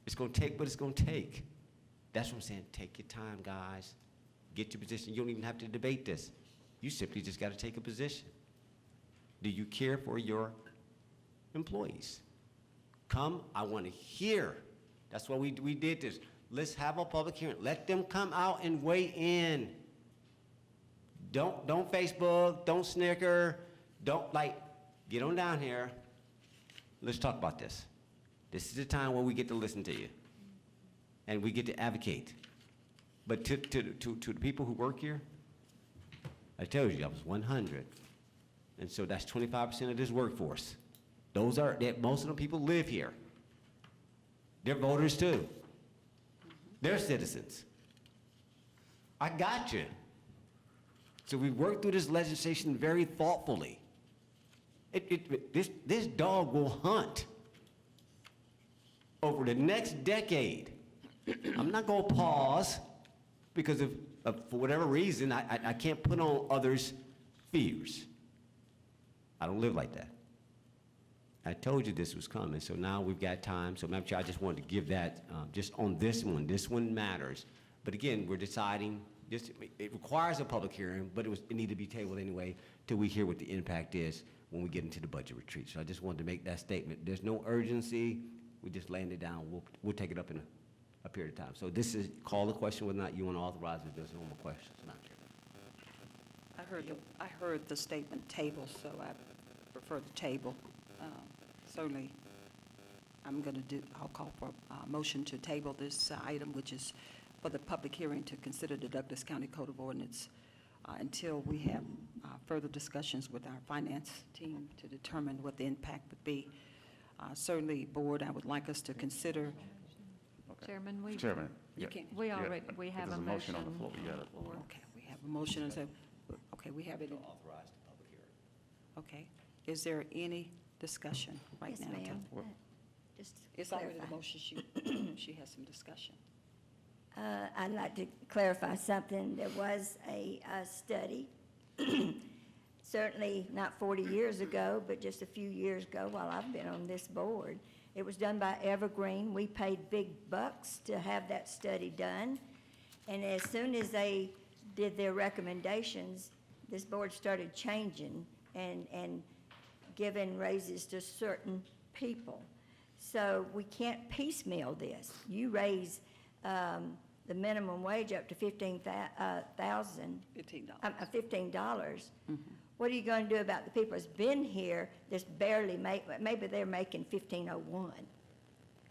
It's going to take what it's going to take. That's what I'm saying. Take your time, guys. Get your position. You don't even have to debate this. You simply just got to take a position. Do you care for your employees? Come, I want to hear. That's why we did this. Let's have a public hearing. Let them come out and weigh in. Don't Facebook, don't snicker, get on down here. Let's talk about this. This is the time where we get to listen to you. And we get to advocate. But to the people who work here, I told you I was 100. And so that's 25% of this workforce. Most of the people live here. They're voters too. They're citizens. I got you. So we worked through this legislation very thoughtfully. This dog will hunt over the next decade. I'm not going to pause because for whatever reason, I can't put on others' fears. I don't live like that. I told you this was coming, so now we've got time. So, Madam Chair, I just wanted to give that just on this one. This one matters. But again, we're deciding, it requires a public hearing, but it needed to be tabled anyway till we hear what the impact is when we get into the budget retreat. So I just wanted to make that statement. There's no urgency. We just laying it down. We'll take it up in a period of time. So this is, call the question whether or not you want to authorize it. There's no more questions, Madam Chair. I heard the statement table, so I prefer the table. Certainly, I'll call for a motion to table this item, which is for the public hearing to consider the Douglas County Code of Ordinance until we have further discussions with our finance team to determine what the impact would be. Certainly, Board, I would like us to consider. Chairman, You Yeah. can, We Yeah, already, we have a there's motion on the floor. You on got the floor. okay, we have a motion and okay, we have it. Authorize the public hearing. Okay. Is there any discussion right Yes, now? ma'am. Well- Just to It's already the clarify. motion. She has some discussion. I'd like to clarify something. There was a study, certainly not 40 years ago, but just a few years ago while I've been on this board. It was done by Evergreen. We paid big bucks to have that study done. And as soon as they did their recommendations, this board started changing and giving raises to certain people. So we can't piecemeal this. You raise the minimum wage up to $15,000. $15. What are you going to do about the people that's been here that's barely maybe they're making $15.01?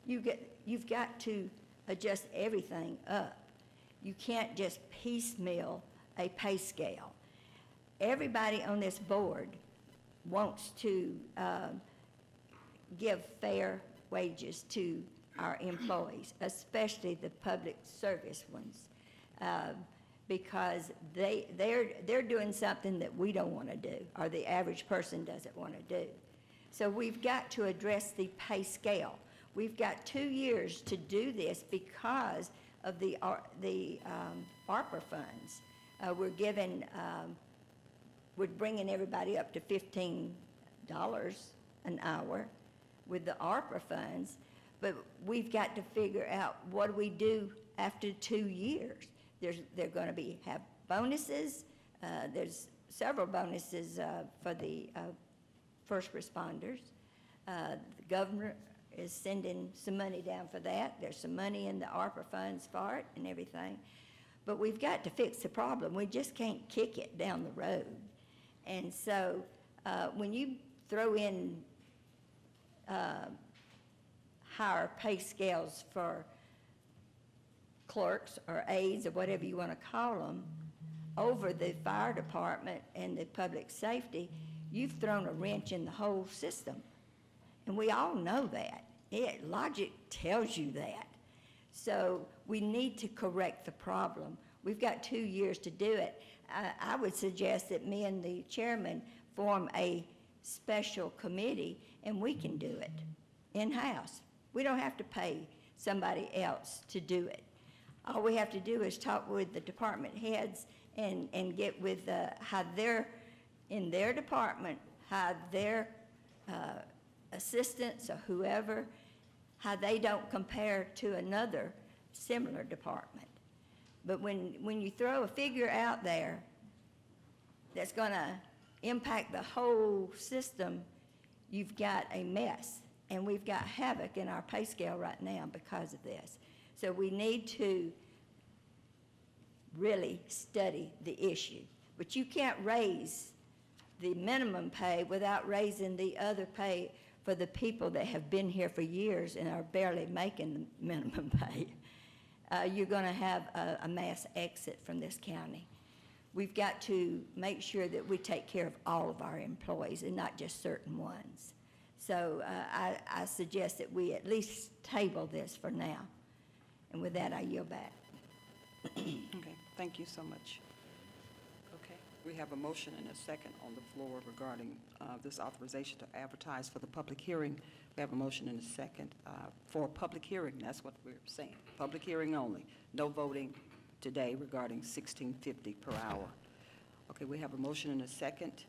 You've got to adjust everything up. You can't just piecemeal a pay scale. Everybody on this board wants to give fair wages to our employees, especially the public service ones, because they're doing something that we don't want to do, or the average person doesn't want to do. So we've got to address the pay scale. We've got 2 years to do this because of the ARPA funds. We're bringing everybody up to $15 an hour with the ARPA funds, but we've got to figure out what do we do after 2 years. They're going to have bonuses. There's several bonuses for the first responders. The governor is sending some money down for that. There's some money in the ARPA funds for it and everything. But we've got to fix the problem. We just can't kick it down the road. And so when you throw in higher pay scales for clerks or aides or whatever you want to call them over the fire department and the public safety, you've thrown a wrench in the whole system. And we all know that. Logic tells you that. So we need to correct the problem. We've got 2 years to do it. I would suggest that me and the chairman form a special committee and we can do it in-house. We don't have to pay somebody else to do it. All we have to do is talk with the department heads and get with how they're, in their department, how their assistants or whoever, how they don't compare to another similar department. But when you throw a figure out there that's going to impact the whole system, you've got a mess. And we've got havoc in our pay scale right now because of this. So we need to really study the issue. But you can't raise the minimum pay without raising the other pay for the people that have been here for years and are barely making the minimum pay. You're going to have a mass exit from this county. We've got to make sure that we take care of all of our employees and not just certain ones. So I suggest that we at least table this for now. And with that, I yield back. Okay, thank you so much. Okay, we have a motion and a second on the floor regarding this authorization to advertise for the public hearing. We have a motion and a second for a public hearing. That's what we're saying. Public hearing only. No voting today regarding $16.50 per hour. Okay, we have a motion and a second.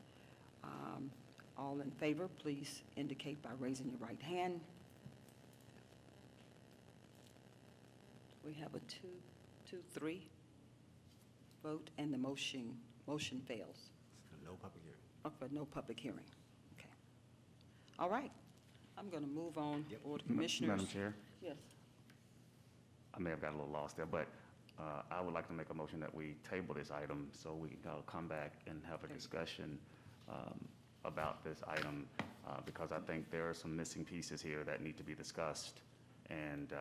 All in favor, please indicate by raising your right hand. We have a 2-3 vote, and the motion fails. No public hearing. For no public hearing. Okay. All right. I'm going to move on. Board of Commissioners. Madam Chair, Yes. I may have got a little lost there, but I would like to make a motion that we table this item so we can come back and have a discussion about this item because I think there are some missing pieces here that need to be discussed and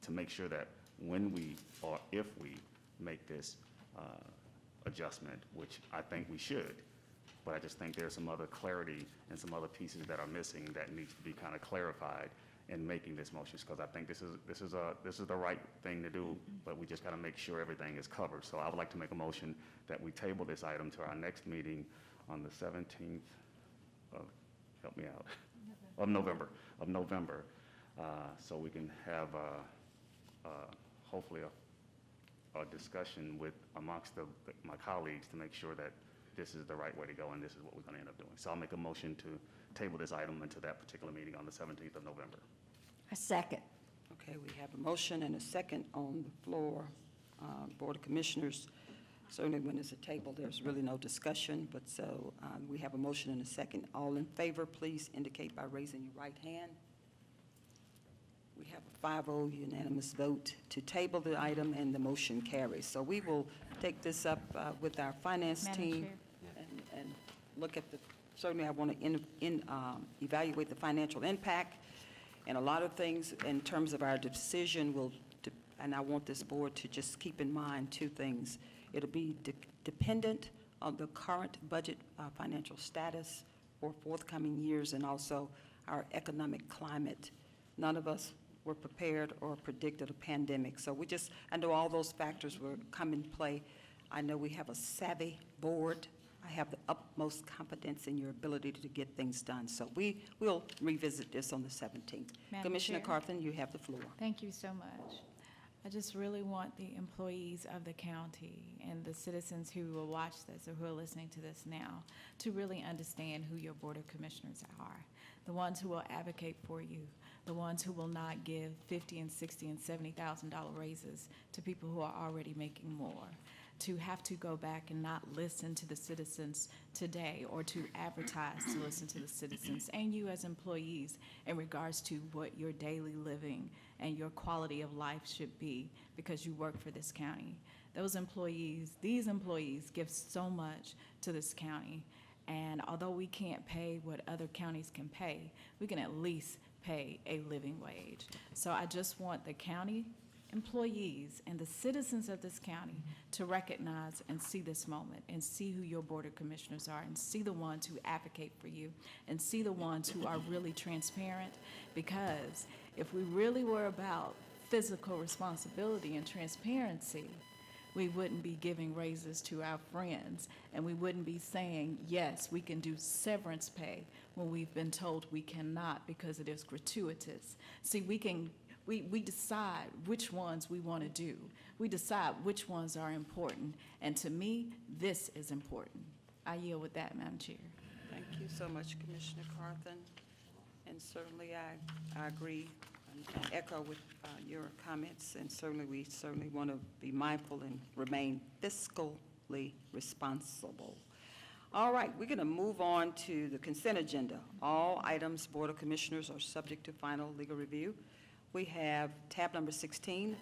to make sure that when we or if we make this adjustment, which I think we should, but I just think there's some other clarity and some other pieces that are missing that needs to be kind of clarified. in making this motion, because I think this is the right thing to do, but we just got to make sure everything is covered. So I would like to make a motion that we table this item to our next meeting on the 17th of, help me out, of November, so we can have hopefully a discussion with amongst my colleagues to make sure that this is the right way to go and this is what we're going to end up doing. So I'll make a motion to table this item into that particular meeting on the 17th of November. A second. Okay, we have a motion and a second on the floor. Board of Commissioners, certainly when it's a table, there's really no discussion, but so we have a motion and a second. All in favor, please indicate by raising your right hand. We have a 5-0 unanimous vote to table the item, and the motion carries. So we will take this up with our finance Madam team Chair. and look at the, certainly I want to evaluate the financial impact, and a lot of things in terms of our decision will, and I want this board to just keep in mind two things. It'll be dependent on the current budget financial status for forthcoming years and also our economic climate. None of us were prepared or predicted a pandemic. So I know all those factors will come in play. I know we have a savvy board. I have the utmost confidence in your ability to get things done. So we'll revisit this on the 17th. Madam Commissioner Chair. Carthen, you have the floor. Thank you so much. I just really want the employees of the county and the citizens who will watch this or who are listening to this now to really understand who your Board of Commissioners are. The ones who will advocate for you, the ones who will not give $50,000 and $60,000 and $70,000 raises to people who are already making more. To have to go back and not listen to the citizens today or to advertise to listen to the citizens and you as employees in regards to what your daily living and your quality of life should be because you work for this county. These employees give so much to this county, and although we can't pay what other counties can pay, we can at least pay a living wage. So I just want the county employees and the citizens of this county to recognize and see this moment and see who your Board of Commissioners are and see the ones who advocate for you and see the ones who are really transparent, because if we really were about physical responsibility and transparency, we wouldn't be giving raises to our friends, and we wouldn't be saying, yes, we can do severance pay when we've been told we cannot because it is gratuitous. See, we decide which ones we want to do. We decide which ones are important, and to me, this is important. I yield with that, Madam Chair. Thank you so much, Commissioner Carthen. And certainly I agree and echo with your comments, and certainly we want to be mindful and remain fiscally responsible. All right, we're going to move on to the consent agenda. All items, Board of Commissioners, are subject to final legal review. We have tab number 16,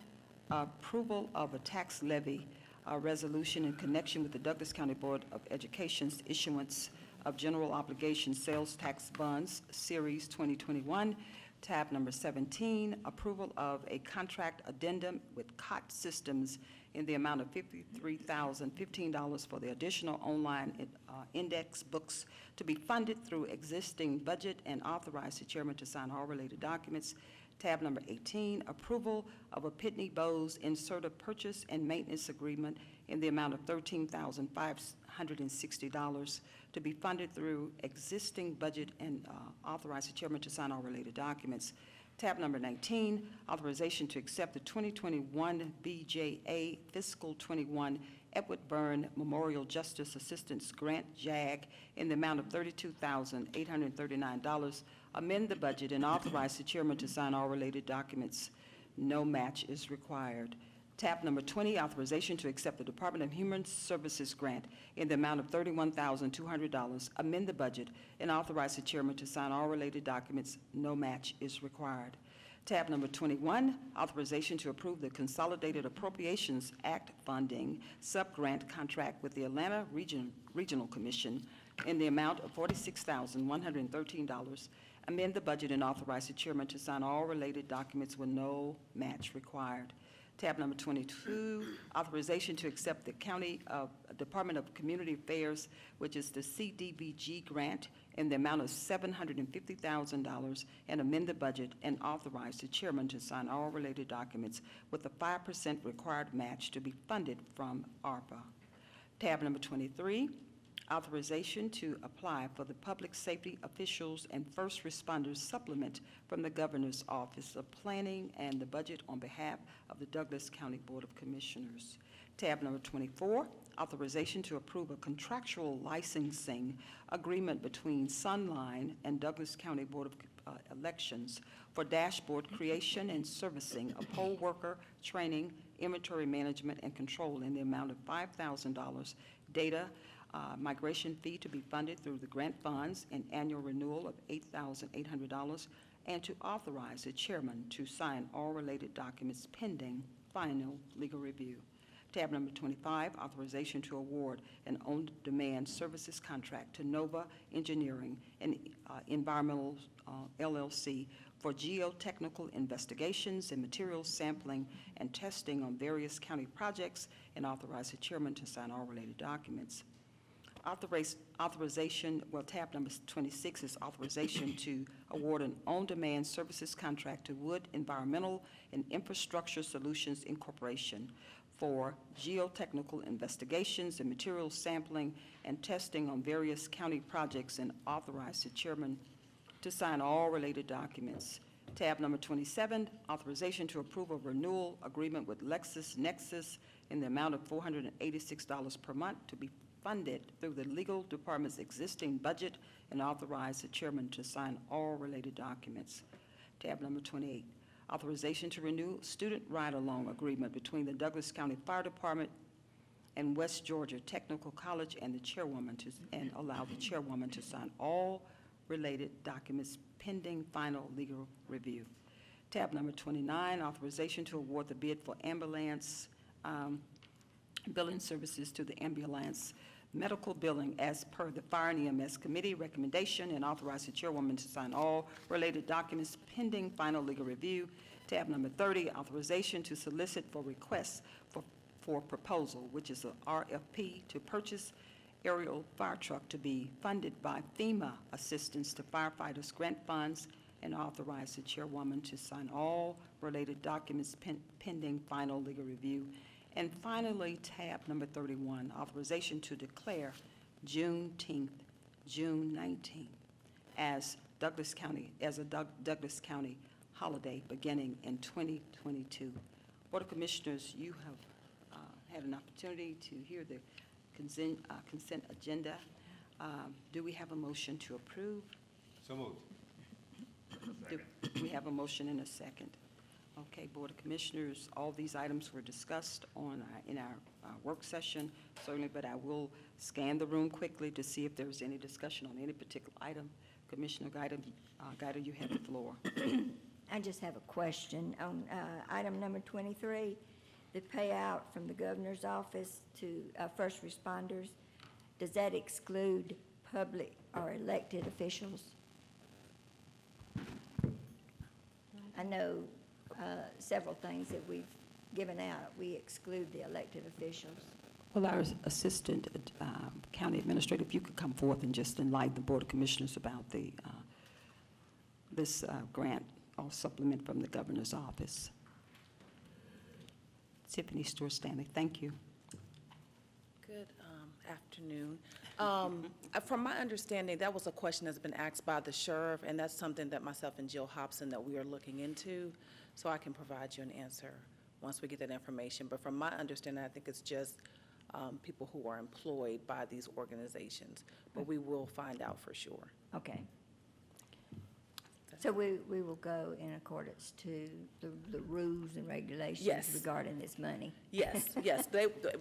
approval of a tax levy resolution in connection with the Douglas County Board of Education's issuance of general obligation sales tax bonds, Series 2021. Tab number 17, approval of a contract addendum with COT Systems in the amount of $53,015 for the additional online index books to be funded through existing budget, and authorize the chairman to sign all related documents. Tab number 18, approval of a Pitney Bowes inserter purchase and maintenance agreement in the amount of $13,560 to be funded through existing budget, and authorize the chairman to sign all related documents. Tab number 19, authorization to accept the 2021 BJA Fiscal 21 Edward Byrne Memorial Justice Assistance Grant, JAG, in the amount of $32,839. Amend the budget and authorize the chairman to sign all related documents. No match is required. Tab number 20, authorization to accept the Department of Human Services grant in the amount of $31,200. Amend the budget and authorize the chairman to sign all related documents. No match is required. Tab number 21, authorization to approve the Consolidated Appropriations Act funding subgrant contract with the Atlanta Regional Commission in the amount of $46,113. Amend the budget and authorize the chairman to sign all related documents with no match required. Tab number 22, authorization to accept the County Department of Community Affairs, which is the CDBG grant, in the amount of $750,000, and amend the budget and authorize the chairman to sign all related documents with a 5% required match to be funded from ARPA. Tab number 23, authorization to apply for the Public Safety Officials and First Responders Supplement from the Governor's Office of Planning and the budget on behalf of the Douglas County Board of Commissioners. Tab number 24, authorization to approve a contractual licensing agreement between Sunline and Douglas County Board of Elections for dashboard creation and servicing of poll worker training, inventory management, and control in the amount of $5,000, data migration fee to be funded through the grant funds, and annual renewal of $8,800, and to authorize the chairman to sign all related documents pending final legal review. Tab number 25, authorization to award an on-demand services contract to Nova Engineering and Environmental LLC for geotechnical investigations and material sampling and testing on various county projects, and authorize the chairman to sign all related documents. Authorization, well, tab number 26 is authorization to award an on-demand services contract to Wood Environmental and Infrastructure Solutions Incorporation for geotechnical investigations and material sampling and testing on various county projects, and authorize the chairman to sign all related documents. Tab number 27, authorization to approve a renewal agreement with LexisNexis in the amount of $486 per month to be funded through the legal department's existing budget, and authorize the chairman to sign all related documents. Tab number 28, authorization to renew student ride-along agreement between the Douglas County Fire Department and West Georgia Technical College, and the chairwoman to, and allow the chairwoman to sign all related documents pending final legal review. Tab number 29, authorization to award the bid for ambulance billing services to the ambulance medical billing as per the Fire and EMS Committee recommendation, and authorize the chairwoman to sign all related documents pending final legal review. Tab number 30, authorization to solicit for requests for proposal, which is a RFP to purchase aerial fire truck to be funded by FEMA assistance to firefighters grant funds, and authorize the chairwoman to sign all related documents pending final legal review. And finally, tab number 31, authorization to declare Juneteenth, June 19th, as Douglas County, as a Douglas County holiday beginning in 2022. Board of Commissioners, you have had an opportunity to hear the consent agenda. Do we have a motion to approve? So moved. Do we have a motion and a second? Okay, Board of Commissioners, all these items were discussed in our work session, certainly, but I will scan the room quickly to see if there's any discussion on any particular item. Commissioner Guida, you have the floor. I just have a question on item number 23, the payout from the governor's office to first responders. Does that exclude public or elected officials? I know several things that we've given out, we exclude the elected officials. Well, our Assistant County Administrator, if you could come forth and just enlighten the Board of Commissioners about the this grant or supplement from the Governor's Office. Tiffany Stewart-Stanley, thank you. Good afternoon. From my understanding, that was a question that's been asked by the sheriff, and that's something that myself and Jill Hobson that we are looking into, so I can provide you an answer once we get that information. But from my understanding, I think it's just people who are employed by these organizations, but we will find out for sure. Okay. So we will go in accordance to the rules and regulations Yes. regarding this money? Yes, yes.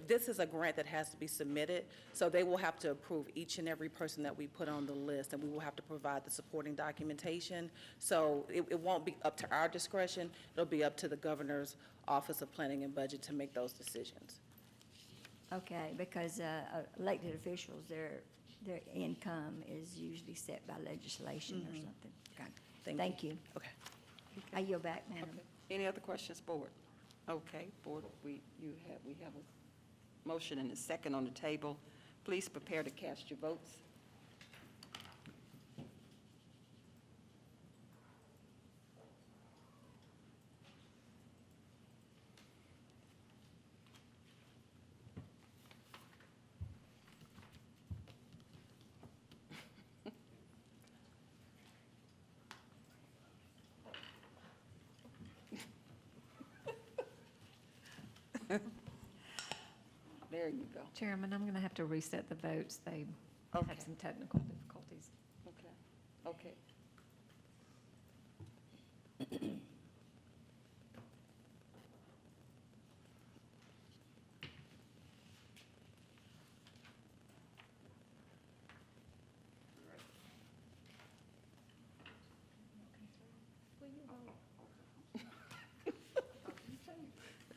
This is a grant that has to be submitted, so they will have to approve each and every person that we put on the list, and we will have to provide the supporting documentation. So it won't be up to our discretion. It'll be up to the Governor's Office of Planning and Budget to make those decisions. Okay, because elected officials, their income is usually set by legislation or something. Okay. Thank you. Okay. I yield back, Madam. Any other questions, Board? Okay, Board, we have a motion and a second on the table. Please prepare to cast your votes. There you go. Chairman, I'm going to have to reset the votes. They Okay. had some technical difficulties. Okay, okay.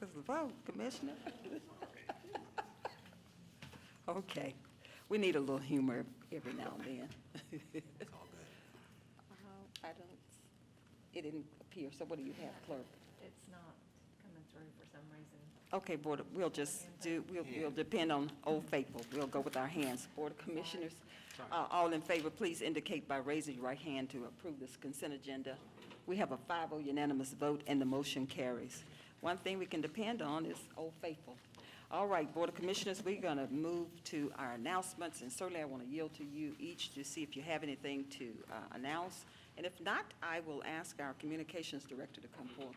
There's the vote, Commissioner. Okay, we need a little humor every now and then. It's all good. I don't, it didn't appear, so what do you have, clerk? It's not coming through for some reason. Okay, Board, we'll just do, we'll depend on Old Faithful. We'll go with our hands. Board of Commissioners, all in favor, please indicate by raising your right hand to approve this consent agenda. We have a 5-0 unanimous vote, and the motion carries. One thing we can depend on is Old Faithful. All right, Board of Commissioners, we're going to move to our announcements, and certainly I want to yield to you each to see if you have anything to announce. And if not, I will ask our Communications Director to come forward.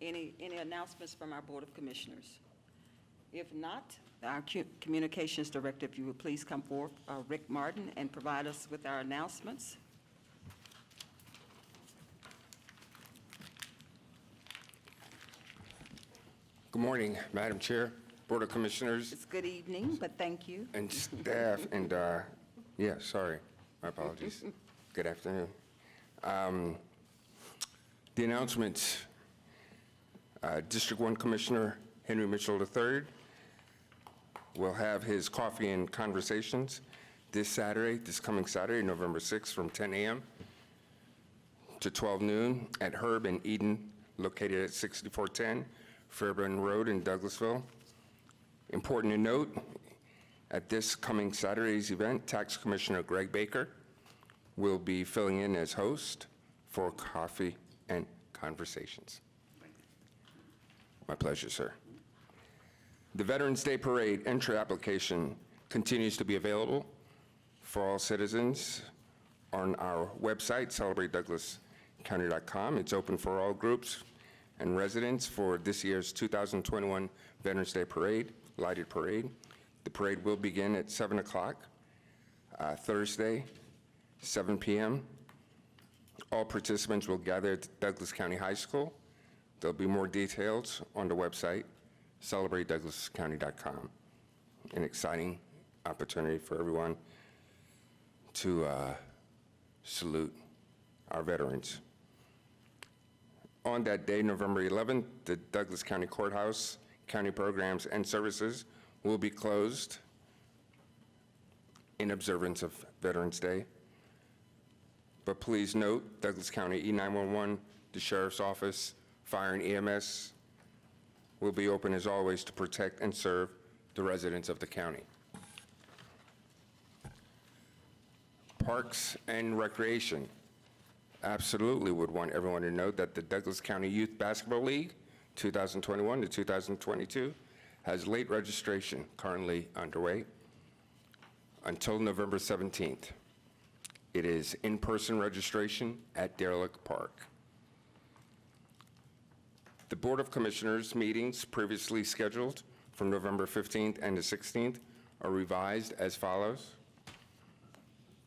Any announcements from our Board of Commissioners? If not, our Communications Director, if you would please come forward, Rick Martin, and provide us with our announcements. Good morning, Madam Chair, Board of Commissioners, It's good evening, but thank you. and staff, and, yeah, sorry, my apologies. Good afternoon. The announcements, District 1 Commissioner Henry Mitchell III will have his coffee and conversations this coming Saturday, November 6th, from 10 a.m. to 12 noon at Herb and Eden, located at 6410 Fairburn Road in Douglasville. Important to note, at this coming Saturday's event, Tax Commissioner Greg Baker will be filling in as host for coffee and conversations. My pleasure, sir. The Veterans Day Parade entry application continues to be available for all citizens on our website, celebratedouglascounty.com. It's open for all groups and residents for this year's 2021 Veterans Day Parade, lighted parade. The parade will begin at 7 o'clock, Thursday, 7 p.m. All participants will gather at Douglas County High School. There'll be more details on the website, celebratedouglascounty.com. An exciting opportunity for everyone to salute our veterans. On that day, November 11th, the Douglas County Courthouse, county programs and services will be closed in observance of Veterans Day. But please note, Douglas County E911, the Sheriff's Office, Fire and EMS will be open as always to protect and serve the residents of the county. Parks and Recreation. Absolutely would want everyone to know that the Douglas County Youth Basketball League 2021 to 2022 has late registration currently underway until November 17th. It is in-person registration at Derelict Park. The Board of Commissioners meetings previously scheduled from November 15th and the 16th are revised as follows.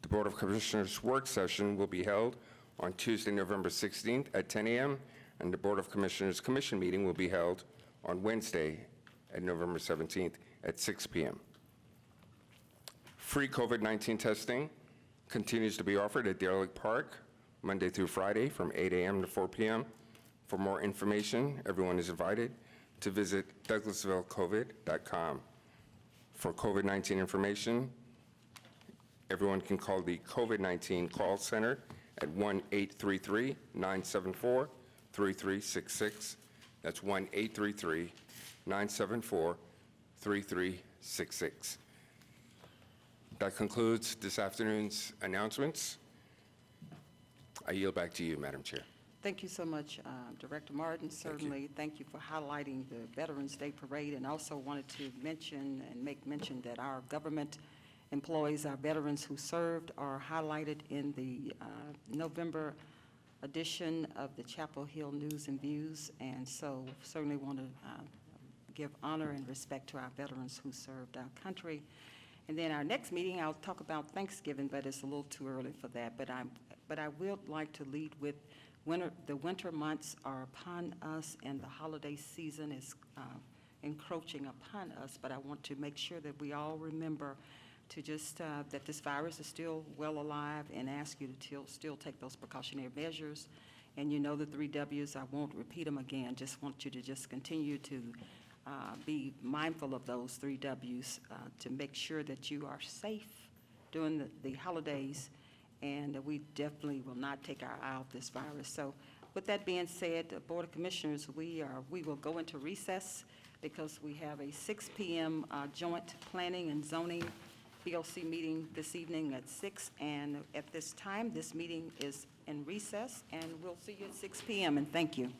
The Board of Commissioners work session will be held on Tuesday, November 16th at 10 a.m., and the Board of Commissioners commission meeting will be held on Wednesday at November 17th at 6 p.m. Free COVID-19 testing continues to be offered at Derelict Park Monday through Friday from 8 a.m. to 4 p.m. For more information, everyone is invited to visit douglasvillecovid.com. For COVID-19 information, everyone can call the COVID-19 call center at 1-833-974-3366. That's 1-833-974-3366. That concludes this afternoon's announcements. I yield back to you, Madam Chair. Thank you so much, Director Martin. Certainly, thank you for highlighting the Veterans Day Parade, and also wanted to mention and make mention that our government employees, our veterans who served, are highlighted in the November edition of the Chapel Hill News and Views, and so certainly want to give honor and respect to our veterans who served our country. And then our next meeting, I'll talk about Thanksgiving, but it's a little too early for that. But I would like to lead with the winter months are upon us, and the holiday season is encroaching upon us. But I want to make sure that we all remember to just that this virus is still well alive, and ask you to still take those precautionary measures. And you know the 3 W's. I won't repeat them again. Just want you to just continue to be mindful of those 3 W's to make sure that you are safe during the holidays, and we definitely will not take our eye off this virus. So with that being said, the Board of Commissioners, we will go into recess because we have a 6 p.m. Joint Planning and Zoning BOC meeting this evening at 6, and at this time, this meeting is in recess, and we'll see you at 6 p.m., and thank you.